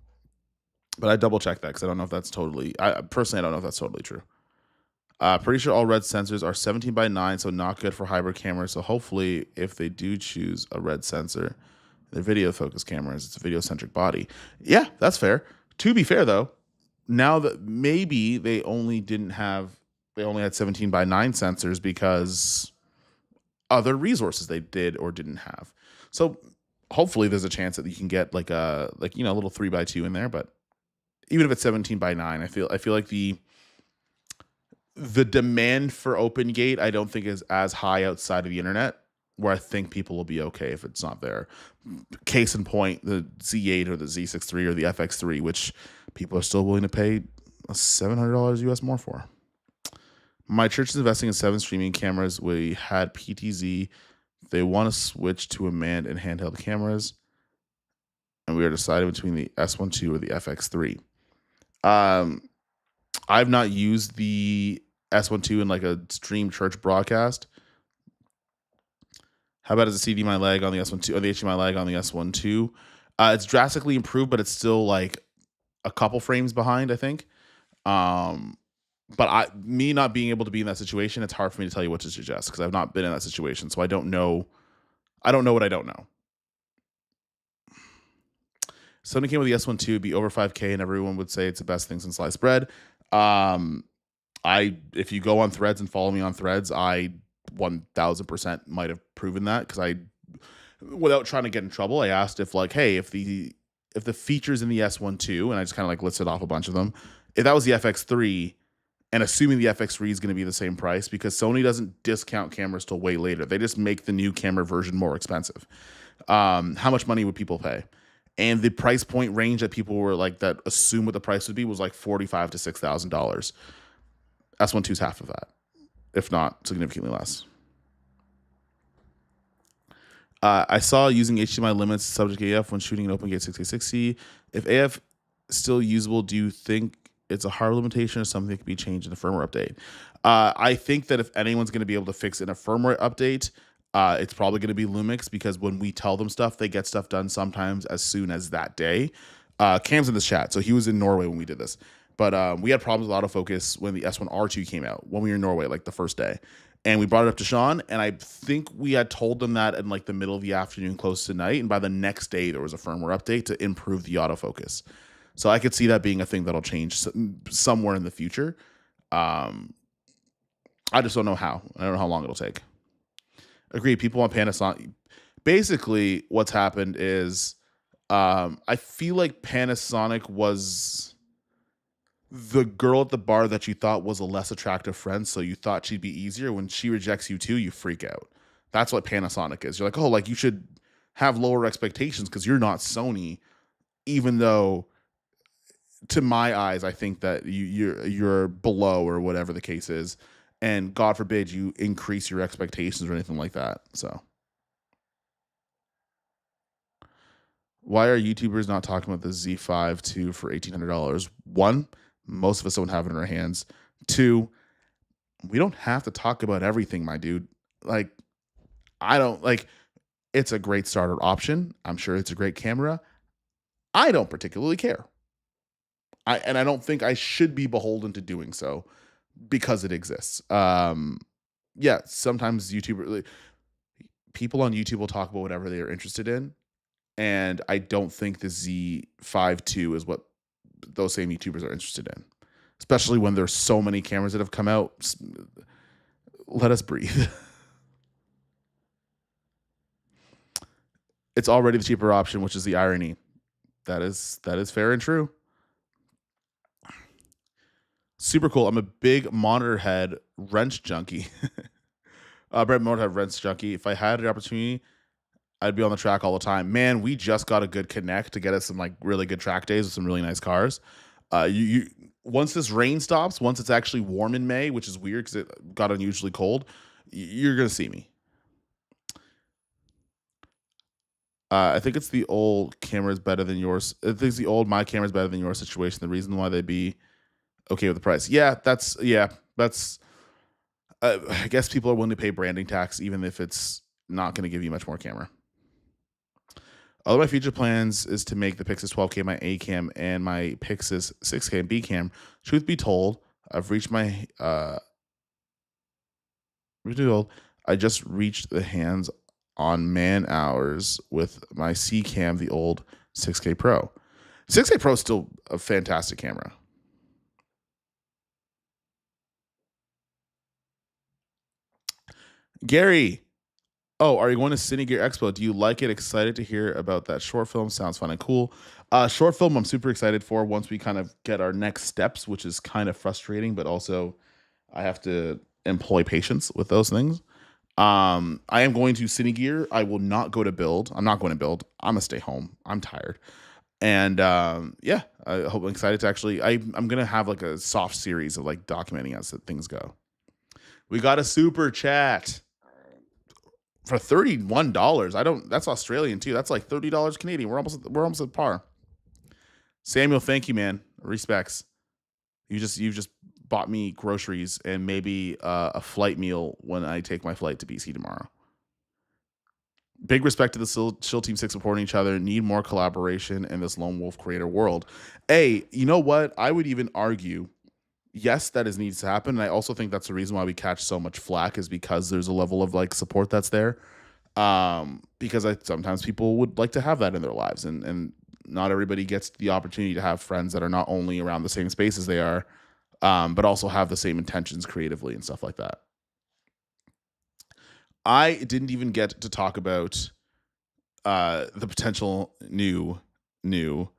but I double check that because I don't know if that's totally. I personally I don't know if that's totally true. Pretty sure all red sensors are 17:9, so not good for hybrid cameras. So hopefully, if they do choose a red sensor, they're video focused cameras. It's a video centric body. Yeah, that's fair. To be fair though, now that maybe they only had 17:9 sensors because other resources they did or didn't have. So hopefully there's a chance that you can get like a little 3x2 in there. But even if it's 17:9, I feel like the demand for open gate I don't think is as high outside of the internet, where I think people will be okay if it's not there. Case in point, the Z8 or the Z6 III or the FX3, which people are still willing to pay $700 US more for. My church is investing in 7 streaming cameras. We had PTZ. They want to switch to a manned and handheld cameras, and we are deciding between the S12 or the FX3. I've not used the S12 in like a stream church broadcast. How about as a CDMI lag on the S12 or the HDMI lag on the S12? It's drastically improved, but it's still like a couple frames behind, I think. But me not being able to be in that situation, it's hard for me to tell you what to suggest because I've not been in that situation. So I don't know. I don't know what I don't know. Sony came with the S12, it'd be over 5K, and everyone would say it's the best thing since sliced bread. If you go on Threads and follow me on Threads, I 1000% might have proven that because without trying to get in trouble, I asked if like, hey, if the features in the S12, and I just kind of like listed off a bunch of them, if that was the FX3, and assuming the FX3 is going to be the same price, because Sony doesn't discount cameras till way later, they just make the new camera version more expensive. How much money would people pay? And the price point range that people were like that assume what the price would be was like $45,000 to $6,000. S12 is half of that, if not significantly less. I saw using HDMI limits subject AF when shooting an OpenGate 6K60. If AF still usable, do you think it's a hard limitation or something that can be changed in a firmware update? I think that if anyone's going to be able to fix it in a firmware update, it's probably going to be Lumix, because when we tell them stuff, they get stuff done sometimes as soon as that day. Cam's in this chat, so he was in Norway when we did this. But we had problems with autofocus when the S1R2 came out, when we were in Norway, like the first day. And we brought it up to Sean, and I think we had told them that in like the middle of the afternoon, close to night. And by the next day, there was a firmware update to improve the autofocus. So I could see that being a thing that'll change somewhere in the future. I just don't know how. I don't know how long it'll take. Agreed. People want Panasonic. Basically, what's happened is I feel like Panasonic was the girl at the bar that you thought was a less attractive friend, so you thought she'd be easier. When she rejects you too, you freak out. That's what Panasonic is. You're like, oh, like you should have lower expectations because you're not Sony, even though to my eyes, I think that you're below or whatever the case is. And God forbid you increase your expectations or anything like that. So why are YouTubers not talking about the Z5 II for $1,800? One, most of us don't have it in our hands. Two, we don't have to talk about everything, my dude. Like, I don't like, it's a great starter option. I'm sure it's a great camera. I don't particularly care. I don't think I should be beholden to doing so because it exists. Yeah, sometimes people on YouTube will talk about whatever they are interested in. And I don't think the Z5 II is what those same YouTubers are interested in, especially when there's so many cameras that have come out. Let us breathe. It's already the cheaper option, which is the irony. That is fair and true. Super cool. I'm a big monitor head wrench junkie. Monitor head wrench junkie. If I had an opportunity, I'd be on the track all the time. Man, we just got a good connect to get us some like really good track days with some really nice cars. Once this rain stops, once it's actually warm in May, which is weird because it got unusually cold, you're gonna see me. I think it's the old camera is better than yours. I think it's the old my camera is better than your situation. The reason why they'd be okay with the price. That's. I guess people are willing to pay branding tax even if it's not going to give you much more camera. All of my future plans is to make the Pixis 12K my A cam and my Pixis 6K B cam. Truth be told, I've reached my I just reached the hands on man hours with my C cam, the old 6K Pro. 6K Pro is still a fantastic camera. Gary, oh, are you going to Cine Gear Expo? Do you like it? Excited to hear about that short film. Sounds fun and cool. Short film, I'm super excited for once we kind of get our next steps, which is kind of frustrating, but also I have to employ patience with those things. I am going to Cine Gear. I will not go to build. I'm not going to build. I'm gonna stay home. I'm tired. And yeah, I'm excited to actually. I'm gonna have like a soft series of like documenting as things go. We got a super chat for $31. I don't. That's Australian too. That's like $30 Canadian. We're almost at par. Samuel, thank you, man. Respects. You've just bought me groceries and maybe a flight meal when I take my flight to BC tomorrow. Big respect to the SHILL Team 6 supporting each other. Need more collaboration in this lone wolf creator world. Hey, you know what? I would even argue, yes, that is needs to happen. And I also think that's the reason why we catch so much flack is because there's a level of like support that's there. Because sometimes people would like to have that in their lives, and not everybody gets the opportunity to have friends that are not only around the same space as they are, but also have the same intentions creatively and stuff like that. I didn't even get to talk about the potential new, mostly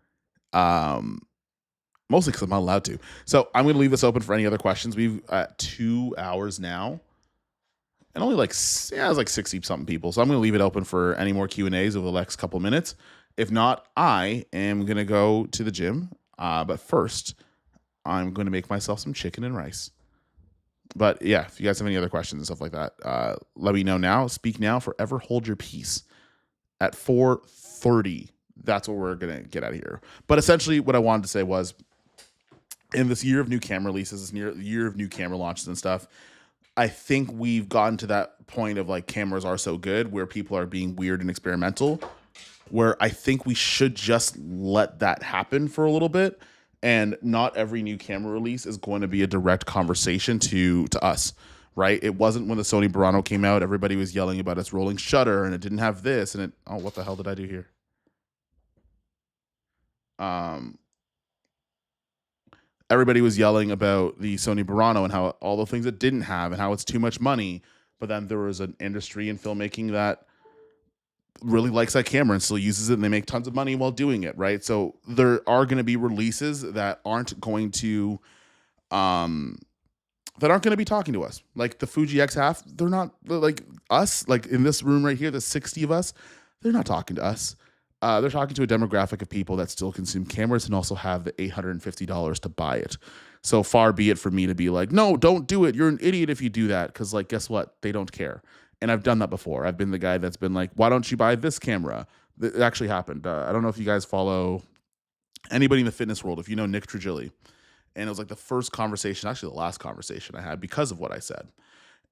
because I'm not allowed to. So I'm going to leave this open for any other questions. We've 2 hours now, and only it's like 60 something people. So I'm going to leave it open for any more Q&As over the next couple of minutes. If not, I am going to go to the gym. But first, I'm going to make myself some chicken and rice. But yeah, if you guys have any other questions and stuff like that, let me know now. Speak now, forever hold your peace. At 4:30, that's what we're going to get out of here. But essentially what I wanted to say was, in this year of new camera releases, this year of new camera launches and stuff, I think we've gotten to that point of like cameras are so good where people are being weird and experimental, where I think we should just let that happen for a little bit. And not every new camera release is going to be a direct conversation to us, right? It wasn't when the Sony Burano came out, everybody was yelling about its rolling shutter and it didn't have this and it, oh, what the hell did I do here? Everybody was yelling about the Sony Burano and how all the things it didn't have and how it's too much money. But then there was an industry in filmmaking that really likes that camera and still uses it, and they make tons of money while doing it, right? So there are going to be releases that aren't going to be talking to us. Like the Fuji X-M5, they're not like us, like in this room right here, the 60 of us, they're not talking to us. They're talking to a demographic of people that still consume cameras and also have the $850 to buy it. So far be it for me to be like, no, don't do it. You're an idiot if you do that. Because like, guess what? They don't care. And I've done that before. I've been the guy that's been like, why don't you buy this camera? It actually happened. I don't know if you guys follow anybody in the fitness world. If you know Nick Trigilli. And it was like the first conversation, actually the last conversation I had because of what I said.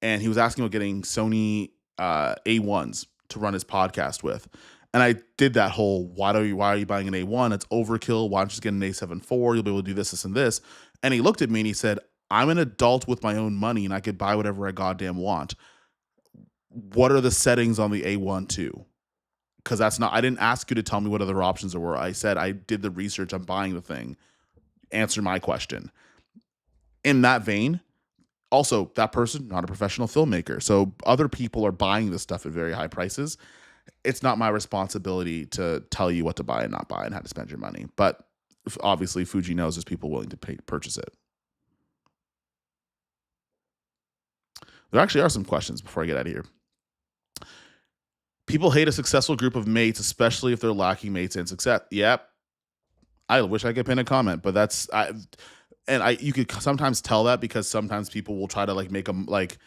And he was asking about getting Sony A1s to run his podcast with. And I did that whole, why are you buying an A1? It's overkill. Why don't you just get an A7 IV? You'll be able to do this, this, and this. And he looked at me and he said, I'm an adult with my own money and I could buy whatever I goddamn want. What are the settings on the A1 too? Because I didn't ask you to tell me what other options there were. I said I did the research. I'm buying the thing. Answer my question. In that vein, also, that person, not a professional filmmaker. So other people are buying this stuff at very high prices. It's not my responsibility to tell you what to buy and not buy and how to spend your money. But obviously, Fuji knows there's people willing to purchase it. There actually are some questions before I get out of here. People hate a successful group of mates, especially if they're lacking mates in success. Yep. I wish I could pin a comment, but you could sometimes tell that because sometimes people will try to like make them like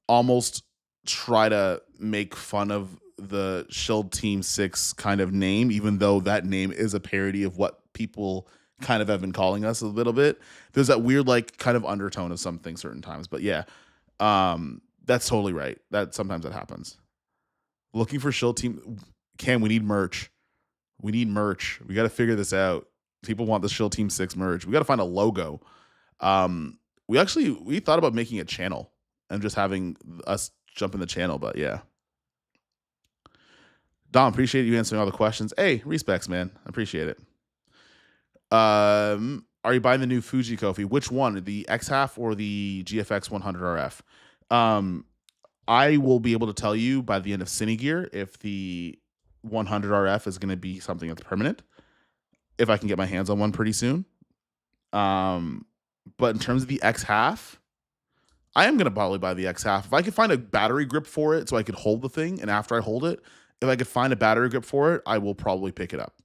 almost try to make fun of the SHILL Team 6 kind of name, even though that name is a parody of what people kind of have been calling us a little bit. There's that weird, like, kind of undertone of something certain times. But yeah, that's totally right. That sometimes that happens. Looking for SHILL Team. Cam, we need merch. We need merch. We got to figure this out. People want the SHILL Team 6 merch. We got to find a logo. We thought about making a channel and just having us jump in the channel, but yeah. Dom, appreciate you answering all the questions. Hey, respects, man. I appreciate it. Are you buying the new Fuji Kofi? Which one, the X-Half or the GFX 100 RF? I will be able to tell you by the end of Cinegear if the 100 RF is going to be something that's permanent, if I can get my hands on one pretty soon. But in terms of the X-Half, I am going to probably buy the X-Half. If I could find a battery grip for it so I could hold the thing, and after I hold it, if I could find a battery grip for it, I will probably pick it up.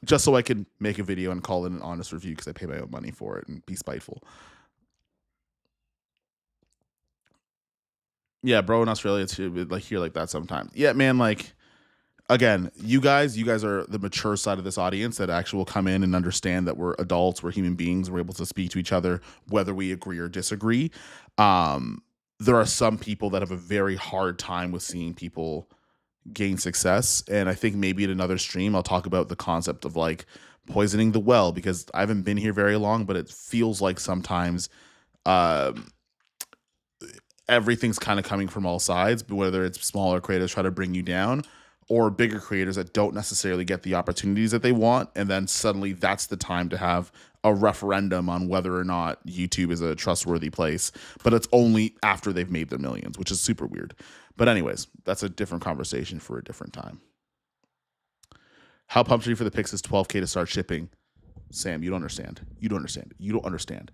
Just so I can make a video and call it an honest review because I pay my own money for it and be spiteful. Yeah, bro, in Australia, it's like here like that sometimes. Yeah, man, like, again, you guys are the mature side of this audience that actually will come in and understand that we're adults, we're human beings, we're able to speak to each other, whether we agree or disagree. There are some people that have a very hard time with seeing people gain success. And I think maybe in another stream, I'll talk about the concept of like poisoning the well, because I haven't been here very long, but it feels like sometimes everything's kind of coming from all sides, but whether it's smaller creators try to bring you down or bigger creators that don't necessarily get the opportunities that they want. And then suddenly that's the time to have a referendum on whether or not YouTube is a trustworthy place, but it's only after they've made their millions, which is super weird. But anyways, that's a different conversation for a different time. How pumped are you for the Pixis 12K to start shipping? Sam, you don't understand. You don't understand. You don't understand.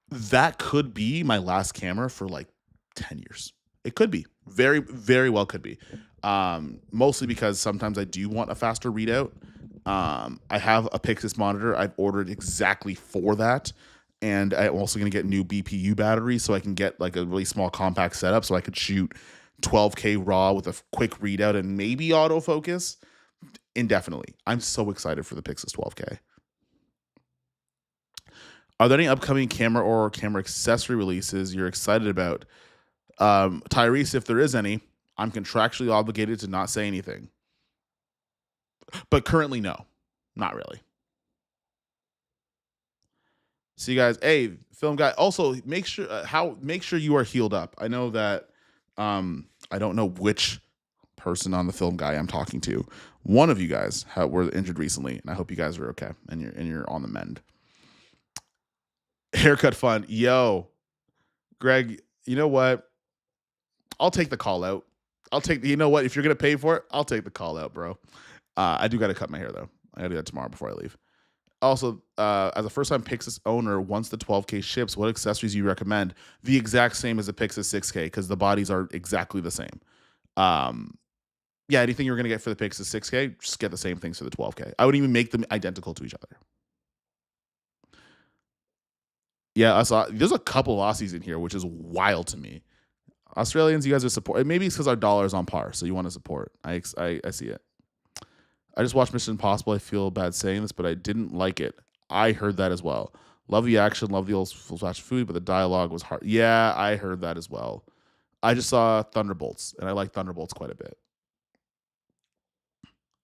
That could be my last camera for like 10 years. It could be. Very, very well could be. Mostly because sometimes I do want a faster readout. I have a Pixis monitor I've ordered exactly for that. And I'm also going to get new BPU batteries so I can get like a really small compact setup so I could shoot 12K RAW with a quick readout and maybe autofocus indefinitely. I'm so excited for the Pixis 12K. Are there any upcoming camera or camera accessory releases you're excited about? Tyrese, if there is any, I'm contractually obligated to not say anything. But currently, no. Not really. See you guys. Hey, film guy. Also, make sure you are healed up. I know that I don't know which person on the film guy I'm talking to. One of you guys were injured recently, and I hope you guys are okay and you're on the mend. Haircut fund. Yo, Greg, you know what? I'll take the call out. You know what? If you're going to pay for it, I'll take the call out, bro. I do got to cut my hair, though. I got to do that tomorrow before I leave. Also, as a first-time Pixis owner, once the 12K ships, what accessories do you recommend? The exact same as the Pixis 6K, because the bodies are exactly the same. Yeah, anything you're going to get for the Pixis 6K, just get the same things for the 12K. I would even make them identical to each other. Yeah, I saw there's a couple Aussies in here, which is wild to me. Australians, you guys are support. Maybe it's because our dollar is on par, so you want to support. I see it. I just watched Mission Impossible. I feel bad saying this, but I didn't like it. I heard that as well. Love the action, love the old full-flash food, but the dialogue was hard. Yeah, I heard that as well. I just saw Thunderbolts, and I like Thunderbolts quite a bit.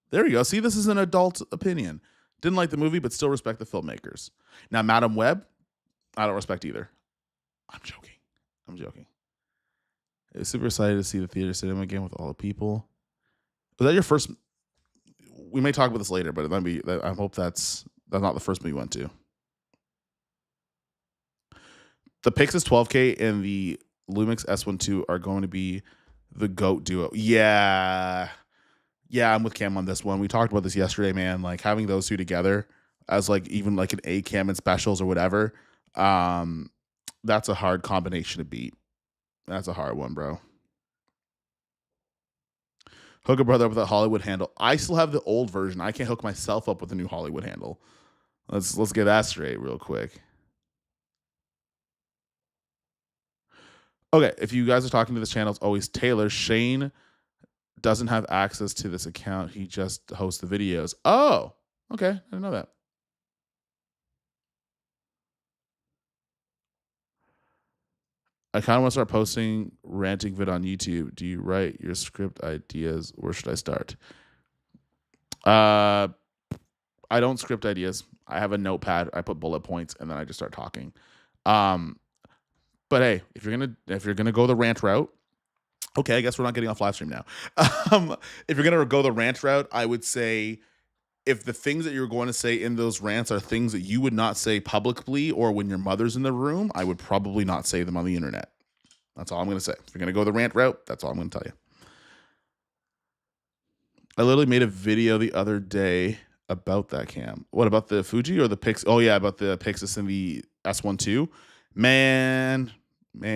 There you go. See, this is an adult opinion. Didn't like the movie, but still respect the filmmakers. Now, Madam Web, I don't respect either. I'm joking. I was super excited to see the theater cinema again with all the people. Was that your first? We may talk about this later, but I hope that's not the first movie you went to. The Pixis 12K and the Lumix S12 are going to be the GOAT duo. Yeah, I'm with Cam on this one. We talked about this yesterday, man. Like having those two together as like even like an A cam and specials or whatever. That's a hard combination to beat. That's a hard one, bro. Hook a brother up with a Hollywood handle. I still have the old version. I can't hook myself up with a new Hollywood handle. Let's get that straight real quick. Okay, if you guys are talking to this channel, it's always Taylor. Shane doesn't have access to this account. He just hosts the videos. Oh, okay. I didn't know that. I kind of want to start posting ranting vid on YouTube. Do you write your script ideas? Where should I start? I don't script ideas. I have a notepad. I put bullet points and then I just start talking. But hey, if you're gonna go the rant route, okay, I guess we're not getting off live stream now. If you're gonna go the rant route, I would say if the things that you're going to say in those rants are things that you would not say publicly or when your mother's in the room, I would probably not say them on the internet. That's all I'm going to say. If you're going to go the rant route, that's all I'm going to tell you. I literally made a video the other day about that cam. What about the Fuji or the Pix? Oh yeah, about the Pixis and the S12. Man,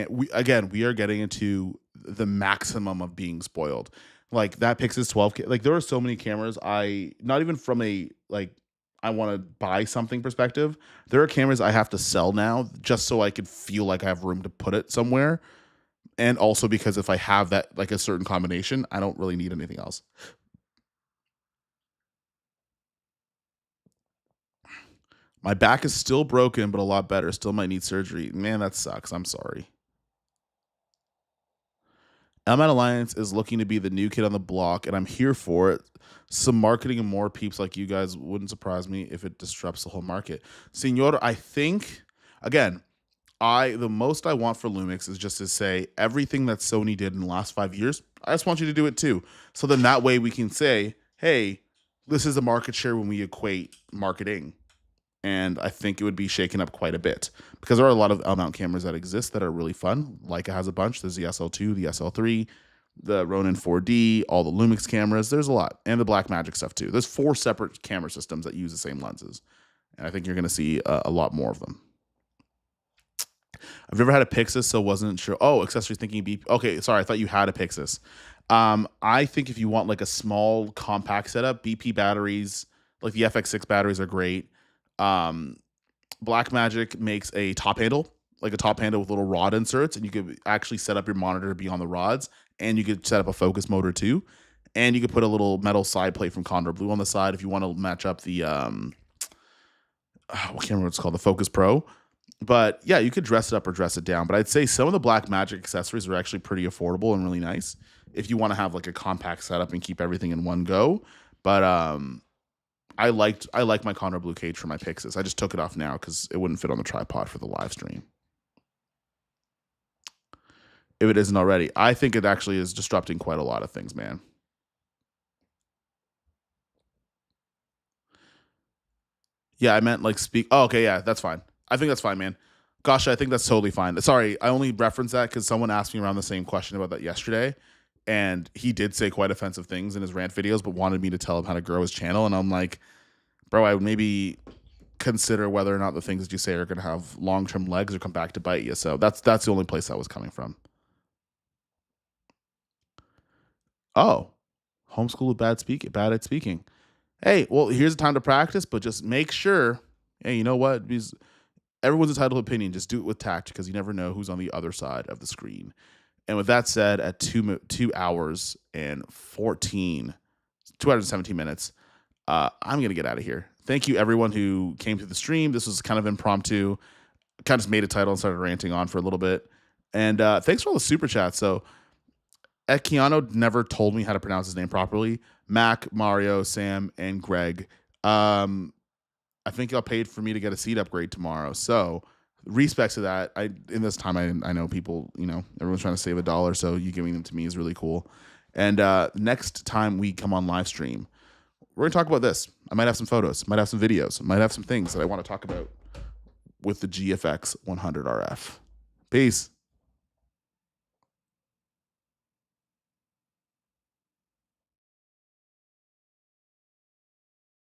we are getting into the maximum of being spoiled. Like that Pixis 12, like there are so many cameras. Not even from a like I want to buy something perspective. There are cameras I have to sell now just so I could feel like I have room to put it somewhere. And also because if I have that like a certain combination, I don't really need anything else. My back is still broken, but a lot better. Still might need surgery. Man, that sucks. I'm sorry. Elman Alliance is looking to be the new kid on the block, and I'm here for it. Some marketing and more peeps like you guys wouldn't surprise me if it disrupts the whole market. Senor, I think, again, the most I want for Lumix is just to say everything that Sony did in the last 5 years, I just want you to do it too. So then that way we can say, hey, this is the market share when we equate marketing. And I think it would be shaken up quite a bit because there are a lot of L-mount cameras that exist that are really fun. Leica has a bunch. There's the SL2, the SL3, the Ronin 4D, all the Lumix cameras. There's a lot. And the Blackmagic stuff too. There's 4 separate camera systems that use the same lenses. And I think you're going to see a lot more of them. I've never had a Pixis, so wasn't sure. Oh, accessories thinking BP. Okay, sorry. I thought you had a Pixis. I think if you want like a small compact setup, BP batteries, like the FX6 batteries are great. Blackmagic makes a top handle, like a top handle with little rod inserts, and you could actually set up your monitor to be on the rods, and you could set up a focus motor too, and you could put a little metal side plate from Condor Blue on the side if you want to match up the what camera it's called, the Focus Pro. But yeah, you could dress it up or dress it down. But I'd say some of the Blackmagic accessories are actually pretty affordable and really nice if you want to have like a compact setup and keep everything in one go. But I like my Condor Blue cage for my Pixis. I just took it off now because it wouldn't fit on the tripod for the live stream. If it isn't already, I think it actually is disrupting quite a lot of things, man. Yeah, I meant like speak. Oh, okay, yeah, that's fine. I think that's fine, man. Gosh, I think that's totally fine. Sorry, I only referenced that because someone asked me around the same question about that yesterday. And he did say quite offensive things in his rant videos, but wanted me to tell him how to grow his channel. And I'm like, bro, I would maybe consider whether or not the things that you say are going to have long-term legs or come back to bite you. So that's the only place that was coming from. Oh, homeschool with bad at speaking. Hey, well, here's a time to practice, but just make sure, hey, you know what? Because everyone's entitled to opinion. Just do it with tact because you never know who's on the other side of the screen. And with that said, at 2 hours and 217 minutes, I'm going to get out of here. Thank you, everyone who came to the stream. This was kind of impromptu. Kind of just made a title and started ranting on for a little bit. And thanks for all the super chats. So, Keanu never told me how to pronounce his name properly. Mac, Mario, Sam, and Greg. I think y'all paid for me to get a seat upgrade tomorrow. So, respects to that, in this time I know people, everyone's trying to save $1, so you giving them to me is really cool. And next time we come on live stream, we're gonna talk about this. I might have some photos, might have some videos, might have some things that I want to talk about with the GFX 100 RF. Peace.